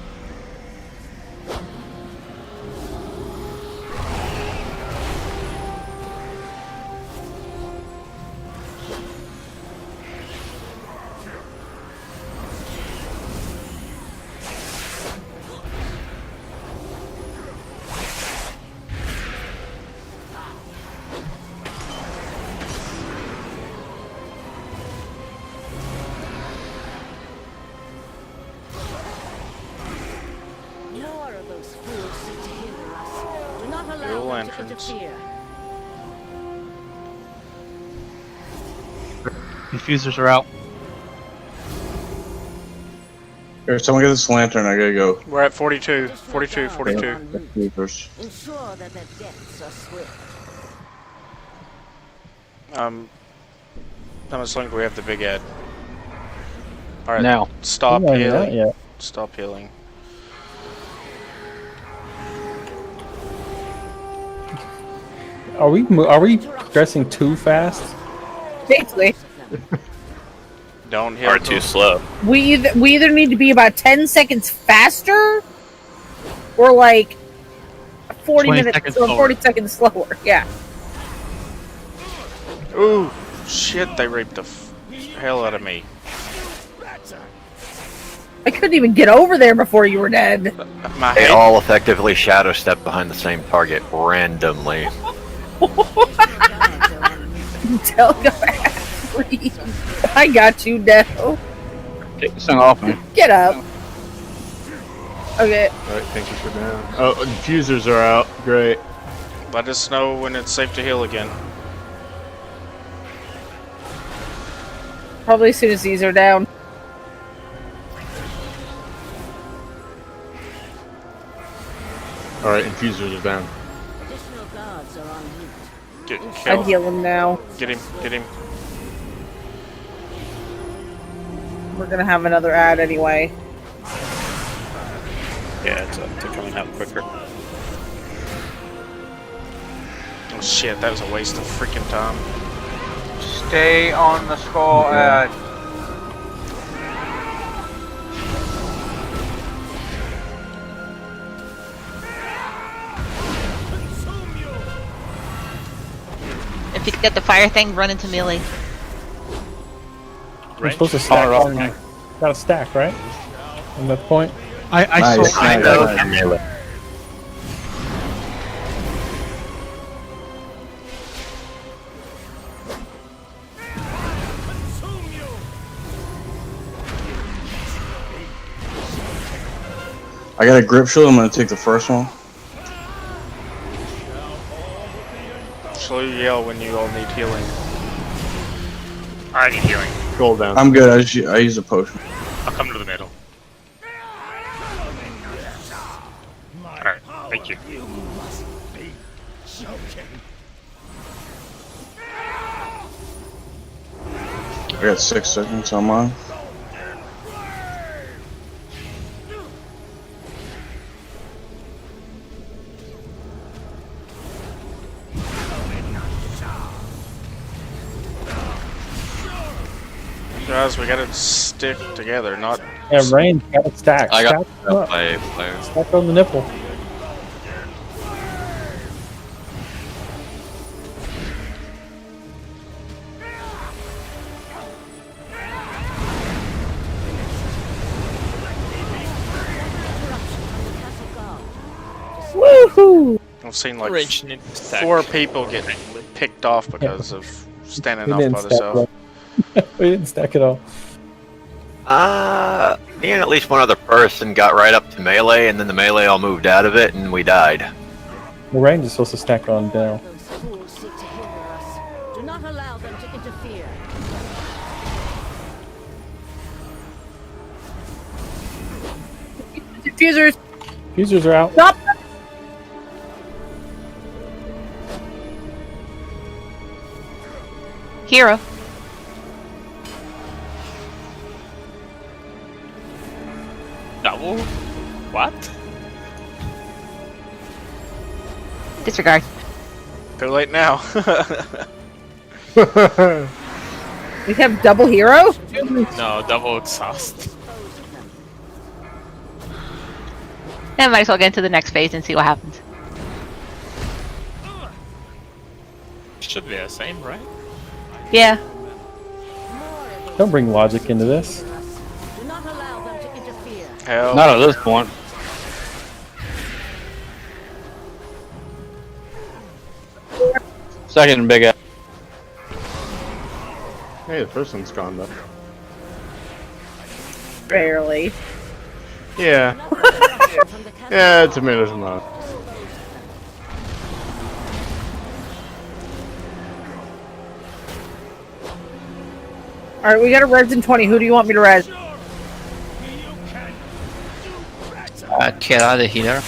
[SPEAKER 13] More of those fools seek to hinder us. Do not allow
[SPEAKER 17] Kill
[SPEAKER 13] them to
[SPEAKER 17] lanterns.
[SPEAKER 13] interfere.
[SPEAKER 7] Diffusers are out.
[SPEAKER 18] Here, someone get this lantern, I gotta go.
[SPEAKER 17] We're at 42. 42.
[SPEAKER 18] Ensure
[SPEAKER 13] that their deaths are swift.
[SPEAKER 17] How much longer do we have the big Ed? Alright,
[SPEAKER 4] Now.
[SPEAKER 17] stop
[SPEAKER 3] I'm not even out
[SPEAKER 17] healing.
[SPEAKER 3] yet.
[SPEAKER 17] Stop healing.
[SPEAKER 3] Are we progressing too fast?
[SPEAKER 1] Basically,
[SPEAKER 17] Don't heal.
[SPEAKER 8] Or too slow.
[SPEAKER 1] we either need to be about 10 seconds faster, Or like 40
[SPEAKER 17] 20
[SPEAKER 1] minutes
[SPEAKER 17] seconds
[SPEAKER 1] or
[SPEAKER 17] slower.
[SPEAKER 1] 40 seconds slower. Yeah.
[SPEAKER 17] Ooh, shit! They raped the hell out of me.
[SPEAKER 1] I couldn't even get over there before you were dead.
[SPEAKER 17] My
[SPEAKER 9] They
[SPEAKER 17] head.
[SPEAKER 9] all effectively shadow step behind the same target randomly.
[SPEAKER 1] Tell go back, please. I got you, Dell.
[SPEAKER 4] Take this thing off me.
[SPEAKER 1] Get up. Okay.
[SPEAKER 11] Alright, thank you for that. Oh, diffusers are out. Great.
[SPEAKER 17] Let us know when it's safe to heal again.
[SPEAKER 1] Probably as soon as these are down.
[SPEAKER 11] Alright, infusers are down.
[SPEAKER 13] Additional guards are on route.
[SPEAKER 17] Get
[SPEAKER 1] I'd
[SPEAKER 17] killed.
[SPEAKER 1] heal him now.
[SPEAKER 17] Get him. Get him.
[SPEAKER 1] We're gonna have another ad anyway.
[SPEAKER 6] Yeah, they're coming out quicker.
[SPEAKER 17] Oh shit! That was a waste of freaking time.
[SPEAKER 14] Stay on the skull ad.
[SPEAKER 5] If you get the fire thing, run into melee.
[SPEAKER 3] You're supposed to stack on. Got a stack, right? From that point.
[SPEAKER 19] I saw.
[SPEAKER 8] I know.
[SPEAKER 18] I got a grip shield. I'm gonna take the first one.
[SPEAKER 17] So you yell when you all need healing.
[SPEAKER 6] I need healing.
[SPEAKER 11] Gold down.
[SPEAKER 18] I'm good. I use a potion.
[SPEAKER 6] I'll come to the middle. Alright, thank you.
[SPEAKER 18] I got 6 seconds on mine.
[SPEAKER 17] Guys, we gotta stick together, not.
[SPEAKER 3] Yeah, range, got a stack.
[SPEAKER 4] I got
[SPEAKER 3] Stack up.
[SPEAKER 4] by
[SPEAKER 3] Stack on the nipple.
[SPEAKER 1] Woohoo!
[SPEAKER 17] I've seen like
[SPEAKER 15] Range need to stack.
[SPEAKER 17] 4 people get picked off because of standing
[SPEAKER 3] We
[SPEAKER 17] off
[SPEAKER 3] didn't
[SPEAKER 17] by
[SPEAKER 3] stack
[SPEAKER 17] themselves.
[SPEAKER 3] we didn't stack it all.
[SPEAKER 9] Me and at least one other person got right up to melee, and then the melee all moved out of it, and we died.
[SPEAKER 3] The range is supposed to stack on down.
[SPEAKER 13] Those fools seek to hinder us. Do not allow them to interfere.
[SPEAKER 1] Diffusers.
[SPEAKER 3] Fusers are out.
[SPEAKER 1] Stop.
[SPEAKER 5] Hero.
[SPEAKER 15] Double? What?
[SPEAKER 5] Disregard.
[SPEAKER 17] Too late now.
[SPEAKER 1] We have double hero?
[SPEAKER 15] No, double exhaust.
[SPEAKER 5] Then might as well get into the next phase and see what happens.
[SPEAKER 15] Should be the same, right?
[SPEAKER 5] Yeah.
[SPEAKER 3] Don't bring logic into this.
[SPEAKER 13] Do not allow them to interfere.
[SPEAKER 17] Hell.
[SPEAKER 4] Not at this point. Second big ass.
[SPEAKER 11] Hey, the first one's gone though.
[SPEAKER 1] Barely.
[SPEAKER 11] Yeah. Yeah, tomatoes and not.
[SPEAKER 1] Alright, we got a res in 20. Who do you want me to res?
[SPEAKER 20] Kira, the healer.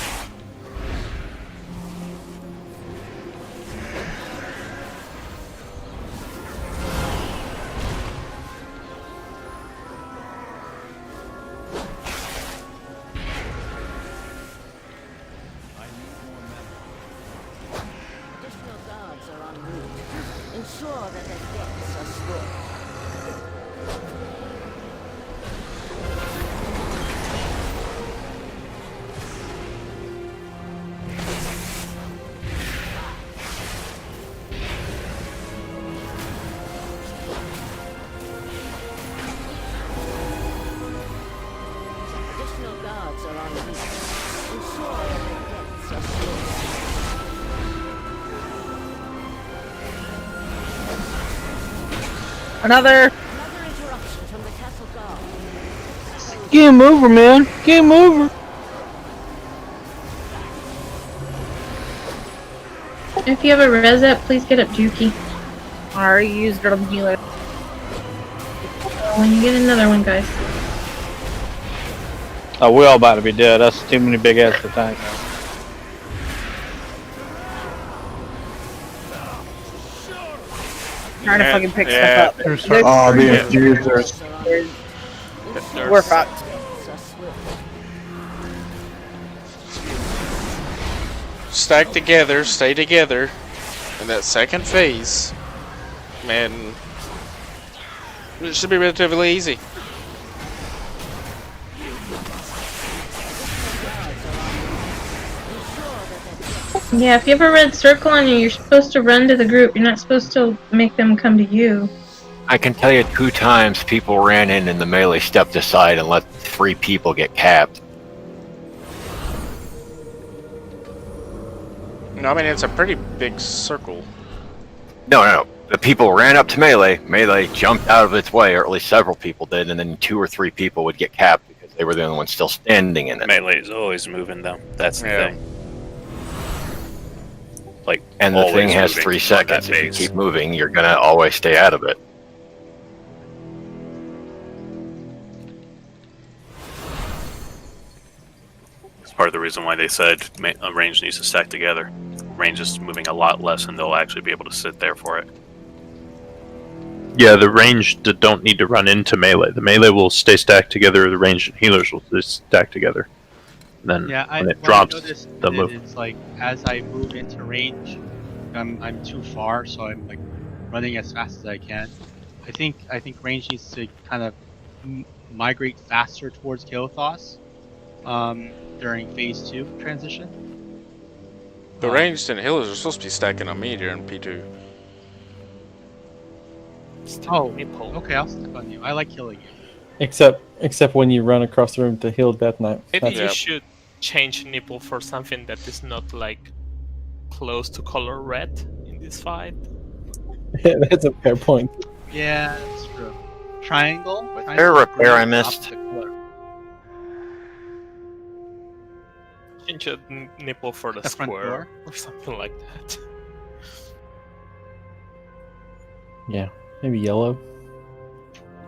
[SPEAKER 13] Additional guards are en route. Ensure that their deaths are swift. guards are on duty. Ensure that the depths are closed.
[SPEAKER 1] Another
[SPEAKER 13] interruption from the castle guard.
[SPEAKER 4] Game over, man. Game over.
[SPEAKER 2] If you have a res up, please get up Juki.
[SPEAKER 1] I already used it on the healer.
[SPEAKER 2] When you get another one, guys.
[SPEAKER 4] Oh, we're all about to be dead. That's too many big ass for tank.
[SPEAKER 1] Trying to fucking pick stuff up.
[SPEAKER 18] Oh, the infusers.
[SPEAKER 1] We're fucked.
[SPEAKER 17] Stack together, stay together. In that second phase, man, it should be relatively easy.
[SPEAKER 2] Yeah, if you have a red circle on you, you're supposed to run to the group. You're not supposed to make them come to you.
[SPEAKER 9] I can tell you 2 times people ran in and the melee stepped aside and let 3 people get capped.
[SPEAKER 17] No, I mean, it's a pretty big circle.
[SPEAKER 9] No. The people ran up to melee. Melee jumped out of its way, or at least several people did, and then 2 or 3 people would get capped because they were the only ones still standing in it.
[SPEAKER 21] Melee is always moving, though. That's the thing. Like,
[SPEAKER 9] And the thing
[SPEAKER 21] always
[SPEAKER 9] has
[SPEAKER 21] moving
[SPEAKER 9] 3
[SPEAKER 21] on
[SPEAKER 9] seconds.
[SPEAKER 21] that
[SPEAKER 9] If you
[SPEAKER 21] base.
[SPEAKER 9] keep moving, you're gonna always stay out of it.
[SPEAKER 21] It's part of the reason why they said range needs to stack together. Range is moving a lot less, and they'll actually be able to sit there for it.
[SPEAKER 8] Yeah, the ranged don't need to run into melee. The melee will stay stacked together. The ranged and healers will just stack together. And then when it drops, they'll move.
[SPEAKER 7] It's like as I move into range, I'm too far, so I'm like running as fast as I can. I think range needs to kind of migrate faster towards Kaothos during phase 2 transition.
[SPEAKER 17] The ranged and healers are supposed to be stacking on me during P2.
[SPEAKER 7] Oh, okay, I'll stick on you. I like killing you.
[SPEAKER 3] Except when you run across the room to heal Death Knight.
[SPEAKER 15] Maybe
[SPEAKER 3] That's
[SPEAKER 15] you
[SPEAKER 3] it.
[SPEAKER 15] should change nipple for something that is not like close to color red in this fight.
[SPEAKER 3] Yeah, that's a fair point.
[SPEAKER 7] Yeah, that's true. Triangle?
[SPEAKER 9] Was there a repair I missed?
[SPEAKER 15] Change a nipple for the
[SPEAKER 7] front
[SPEAKER 15] square
[SPEAKER 7] door?
[SPEAKER 15] or something like that.
[SPEAKER 3] Yeah, maybe yellow.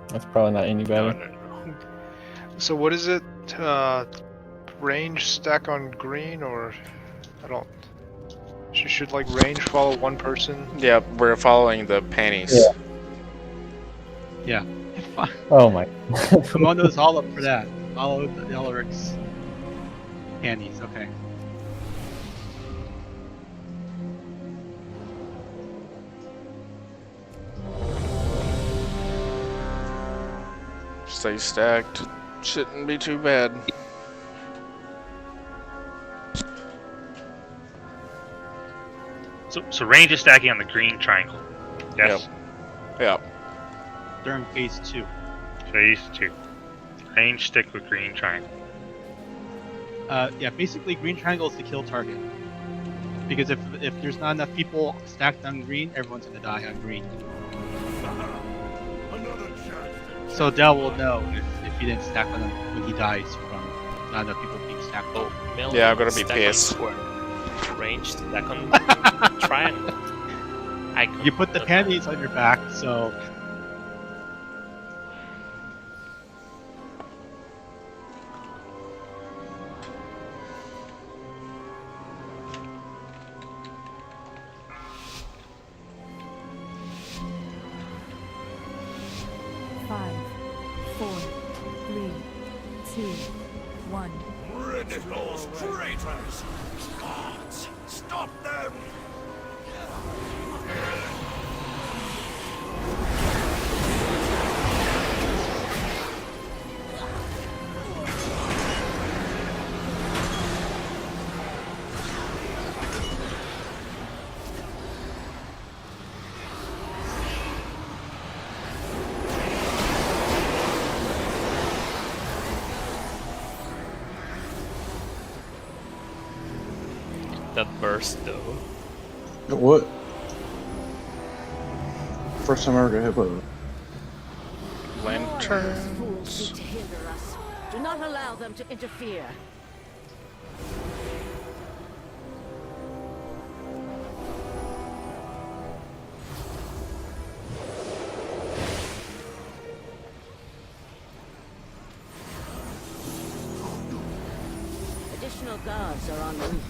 [SPEAKER 3] That's probably not any better.
[SPEAKER 19] So what is it? Range stack on green, or I don't. Should like range follow one person?
[SPEAKER 17] Yeah, we're following the panties.
[SPEAKER 7] Yeah.
[SPEAKER 3] Oh my.
[SPEAKER 7] Komodo's all up for that. Follow the Elric's panties, okay.
[SPEAKER 17] Stay stacked. Shouldn't be too bad.
[SPEAKER 6] So range is stacking on the green triangle. Yes.
[SPEAKER 17] Yep.
[SPEAKER 7] During phase 2.
[SPEAKER 6] Phase 2. Range stick with green triangle.
[SPEAKER 7] Yeah, basically green triangle is the kill target. Because if there's not enough people stacked on green, everyone's gonna die on green. So Dell will know if he didn't stack on him when he dies from not enough people being stacked.
[SPEAKER 15] Oh,
[SPEAKER 17] Yeah, I'm gonna be
[SPEAKER 15] stack on
[SPEAKER 17] pissed.
[SPEAKER 15] square. Range stack on triangle.
[SPEAKER 7] You put the panties on your back, so
[SPEAKER 22] Five, 4, 3, 2, 1.
[SPEAKER 12] Ridiculous traitors! Gods, stop them!
[SPEAKER 15] that burst though.
[SPEAKER 18] What? First time I ever got hit by that.
[SPEAKER 17] Lantern.
[SPEAKER 13] Fools seek to hinder us. Do not allow them to interfere. Additional guards are en route.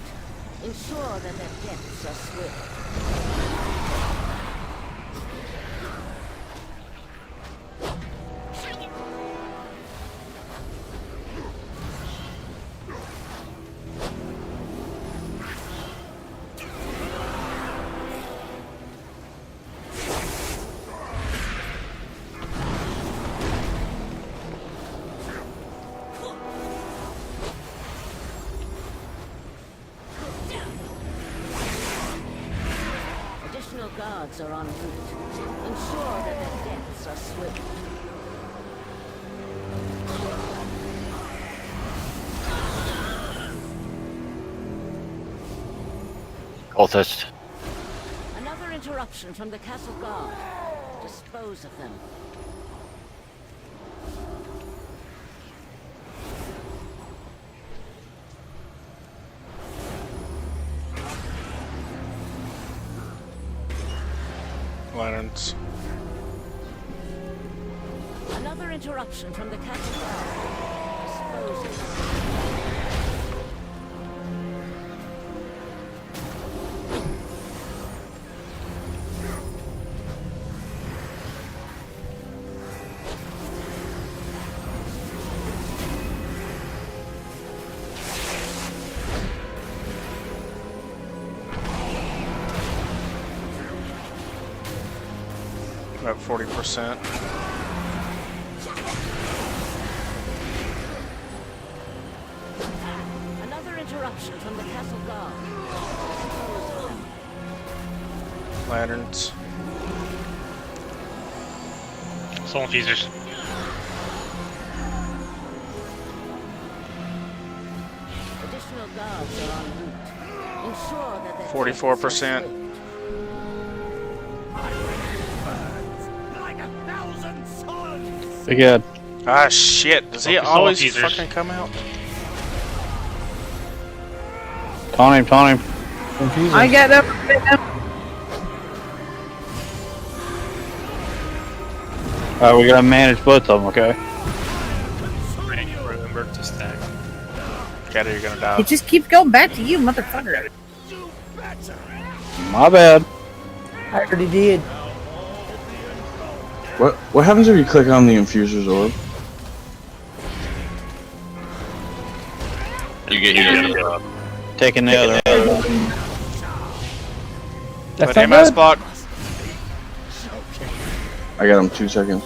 [SPEAKER 13] Ensure that their deaths are swift. Additional guards are en route. Ensure that their deaths are swift.
[SPEAKER 9] Cultist.
[SPEAKER 13] Another interruption from the castle guard. Dispose of them.
[SPEAKER 17] Lanterns.
[SPEAKER 13] Another interruption from the castle guard. Dispose of them.
[SPEAKER 17] About 40%.
[SPEAKER 13] Another interruption from the castle guard. Dispose of them.
[SPEAKER 17] Lanterns.
[SPEAKER 6] Soul infusers.
[SPEAKER 13] Additional guards are en route. Ensure that their
[SPEAKER 17] 44%.
[SPEAKER 4] Big head.
[SPEAKER 17] Ah, shit. Does he
[SPEAKER 6] Soul
[SPEAKER 17] always
[SPEAKER 6] infusers.
[SPEAKER 17] fucking come out?
[SPEAKER 4] Taunt him.
[SPEAKER 1] I get up.
[SPEAKER 4] Alright, we gotta manage both of them, okay?
[SPEAKER 15] Remember to stack.
[SPEAKER 17] Cat, you're gonna die.
[SPEAKER 1] It just keeps going back to you, motherfucker.
[SPEAKER 4] My bad.
[SPEAKER 1] I already did.
[SPEAKER 18] What happens if you click on the infuser's orb?
[SPEAKER 8] You get your
[SPEAKER 4] Taking the other.
[SPEAKER 17] Put him as block.
[SPEAKER 18] I got him 2 seconds.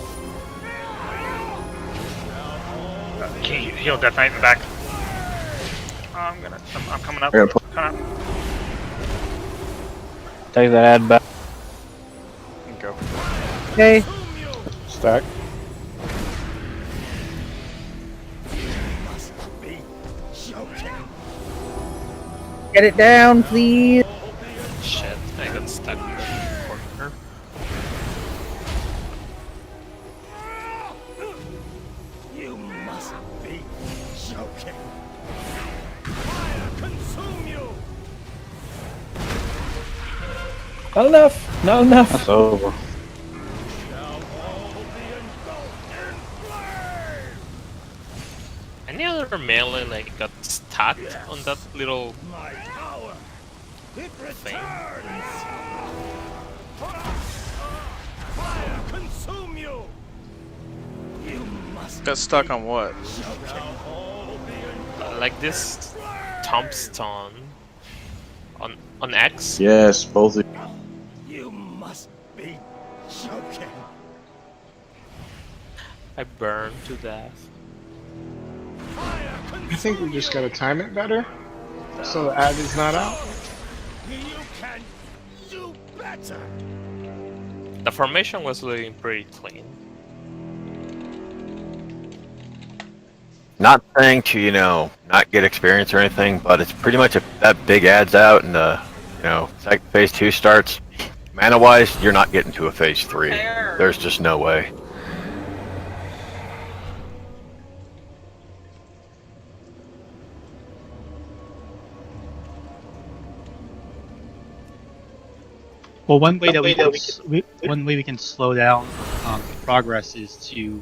[SPEAKER 6] Can you heal Death Knight in the back? I'm coming up.
[SPEAKER 18] I gotta put-
[SPEAKER 6] Coming up.
[SPEAKER 4] Take that ad back.
[SPEAKER 17] Go.
[SPEAKER 1] Okay.
[SPEAKER 4] Stack.
[SPEAKER 1] Get it down, please.
[SPEAKER 15] Shit, I got stuck in the corner.
[SPEAKER 12] You must be joking. Fire consume you.
[SPEAKER 3] Not enough. Not enough.
[SPEAKER 4] That's over.
[SPEAKER 15] Any other melee like got stuck on that little thing?
[SPEAKER 12] Fire consume you. You must
[SPEAKER 17] Got stuck on what?
[SPEAKER 15] Like this tombstone on X.
[SPEAKER 18] Yes, both of you.
[SPEAKER 12] You must be joking.
[SPEAKER 15] I burned to death.
[SPEAKER 10] I think we just gotta time it better, so the ad is not out.
[SPEAKER 12] You can do better.
[SPEAKER 15] The formation was looking pretty clean.
[SPEAKER 9] Not saying to, not get experience or anything, but it's pretty much if that big adds out and phase 2 starts, mana-wise, you're not getting to a phase 3. There's just no way.
[SPEAKER 7] Well, one way we can slow down progress is to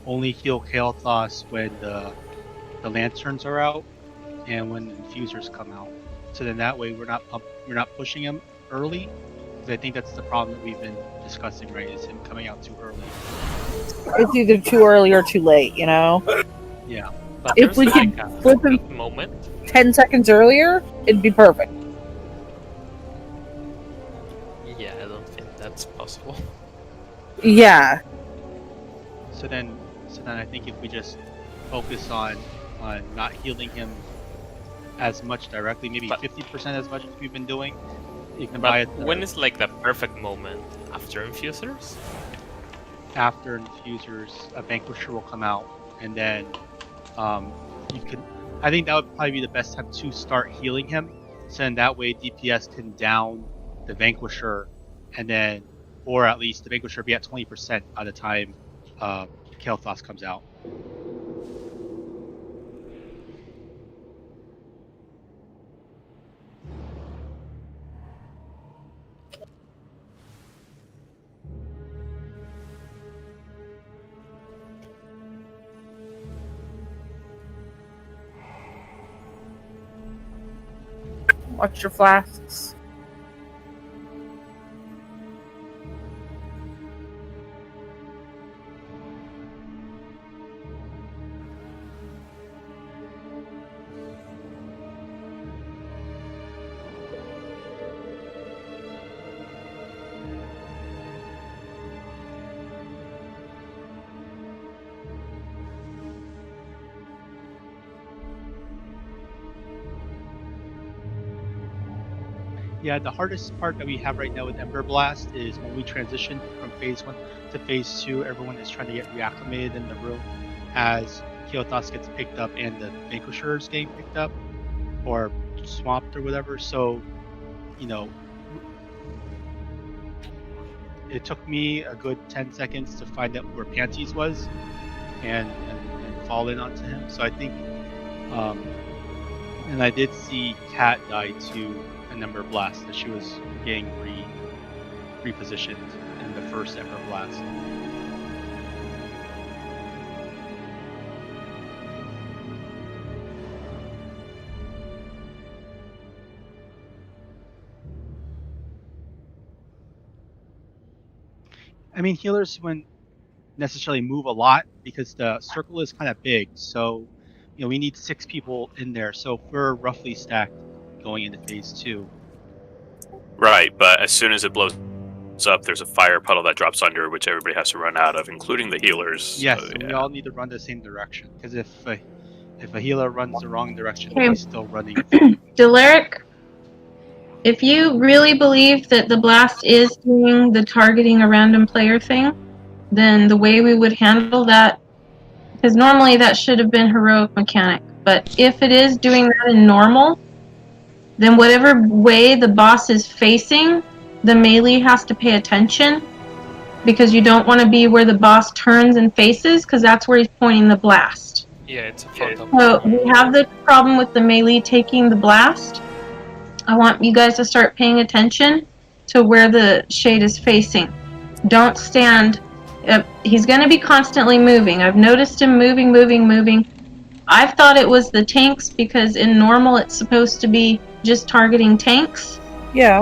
[SPEAKER 7] only heal Kael'thas when the lanterns are out and when the infusers come out. So then that way we're not pushing him early. Because I think that's the problem that we've been discussing, right? Is him coming out too early.
[SPEAKER 1] It's either too early or too late,
[SPEAKER 7] Yeah.
[SPEAKER 15] But
[SPEAKER 1] If we could flip him 10 seconds earlier, it'd be perfect.
[SPEAKER 15] Yeah, I don't think that's possible.
[SPEAKER 1] Yeah.
[SPEAKER 7] So then I think if we just focus on not healing him as much directly, maybe 50% as much as we've been doing, you can buy it.
[SPEAKER 15] When is like the perfect moment? After infusers?
[SPEAKER 7] After infusers, a vanquisher will come out, and then you can. I think that would probably be the best time to start healing him. So then that way DPS can down the vanquisher, and then, or at least the vanquisher be at 20% by the time Kael'thas comes out.
[SPEAKER 1] Watch your flasks.
[SPEAKER 7] Yeah, the hardest part that we have right now with Ember Blast is when we transition from phase 1 to phase 2, everyone is trying to get reacclimated in the room as Kael'thas gets picked up and the Vanquisher is getting picked up or swamped or whatever. So, it took me a good 10 seconds to find out where Panties was and fall in onto him. So I think, and I did see Kat die to an Ember Blast, that she was getting repositioned in the first Ember Blast. I mean, healers wouldn't necessarily move a lot because the circle is kind of big, so we need 6 people in there. So if we're roughly stacked going into phase 2.
[SPEAKER 21] Right, but as soon as it blows up, there's a fire puddle that drops under, which everybody has to run out of, including the healers.
[SPEAKER 7] Yes, and we all need to run the same direction, because if a healer runs the wrong direction, he's still running.
[SPEAKER 2] Delaric, if you really believe that the blast is doing the targeting a random player thing, then the way we would handle that, because normally that should have been heroic mechanic, but if it is doing that in normal, then whatever way the boss is facing, the melee has to pay attention, because you don't want to be where the boss turns and faces, because that's where he's pointing the blast.
[SPEAKER 15] Yeah, it's a frontal.
[SPEAKER 2] So we have the problem with the melee taking the blast. I want you guys to start paying attention to where the shade is facing. Don't stand. He's going to be constantly moving. I've noticed him moving. I've thought it was the tanks because in normal it's supposed to be just targeting tanks.
[SPEAKER 1] Yeah,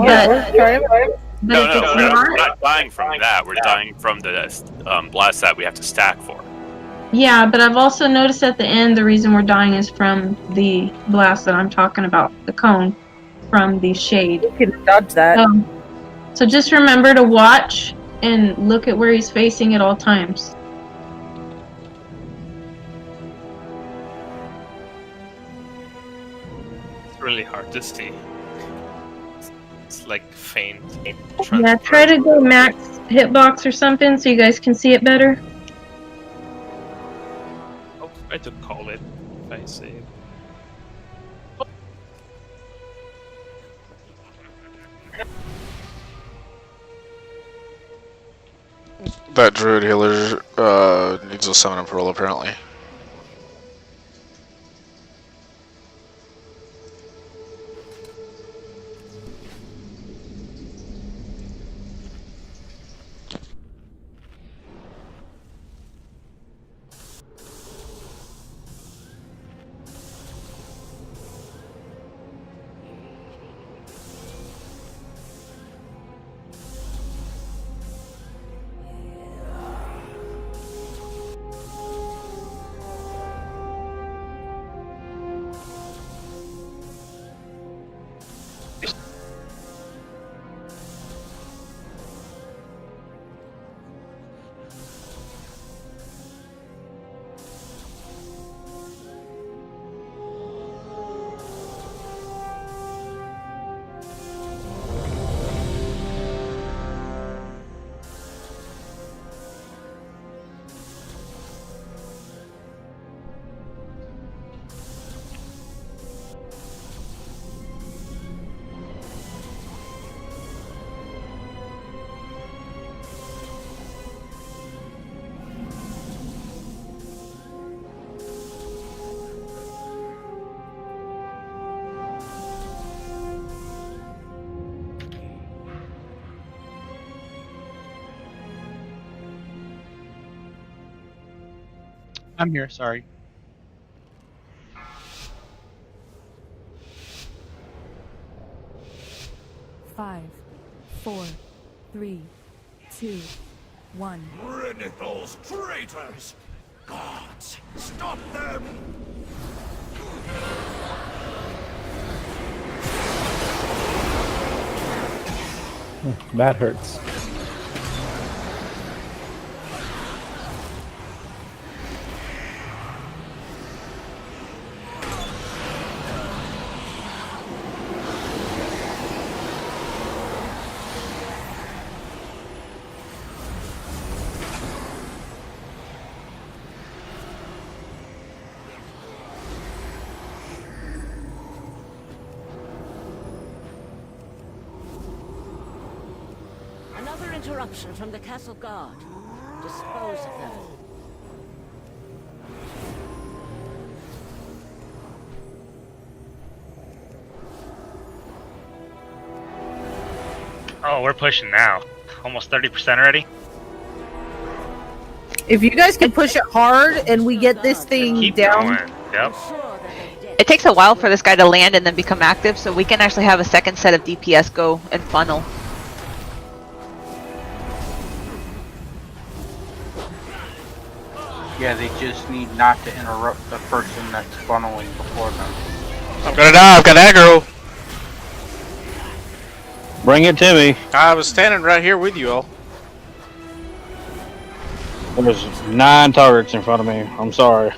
[SPEAKER 21] No, we're not dying from that. We're dying from the blast that we have to stack for.
[SPEAKER 2] Yeah, but I've also noticed at the end the reason we're dying is from the blast that I'm talking about, the cone from the shade.
[SPEAKER 1] You can dodge that.
[SPEAKER 2] So just remember to watch and look at where he's facing at all times.
[SPEAKER 15] It's really hard to see. It's like faint.
[SPEAKER 2] Yeah, try to go max hitbox or something so you guys can see it better.
[SPEAKER 15] Oh, I did call it. I see.
[SPEAKER 17] That druid healer needs a summon up roll apparently.
[SPEAKER 14] I'm here, sorry.
[SPEAKER 22] Five, 4, 3, 2, 1.
[SPEAKER 12] Renithal's traitors! Gods, stop them!
[SPEAKER 3] That hurts.
[SPEAKER 13] Another interruption from the castle guard. Dispose of them.
[SPEAKER 6] Oh, we're pushing now. Almost 30% already.
[SPEAKER 1] If you guys can push it hard and we get this thing
[SPEAKER 6] Keep
[SPEAKER 1] down.
[SPEAKER 6] going. Yep.
[SPEAKER 5] It takes a while for this guy to land and then become active, so we can actually have a second set of DPS go and funnel.
[SPEAKER 16] Yeah, they just need not to interrupt the person that's funneling before them.
[SPEAKER 17] I'm gonna die, I've got aggro!
[SPEAKER 4] Bring it to me.
[SPEAKER 17] I was standing right here with you all.
[SPEAKER 4] There's 9 targets in front of me. I'm sorry.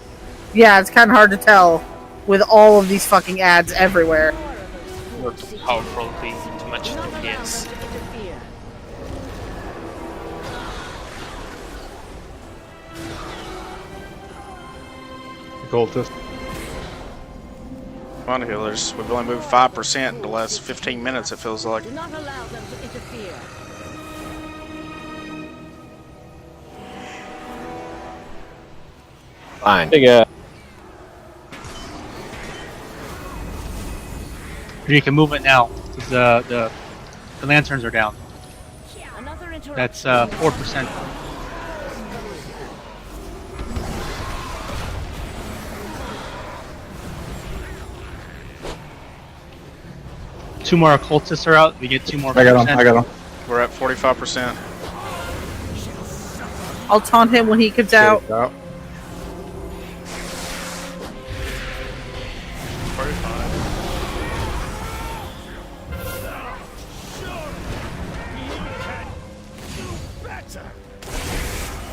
[SPEAKER 1] Yeah, it's kind of hard to tell with all of these fucking ads everywhere.
[SPEAKER 15] You're too powerful, being too much DPS.
[SPEAKER 11] Cultist.
[SPEAKER 17] Come on, healers. We've only moved 5% in the last 15 minutes, it feels like.
[SPEAKER 13] Do not allow them to interfere.
[SPEAKER 9] Fine.
[SPEAKER 4] Big
[SPEAKER 14] You can move it now. 'Cause the lanterns are down. That's 4%. Two more occultists are out. We get 2 more.
[SPEAKER 4] I got him.
[SPEAKER 17] We're at 45%.
[SPEAKER 1] I'll taunt him when he comes out.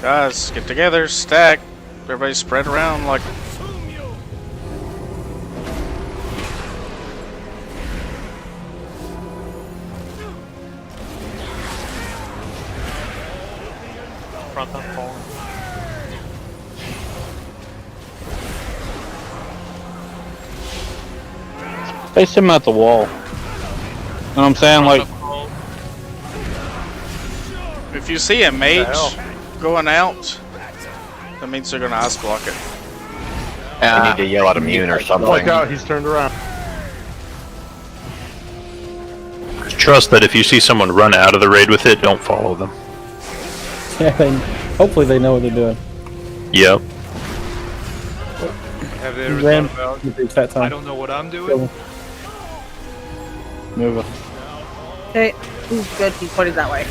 [SPEAKER 17] Guys, get together, stack. Everybody spread around like...
[SPEAKER 15] Front and forward.
[SPEAKER 4] Face him at the wall. You know what I'm saying? Like,
[SPEAKER 17] If you see a mage going out, that means they're gonna ice block it.
[SPEAKER 9] We need to yell at immune or something.
[SPEAKER 11] Look out, he's turned around.
[SPEAKER 8] Trust that if you see someone run out of the raid with it, don't follow them.
[SPEAKER 3] Yeah, hopefully they know what they're doing.
[SPEAKER 8] Yep.
[SPEAKER 19] Have they
[SPEAKER 3] He
[SPEAKER 19] ever
[SPEAKER 3] ran
[SPEAKER 19] thought
[SPEAKER 3] with it that
[SPEAKER 19] about,
[SPEAKER 3] time.
[SPEAKER 19] I don't know what I'm doing?
[SPEAKER 3] Move it.
[SPEAKER 1] Okay. Ooh, good. He's pointed that way.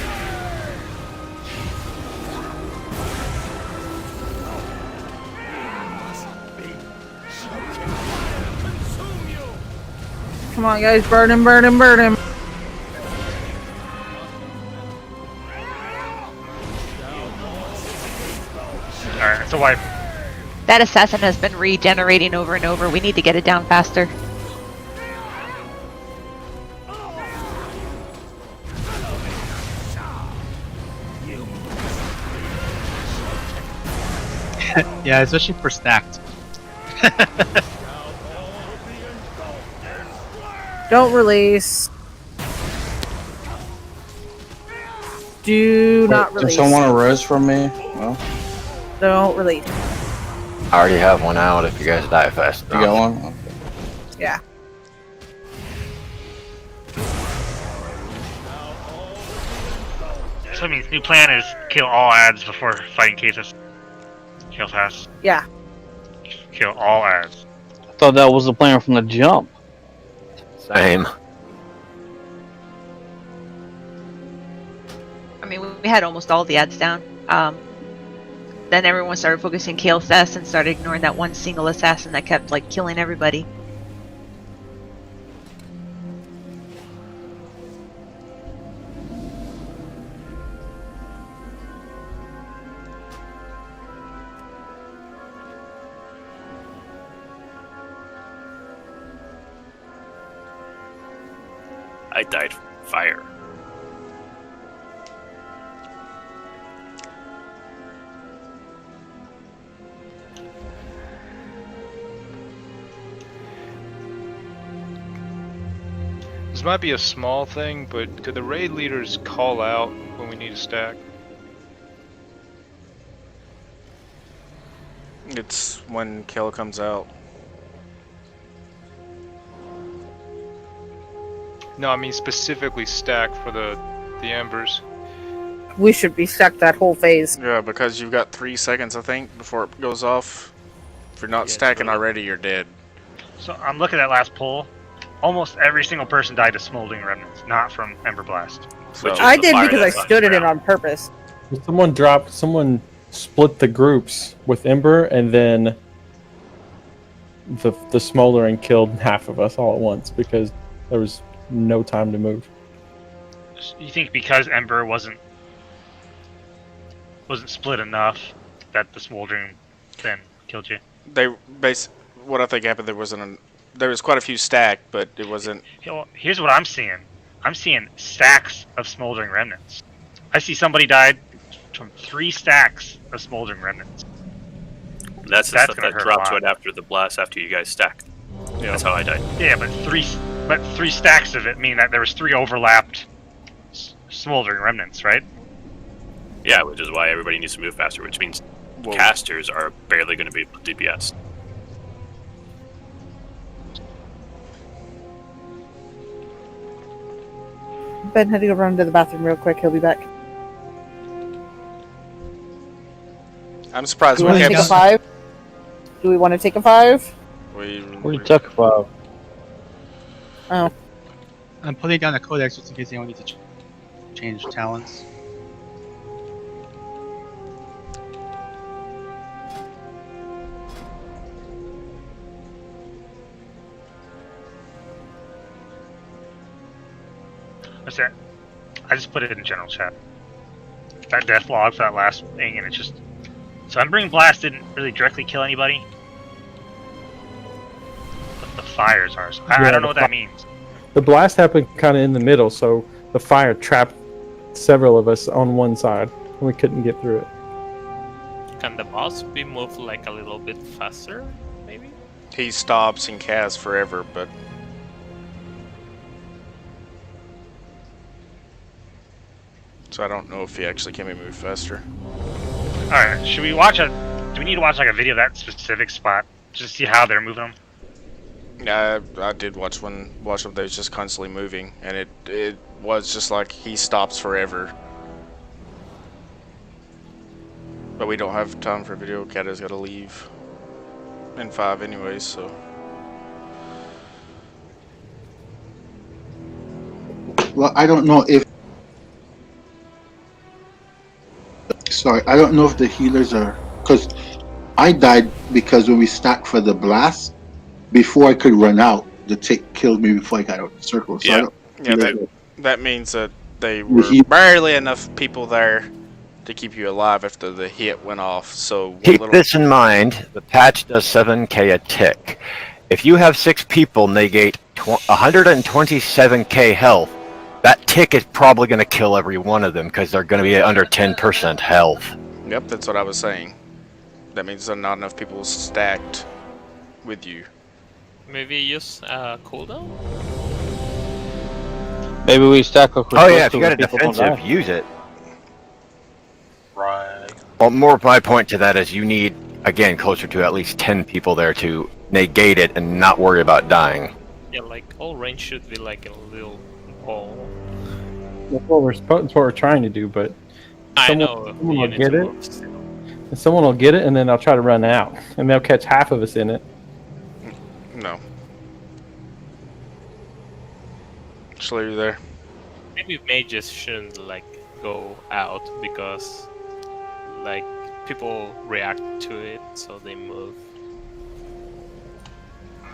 [SPEAKER 1] Come on, guys. Burn him, burn him, burn him.
[SPEAKER 6] Alright, it's a wipe.
[SPEAKER 5] That assassin has been regenerating over and over. We need to get it down faster.
[SPEAKER 14] Yeah, especially for stacked.
[SPEAKER 1] Don't release. Do not release.
[SPEAKER 18] Does someone want a res from me? No.
[SPEAKER 1] Don't release.
[SPEAKER 9] I already have one out if you guys die fast.
[SPEAKER 18] You got one? Okay.
[SPEAKER 1] Yeah.
[SPEAKER 6] So that means new plan is kill all ads before fighting cases. Kill fast.
[SPEAKER 1] Yeah.
[SPEAKER 6] Kill all ads.
[SPEAKER 4] I thought that was the plan from the jump.
[SPEAKER 9] Same.
[SPEAKER 5] I mean, we had almost all the ads down. Then everyone started focusing kill fast and started ignoring that one single assassin that kept like killing everybody.
[SPEAKER 21] I died from fire.
[SPEAKER 19] This might be a small thing, but could the raid leaders call out when we need a stack?
[SPEAKER 17] It's when kill comes out.
[SPEAKER 19] No, I mean specifically stack for the embers.
[SPEAKER 1] We should be stuck that whole phase.
[SPEAKER 17] Yeah, because you've got 3 seconds, I think, before it goes off. If you're not stacking already, you're dead.
[SPEAKER 6] So I'm looking at that last poll. Almost every single person died of smoldering remnants, not from Ember Blast.
[SPEAKER 17] So
[SPEAKER 1] I did because I stood in it on purpose.
[SPEAKER 3] Someone split the groups with Ember, and then the smoldering killed half of us all at once because there was no time to move.
[SPEAKER 6] You think because Ember wasn't split enough that the smoldering then killed you?
[SPEAKER 17] What I think happened, there was quite a few stacked, but it wasn't.
[SPEAKER 6] Here's what I'm seeing. I'm seeing stacks of smoldering remnants. I see somebody died from 3 stacks of smoldering remnants.
[SPEAKER 21] That's the stuff that drops right after the blast, after you guys stack.
[SPEAKER 17] Yeah.
[SPEAKER 21] That's how I died.
[SPEAKER 6] Yeah, but three stacks of it mean that there was 3 overlapped smoldering remnants, right?
[SPEAKER 21] Yeah, which is why everybody needs to move faster, which means casters are barely going to be able to DPS.
[SPEAKER 1] Ben had to go run to the bathroom real quick. He'll be back.
[SPEAKER 17] I'm surprised
[SPEAKER 1] Do we want to take a 5? Do we want to take a 5?
[SPEAKER 4] We took a 5.
[SPEAKER 1] Oh.
[SPEAKER 14] I'm putting down a codex just in case anyone needs to change talents.
[SPEAKER 6] I just put it in general chat. That death log for that last thing, and it's just... So Embering Blast didn't really directly kill anybody. But the fires are... So I don't know what that means.
[SPEAKER 3] The blast happened kind of in the middle, so the fire trapped several of us on one side, and we couldn't get through it.
[SPEAKER 15] Can the boss be moved like a little bit faster, maybe?
[SPEAKER 17] He stops and casts forever, but So I don't know if he actually can be moved faster.
[SPEAKER 6] Alright, should we watch a... Do we need to watch like a video of that specific spot? Just to see how they're moving them?
[SPEAKER 17] Yeah, I did watch them. They was just constantly moving, and it was just like he stops forever. But we don't have time for a video. Kata's got to leave in 5 anyways, so.
[SPEAKER 10] Well, I don't know if. Sorry, I don't know if the healers are, because I died because when we stacked for the blast, before I could run out, the tick killed me before I got out of the circle. So I don't,
[SPEAKER 17] That means that they were barely enough people there to keep you alive after the hit went off. So
[SPEAKER 9] keep this in mind: the patch does 7k a tick. If you have 6 people negate 127k health, that tick is probably going to kill every one of them because they're going to be under 10% health.
[SPEAKER 17] Yep, that's what I was saying. That means there are not enough people stacked with you.
[SPEAKER 15] Maybe use cooldown?
[SPEAKER 4] Maybe we stack up.
[SPEAKER 9] Oh yeah, if you got a defensive, use it.
[SPEAKER 16] Right.
[SPEAKER 9] Well, more of my point to that is you need, again, closer to at least 10 people there to negate it and not worry about dying.
[SPEAKER 15] Yeah, like all range should be like a little ball.
[SPEAKER 3] That's what we're trying to do, but someone will get it, and someone will get it, and then they'll try to run out, and they'll catch half of us in it.
[SPEAKER 17] No. Just leave you there.
[SPEAKER 15] Maybe mages shouldn't like go out because like people react to it, so they move.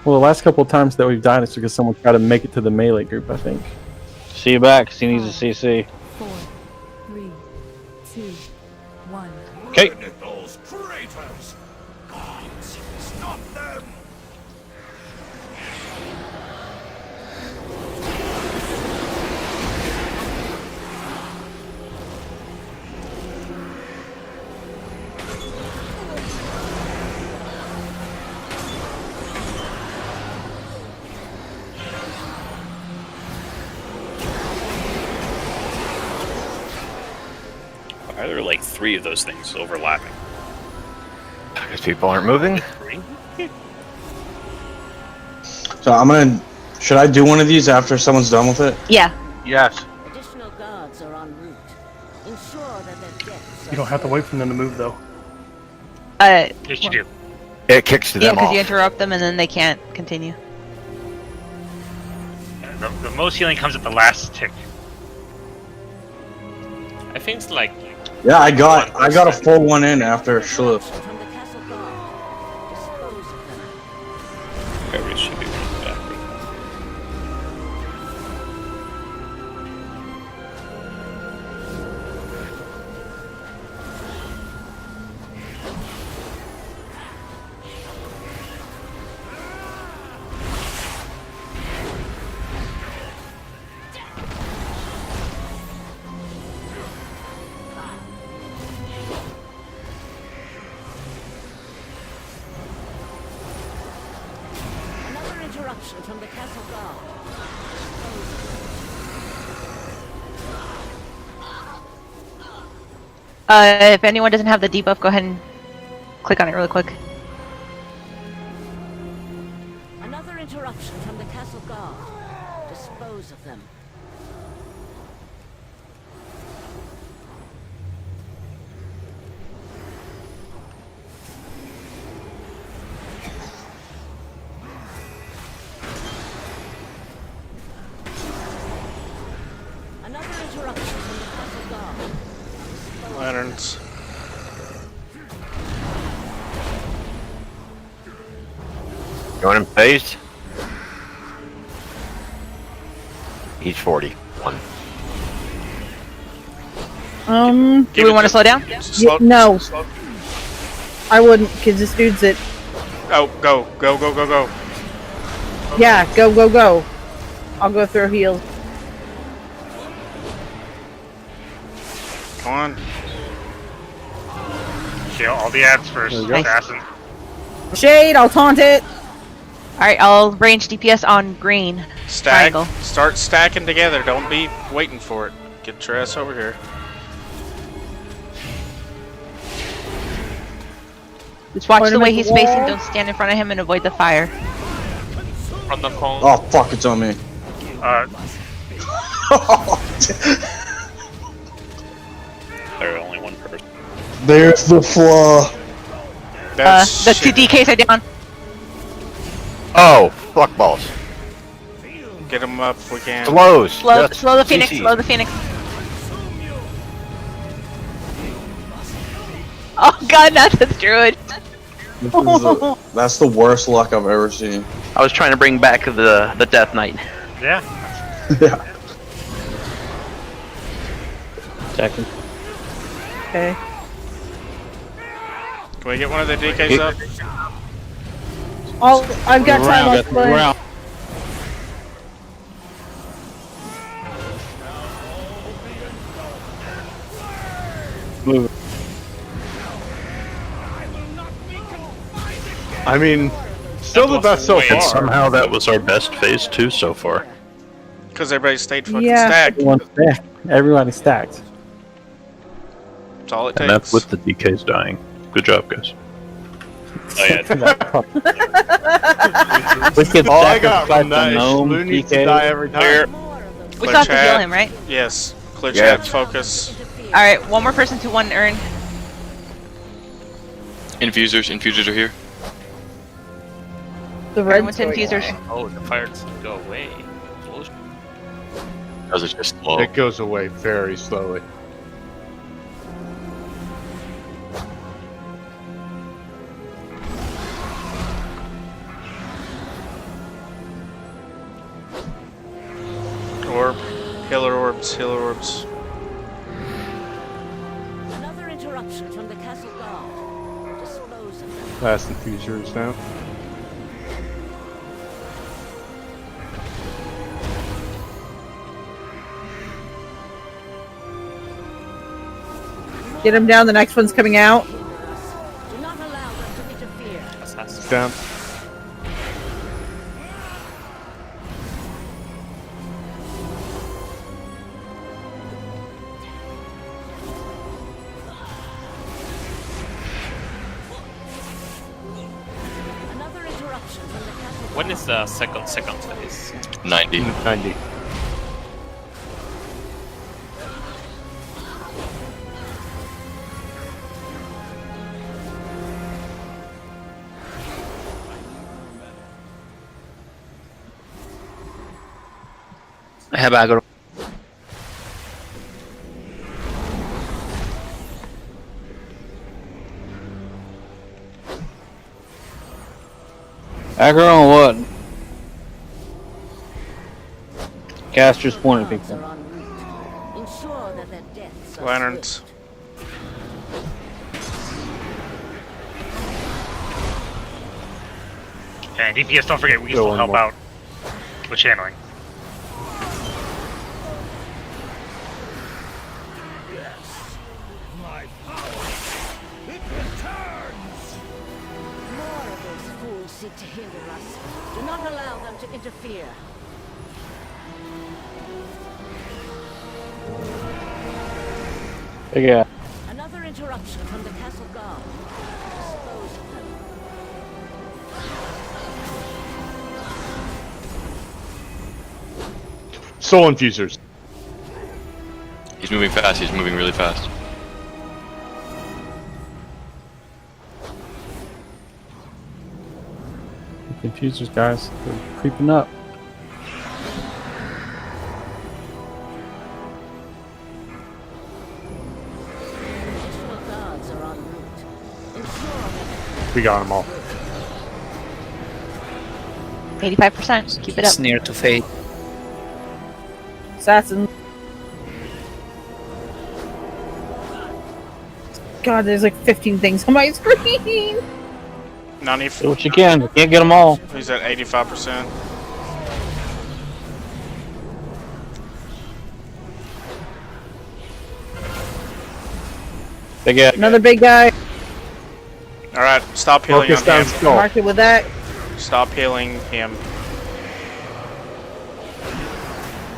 [SPEAKER 3] Well, the last couple of times that we've died is because someone tried to make it to the melee group, I think.
[SPEAKER 4] See you back. He needs a CC.
[SPEAKER 22] 4, 3, 2, 1.
[SPEAKER 17] Okay.
[SPEAKER 12] Those traitors! Gods, stop them!
[SPEAKER 21] Why are there like 3 of those things overlapping?
[SPEAKER 9] Because people aren't moving.
[SPEAKER 18] So I'm gonna. Should I do one of these after someone's done with it?
[SPEAKER 5] Yeah.
[SPEAKER 16] Yes.
[SPEAKER 13] Additional guards are en route. Ensure that their deaths
[SPEAKER 14] You don't have to wait for them to move though.
[SPEAKER 6] Yes, you do.
[SPEAKER 9] It kicks them
[SPEAKER 5] Yeah,
[SPEAKER 9] off.
[SPEAKER 5] because you interrupt them and then they can't continue.
[SPEAKER 6] The most healing comes at the last tick.
[SPEAKER 15] I think it's like.
[SPEAKER 18] Yeah, I got a full one in after Schluff.
[SPEAKER 21] Everybody should be running back.
[SPEAKER 13] Another interruption from the castle guard.
[SPEAKER 5] If anyone doesn't have the debuff, go ahead and click on it really quick.
[SPEAKER 13] Another interruption from the castle guard. Dispose of them. Another interruption from the castle guard.
[SPEAKER 17] Lanterns.
[SPEAKER 9] You want him phased? He's 40. 1.
[SPEAKER 5] Do we want to slow down?
[SPEAKER 1] No. I wouldn't, because this dude's at...
[SPEAKER 17] Oh, go.
[SPEAKER 1] Yeah, go. I'll go throw heals.
[SPEAKER 17] Come on.
[SPEAKER 6] Kill all the ads first. Assassin.
[SPEAKER 1] Shade, I'll taunt it.
[SPEAKER 5] Alright, I'll range DPS on green.
[SPEAKER 17] Stack.
[SPEAKER 5] Triangle.
[SPEAKER 17] Start stacking together. Don't be waiting for it. Get your ass over here.
[SPEAKER 5] Just watch
[SPEAKER 1] Point
[SPEAKER 5] the
[SPEAKER 1] him
[SPEAKER 5] way
[SPEAKER 1] at the
[SPEAKER 5] he's facing.
[SPEAKER 1] wall.
[SPEAKER 5] Don't stand in front of him and avoid the fire.
[SPEAKER 15] From the phone.
[SPEAKER 18] Oh fuck! It's on me.
[SPEAKER 21] There's only one person.
[SPEAKER 18] There's the flaw.
[SPEAKER 5] The 2 DKs are down.
[SPEAKER 9] Oh, fuck balls.
[SPEAKER 17] Get him up if we can.
[SPEAKER 9] Slows.
[SPEAKER 5] Slow
[SPEAKER 9] Yes,
[SPEAKER 5] the Phoenix.
[SPEAKER 9] CC.
[SPEAKER 5] Slow the Phoenix. Oh god, not the Druid.
[SPEAKER 18] That's the worst luck I've ever seen.
[SPEAKER 7] I was trying to bring back the Death Knight.
[SPEAKER 6] Yeah.
[SPEAKER 18] Yeah.
[SPEAKER 3] Second.
[SPEAKER 1] Okay.
[SPEAKER 17] Can we get one of the DKs up?
[SPEAKER 1] I've got time. I'll play.
[SPEAKER 11] Move. I mean, still the best so
[SPEAKER 8] And
[SPEAKER 11] far.
[SPEAKER 8] somehow that was our best phase 2 so far.
[SPEAKER 17] Because everybody stayed fucking
[SPEAKER 1] Yeah.
[SPEAKER 17] stacked.
[SPEAKER 3] Everyone's stacked. Everybody's stacked.
[SPEAKER 17] That's all it
[SPEAKER 8] And
[SPEAKER 17] takes.
[SPEAKER 8] that's with the DKs dying. Good job, guys.
[SPEAKER 21] Oh yeah.
[SPEAKER 3] We could
[SPEAKER 11] All I
[SPEAKER 3] sacrifice
[SPEAKER 11] got from
[SPEAKER 3] the
[SPEAKER 11] that is
[SPEAKER 3] gnome
[SPEAKER 11] Lou needs to
[SPEAKER 3] DK.
[SPEAKER 11] die every time.
[SPEAKER 5] We
[SPEAKER 17] Clear
[SPEAKER 5] still have to
[SPEAKER 17] chat.
[SPEAKER 5] heal him, right?
[SPEAKER 17] Yes. Clear
[SPEAKER 9] Yeah.
[SPEAKER 17] chat. Focus.
[SPEAKER 5] Alright, one more person to one urn.
[SPEAKER 20] Infusers are here.
[SPEAKER 1] The
[SPEAKER 5] Everyone's
[SPEAKER 1] red
[SPEAKER 5] infusers.
[SPEAKER 15] Oh, the fire doesn't go away.
[SPEAKER 20] Does it just slow?
[SPEAKER 11] It goes away very slowly.
[SPEAKER 17] Orb. Healer orbs. Healer orbs.
[SPEAKER 13] Another interruption from the castle guard. Dispose of them.
[SPEAKER 11] Last infuser is down.
[SPEAKER 1] Get him down. The next one's coming out.
[SPEAKER 13] Do not allow them to interfere.
[SPEAKER 11] It's down.
[SPEAKER 13] Another interruption from the castle
[SPEAKER 15] When is the second phase?
[SPEAKER 20] 90.
[SPEAKER 11] 90.
[SPEAKER 7] I have aggro.
[SPEAKER 23] Aggro on what? Caster's pointing people.
[SPEAKER 13] Ensure that their deaths are
[SPEAKER 17] Lanterns.
[SPEAKER 6] And DPS, don't forget, we can
[SPEAKER 11] Go
[SPEAKER 6] still
[SPEAKER 11] on
[SPEAKER 6] help
[SPEAKER 11] more.
[SPEAKER 6] out with channeling.
[SPEAKER 13] More of those fools seek to hinder us. Do not allow them to interfere.
[SPEAKER 3] Yeah.
[SPEAKER 13] Another interruption from the castle guard. Dispose of them.
[SPEAKER 11] Soul infusers.
[SPEAKER 20] He's moving fast. He's moving really fast.
[SPEAKER 3] Confusers, guys. They're creeping up.
[SPEAKER 13] Additional guards are en route. Ensure that
[SPEAKER 11] We got them all.
[SPEAKER 5] 85%. Keep it up.
[SPEAKER 7] Snare to fade.
[SPEAKER 1] Assassin. God, there's like 15 things on my screen.
[SPEAKER 23] Do what you can. You can't get them all.
[SPEAKER 17] He's at 85%.
[SPEAKER 3] Big guy.
[SPEAKER 1] Another big guy.
[SPEAKER 17] Alright, stop healing
[SPEAKER 11] Focus
[SPEAKER 17] on
[SPEAKER 11] down
[SPEAKER 17] him.
[SPEAKER 11] skull.
[SPEAKER 1] Mark it with that.
[SPEAKER 17] Stop healing him.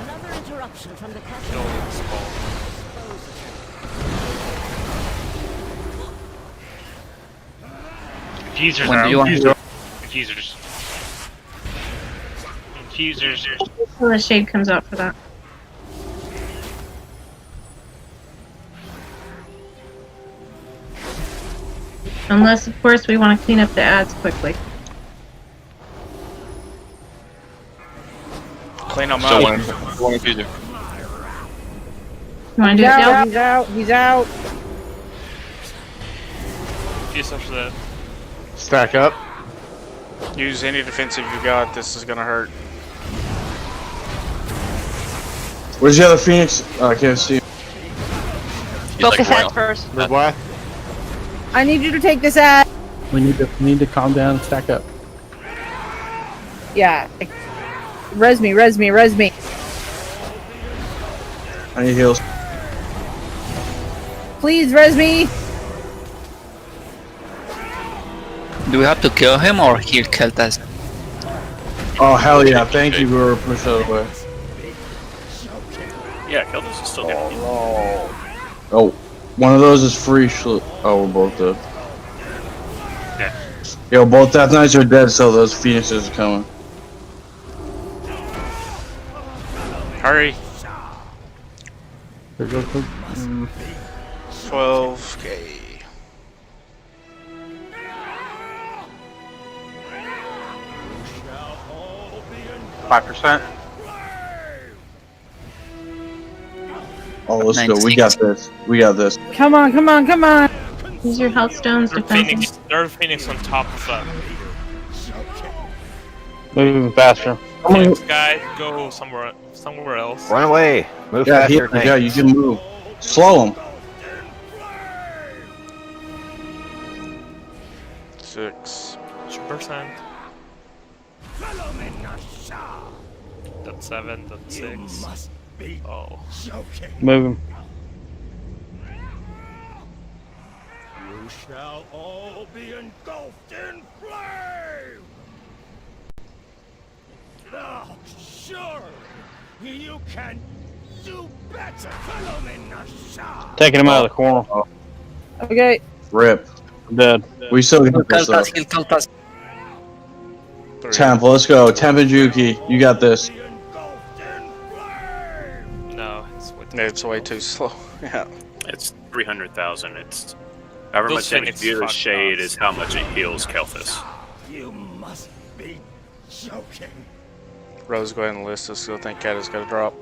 [SPEAKER 13] another interruption from the castle guard. Dispose of them.
[SPEAKER 6] Infusers
[SPEAKER 14] When
[SPEAKER 6] are
[SPEAKER 14] do you want to
[SPEAKER 6] out. Infusers. Infusers.
[SPEAKER 2] So the shade comes out for that. Unless, of course, we want to clean up the ads quickly.
[SPEAKER 17] Clean them
[SPEAKER 20] So
[SPEAKER 17] up.
[SPEAKER 20] one infuser.
[SPEAKER 2] You want to do it now?
[SPEAKER 1] He's out. He's out.
[SPEAKER 15] Infuse after that.
[SPEAKER 11] Stack up.
[SPEAKER 17] Use any defensive you got. This is gonna hurt.
[SPEAKER 18] Where's the other Phoenix? Oh, I can't see.
[SPEAKER 5] Focus ads first.
[SPEAKER 11] Red why?
[SPEAKER 1] I need you to take this ad.
[SPEAKER 3] We need to calm down and stack up.
[SPEAKER 1] Yeah. Res me, res me, res me.
[SPEAKER 18] I need heals.
[SPEAKER 1] Please res me.
[SPEAKER 7] Do we have to kill him or he killed us?
[SPEAKER 18] Oh hell yeah! Thank you, whoever pushed that away.
[SPEAKER 21] Yeah, Keldos is still getting healed.
[SPEAKER 18] Oh, one of those is free. Oh, we're both dead.
[SPEAKER 6] Yeah.
[SPEAKER 18] Yo, both Death Knights are dead, so those Phoenixes are coming.
[SPEAKER 17] Hurry.
[SPEAKER 3] Here goes the-
[SPEAKER 17] 12k.
[SPEAKER 16] %.
[SPEAKER 18] Oh, let's go. We got this. We got this.
[SPEAKER 1] Come on, come on, come on.
[SPEAKER 2] Use your health stones
[SPEAKER 15] There's
[SPEAKER 2] defense.
[SPEAKER 15] There's Phoenix on top of that.
[SPEAKER 23] Moving faster.
[SPEAKER 15] Phoenix guy, go somewhere else.
[SPEAKER 9] Run away. Move
[SPEAKER 18] Yeah,
[SPEAKER 9] faster.
[SPEAKER 18] yeah, you can move. Slow them.
[SPEAKER 17] 6.
[SPEAKER 15] 2%. That's 7, that's 6. Oh.
[SPEAKER 23] Moving.
[SPEAKER 12] You shall all be engulfed in flame! Oh, sure! You can do better! Follow me, Nasha!
[SPEAKER 23] Taking him out of the corner.
[SPEAKER 1] Okay.
[SPEAKER 18] Rip.
[SPEAKER 23] Dead.
[SPEAKER 18] We still
[SPEAKER 7] He'll
[SPEAKER 18] got this
[SPEAKER 7] kill us,
[SPEAKER 18] though.
[SPEAKER 7] he'll kill us.
[SPEAKER 18] Temp, let's go. Temp and Juki, you got this.
[SPEAKER 15] No, it's way too
[SPEAKER 17] It's way too slow. Yeah.
[SPEAKER 21] It's 300,000. It's however
[SPEAKER 15] Those
[SPEAKER 21] much damage
[SPEAKER 15] Phoenix
[SPEAKER 21] you do to
[SPEAKER 15] fucked
[SPEAKER 21] Shade
[SPEAKER 15] us.
[SPEAKER 21] is how much it heals Kelthus.
[SPEAKER 12] You must be joking.
[SPEAKER 17] Rose, go ahead and list us. I think Cat is gonna drop.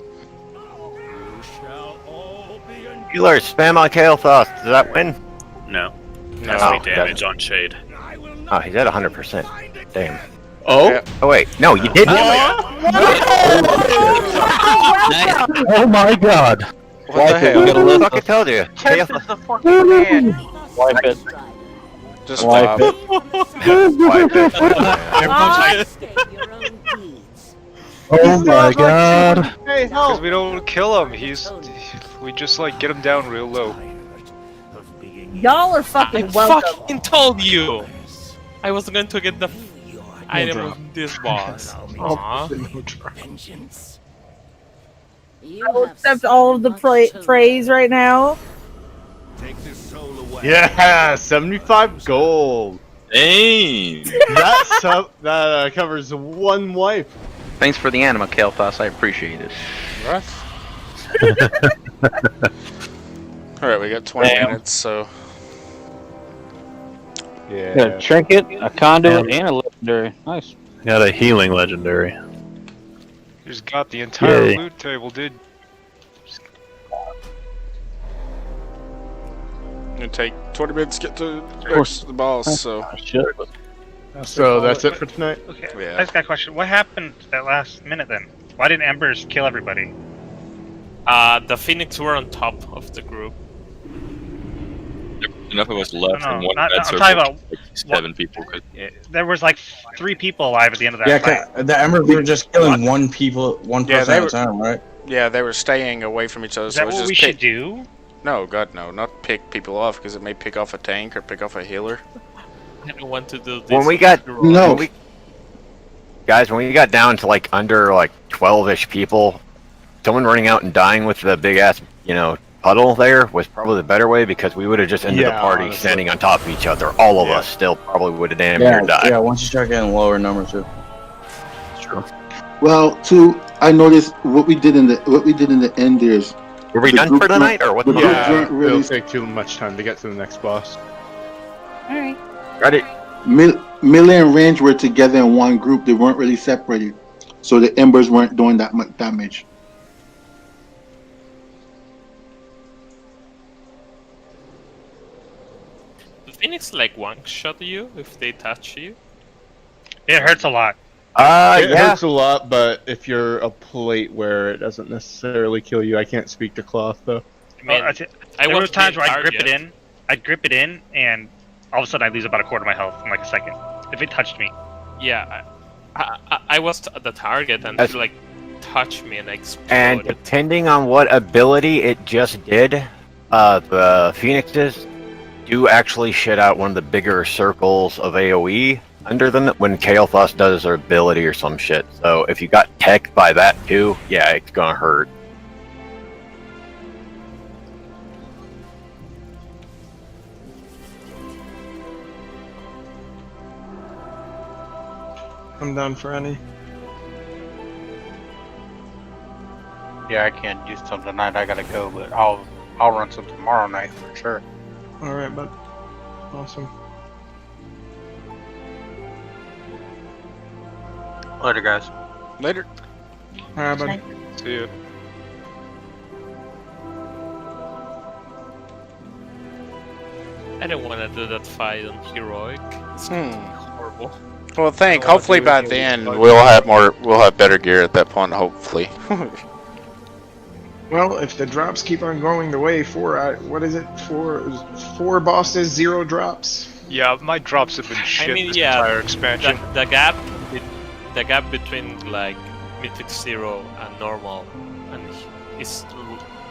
[SPEAKER 12] You shall all be engulfed.
[SPEAKER 9] Healer, spam on Kael'thas. Does that win?
[SPEAKER 21] No.
[SPEAKER 17] No.
[SPEAKER 21] That's
[SPEAKER 9] Oh,
[SPEAKER 21] damage on Shade.
[SPEAKER 9] Oh, he's at 100%. Damn.
[SPEAKER 23] Oh?
[SPEAKER 17] Yeah.
[SPEAKER 9] Oh wait, no, you did.
[SPEAKER 3] Oh my god!
[SPEAKER 17] What the hell?
[SPEAKER 9] I fucking told you.
[SPEAKER 16] Temp is the fucking man.
[SPEAKER 23] Wipe it.
[SPEAKER 17] Just
[SPEAKER 23] Wipe
[SPEAKER 17] stop.
[SPEAKER 23] it.
[SPEAKER 9] Wipe it.
[SPEAKER 13] Investigate your own deeds.
[SPEAKER 3] Oh my god!
[SPEAKER 16] Hey,
[SPEAKER 10] Because
[SPEAKER 16] help!
[SPEAKER 10] we don't kill him. We just like get him down real low.
[SPEAKER 1] Y'all are
[SPEAKER 15] I
[SPEAKER 1] fucking welcome.
[SPEAKER 15] fucking told you! I was going to get the item with this boss. Aww.
[SPEAKER 12] Vengeance.
[SPEAKER 13] You
[SPEAKER 1] I will
[SPEAKER 13] have
[SPEAKER 1] accept all of the
[SPEAKER 13] much to
[SPEAKER 1] praise right now.
[SPEAKER 12] Take this soul away.
[SPEAKER 11] Yeah, 75 gold.
[SPEAKER 20] Dang!
[SPEAKER 11] That covers one wipe.
[SPEAKER 7] Thanks for the anima, Kael'thas. I appreciate it.
[SPEAKER 17] Alright, we got 20
[SPEAKER 23] Damn.
[SPEAKER 17] minutes, so.
[SPEAKER 11] Yeah.
[SPEAKER 23] Got a trinket, a conduit, and a legendary. Nice.
[SPEAKER 8] Got a healing legendary.
[SPEAKER 10] You just got the entire
[SPEAKER 8] Yay.
[SPEAKER 10] loot table, dude.
[SPEAKER 17] It'll take 20 minutes to get to the boss, so.
[SPEAKER 11] So that's it for tonight?
[SPEAKER 6] Okay,
[SPEAKER 17] Yeah.
[SPEAKER 6] I just got a question. What happened that last minute then? Why didn't Embers kill everybody?
[SPEAKER 15] The Phoenix were on top of the group.
[SPEAKER 20] Enough of us left
[SPEAKER 6] No,
[SPEAKER 20] from one
[SPEAKER 6] not-
[SPEAKER 20] bed
[SPEAKER 6] I'm
[SPEAKER 20] circle.
[SPEAKER 6] talking about
[SPEAKER 20] Like 7 people could.
[SPEAKER 6] There was like 3 people alive at the end of that
[SPEAKER 18] Yeah,
[SPEAKER 6] fight.
[SPEAKER 18] the Embers were just killing one
[SPEAKER 17] Yeah,
[SPEAKER 18] person
[SPEAKER 17] they
[SPEAKER 18] at
[SPEAKER 17] were-
[SPEAKER 18] a time, right?
[SPEAKER 17] Yeah, they were staying away from each other.
[SPEAKER 6] Is
[SPEAKER 17] so
[SPEAKER 6] that
[SPEAKER 17] it was
[SPEAKER 6] what
[SPEAKER 17] just
[SPEAKER 6] we should do?
[SPEAKER 17] No, God, no. Not pick people off, because it may pick off a tank or pick off a healer.
[SPEAKER 15] I don't want to do this.
[SPEAKER 9] When we got
[SPEAKER 18] No.
[SPEAKER 9] guys, when we got down to like under like 12-ish people, someone running out and dying with the big ass, puddle there was probably the better way because we would have just ended the
[SPEAKER 11] Yeah,
[SPEAKER 9] party
[SPEAKER 11] honestly.
[SPEAKER 9] standing on top of each other. All of us still probably would have damn near died.
[SPEAKER 18] Yeah, once you start getting lower numbers too.
[SPEAKER 9] Sure.
[SPEAKER 4] Well, too, I noticed what we did in the end there is.
[SPEAKER 9] Were we done for the night, or what?
[SPEAKER 11] Yeah, it'll take too much time to get to the next boss.
[SPEAKER 1] Alright.
[SPEAKER 9] Got it.
[SPEAKER 4] Melee and range were together in one group. They weren't really separated, so the embers weren't doing that much damage.
[SPEAKER 15] The Phoenix like one-shot you if they touch you?
[SPEAKER 6] It hurts a lot.
[SPEAKER 11] It hurts a lot, but if you're a plate where it doesn't necessarily kill you, I can't speak to cloth though.
[SPEAKER 6] There were times where I'd grip it in, and all of a sudden I lose about a quarter of my health in like a second. If it touched me.
[SPEAKER 15] Yeah, I was the target and
[SPEAKER 9] That's-
[SPEAKER 15] it like touched me and exploded.
[SPEAKER 9] And depending on what ability it just did, the Phoenixes do actually shit out one of the bigger circles of AoE under them when Kael'thas does their ability or some shit. So if you got teched by that too, yeah, it's gonna hurt.
[SPEAKER 19] I'm done for any.
[SPEAKER 16] Yeah, I can't do some tonight. I gotta go, but I'll run some tomorrow night for sure.
[SPEAKER 19] All right, bud. Awesome.
[SPEAKER 16] Later, guys.
[SPEAKER 17] Later.
[SPEAKER 19] All right, bud.
[SPEAKER 10] See you.
[SPEAKER 15] I don't want to do that fight on heroic. It's horrible.
[SPEAKER 17] Well, hopefully by then we'll have better gear at that point. Hopefully.
[SPEAKER 19] Well, if the drops keep on going the way what is it? Four bosses, 0 drops.
[SPEAKER 10] Yeah, my drops have been shit
[SPEAKER 15] I mean,
[SPEAKER 10] this
[SPEAKER 15] yeah,
[SPEAKER 10] entire expansion.
[SPEAKER 15] the gap between like Mythic 0 and normal is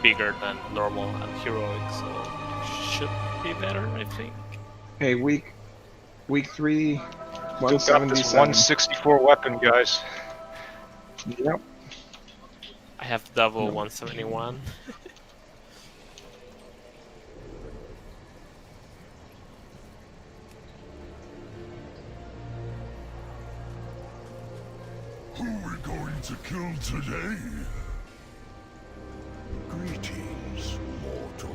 [SPEAKER 15] bigger than normal and heroic, so should be better, I think.
[SPEAKER 19] Hey, week 3,
[SPEAKER 10] Still got this 164 weapon, guys.
[SPEAKER 19] Yep.
[SPEAKER 15] I have double 171.
[SPEAKER 12] Who are we going to kill today? Greetings, mortal.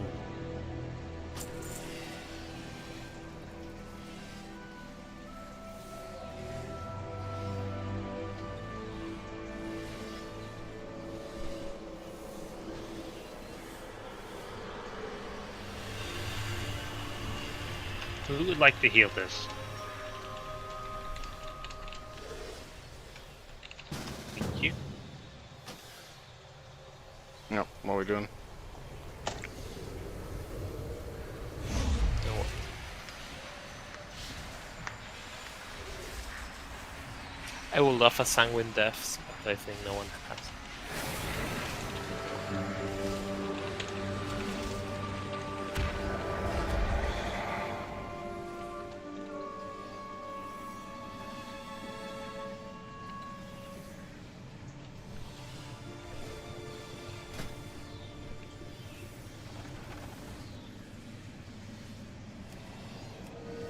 [SPEAKER 6] Who would like to heal this? Thank you.
[SPEAKER 17] No, what are we doing?
[SPEAKER 15] I will love a sanguine death, but I think no one has.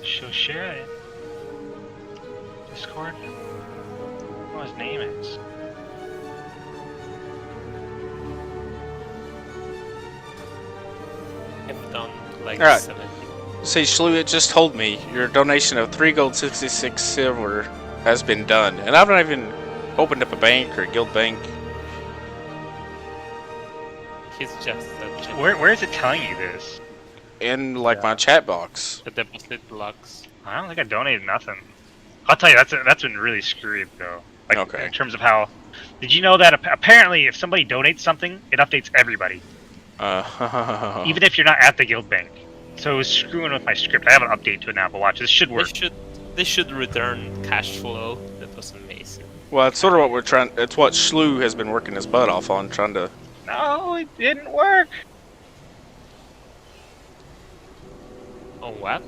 [SPEAKER 6] She'll share it. Discord? What his name is.
[SPEAKER 15] I've done like
[SPEAKER 17] Alright.
[SPEAKER 15] 70.
[SPEAKER 17] See, Shlu, it just told me your donation of 3 gold, 66 silver has been done. And I've not even opened up a bank or a guild bank.
[SPEAKER 15] He's just
[SPEAKER 6] Where is it telling you this?
[SPEAKER 17] In, like, my chat box.
[SPEAKER 15] the deposit blocks.
[SPEAKER 6] I don't think I donated nothing. I'll tell you, that's been really screwed though. Like,
[SPEAKER 17] Okay.
[SPEAKER 6] in terms of how... Did you know that apparently if somebody donates something, it updates everybody? Even if you're not at the guild bank. So it was screwing with my script. I have an update to it now, but watch, this should work.
[SPEAKER 15] They should return cash flow. That was amazing.
[SPEAKER 17] Well, it's sort of what we're trying... It's what Shlu has been working his butt off on, trying to...
[SPEAKER 6] No, it didn't work.
[SPEAKER 15] On what?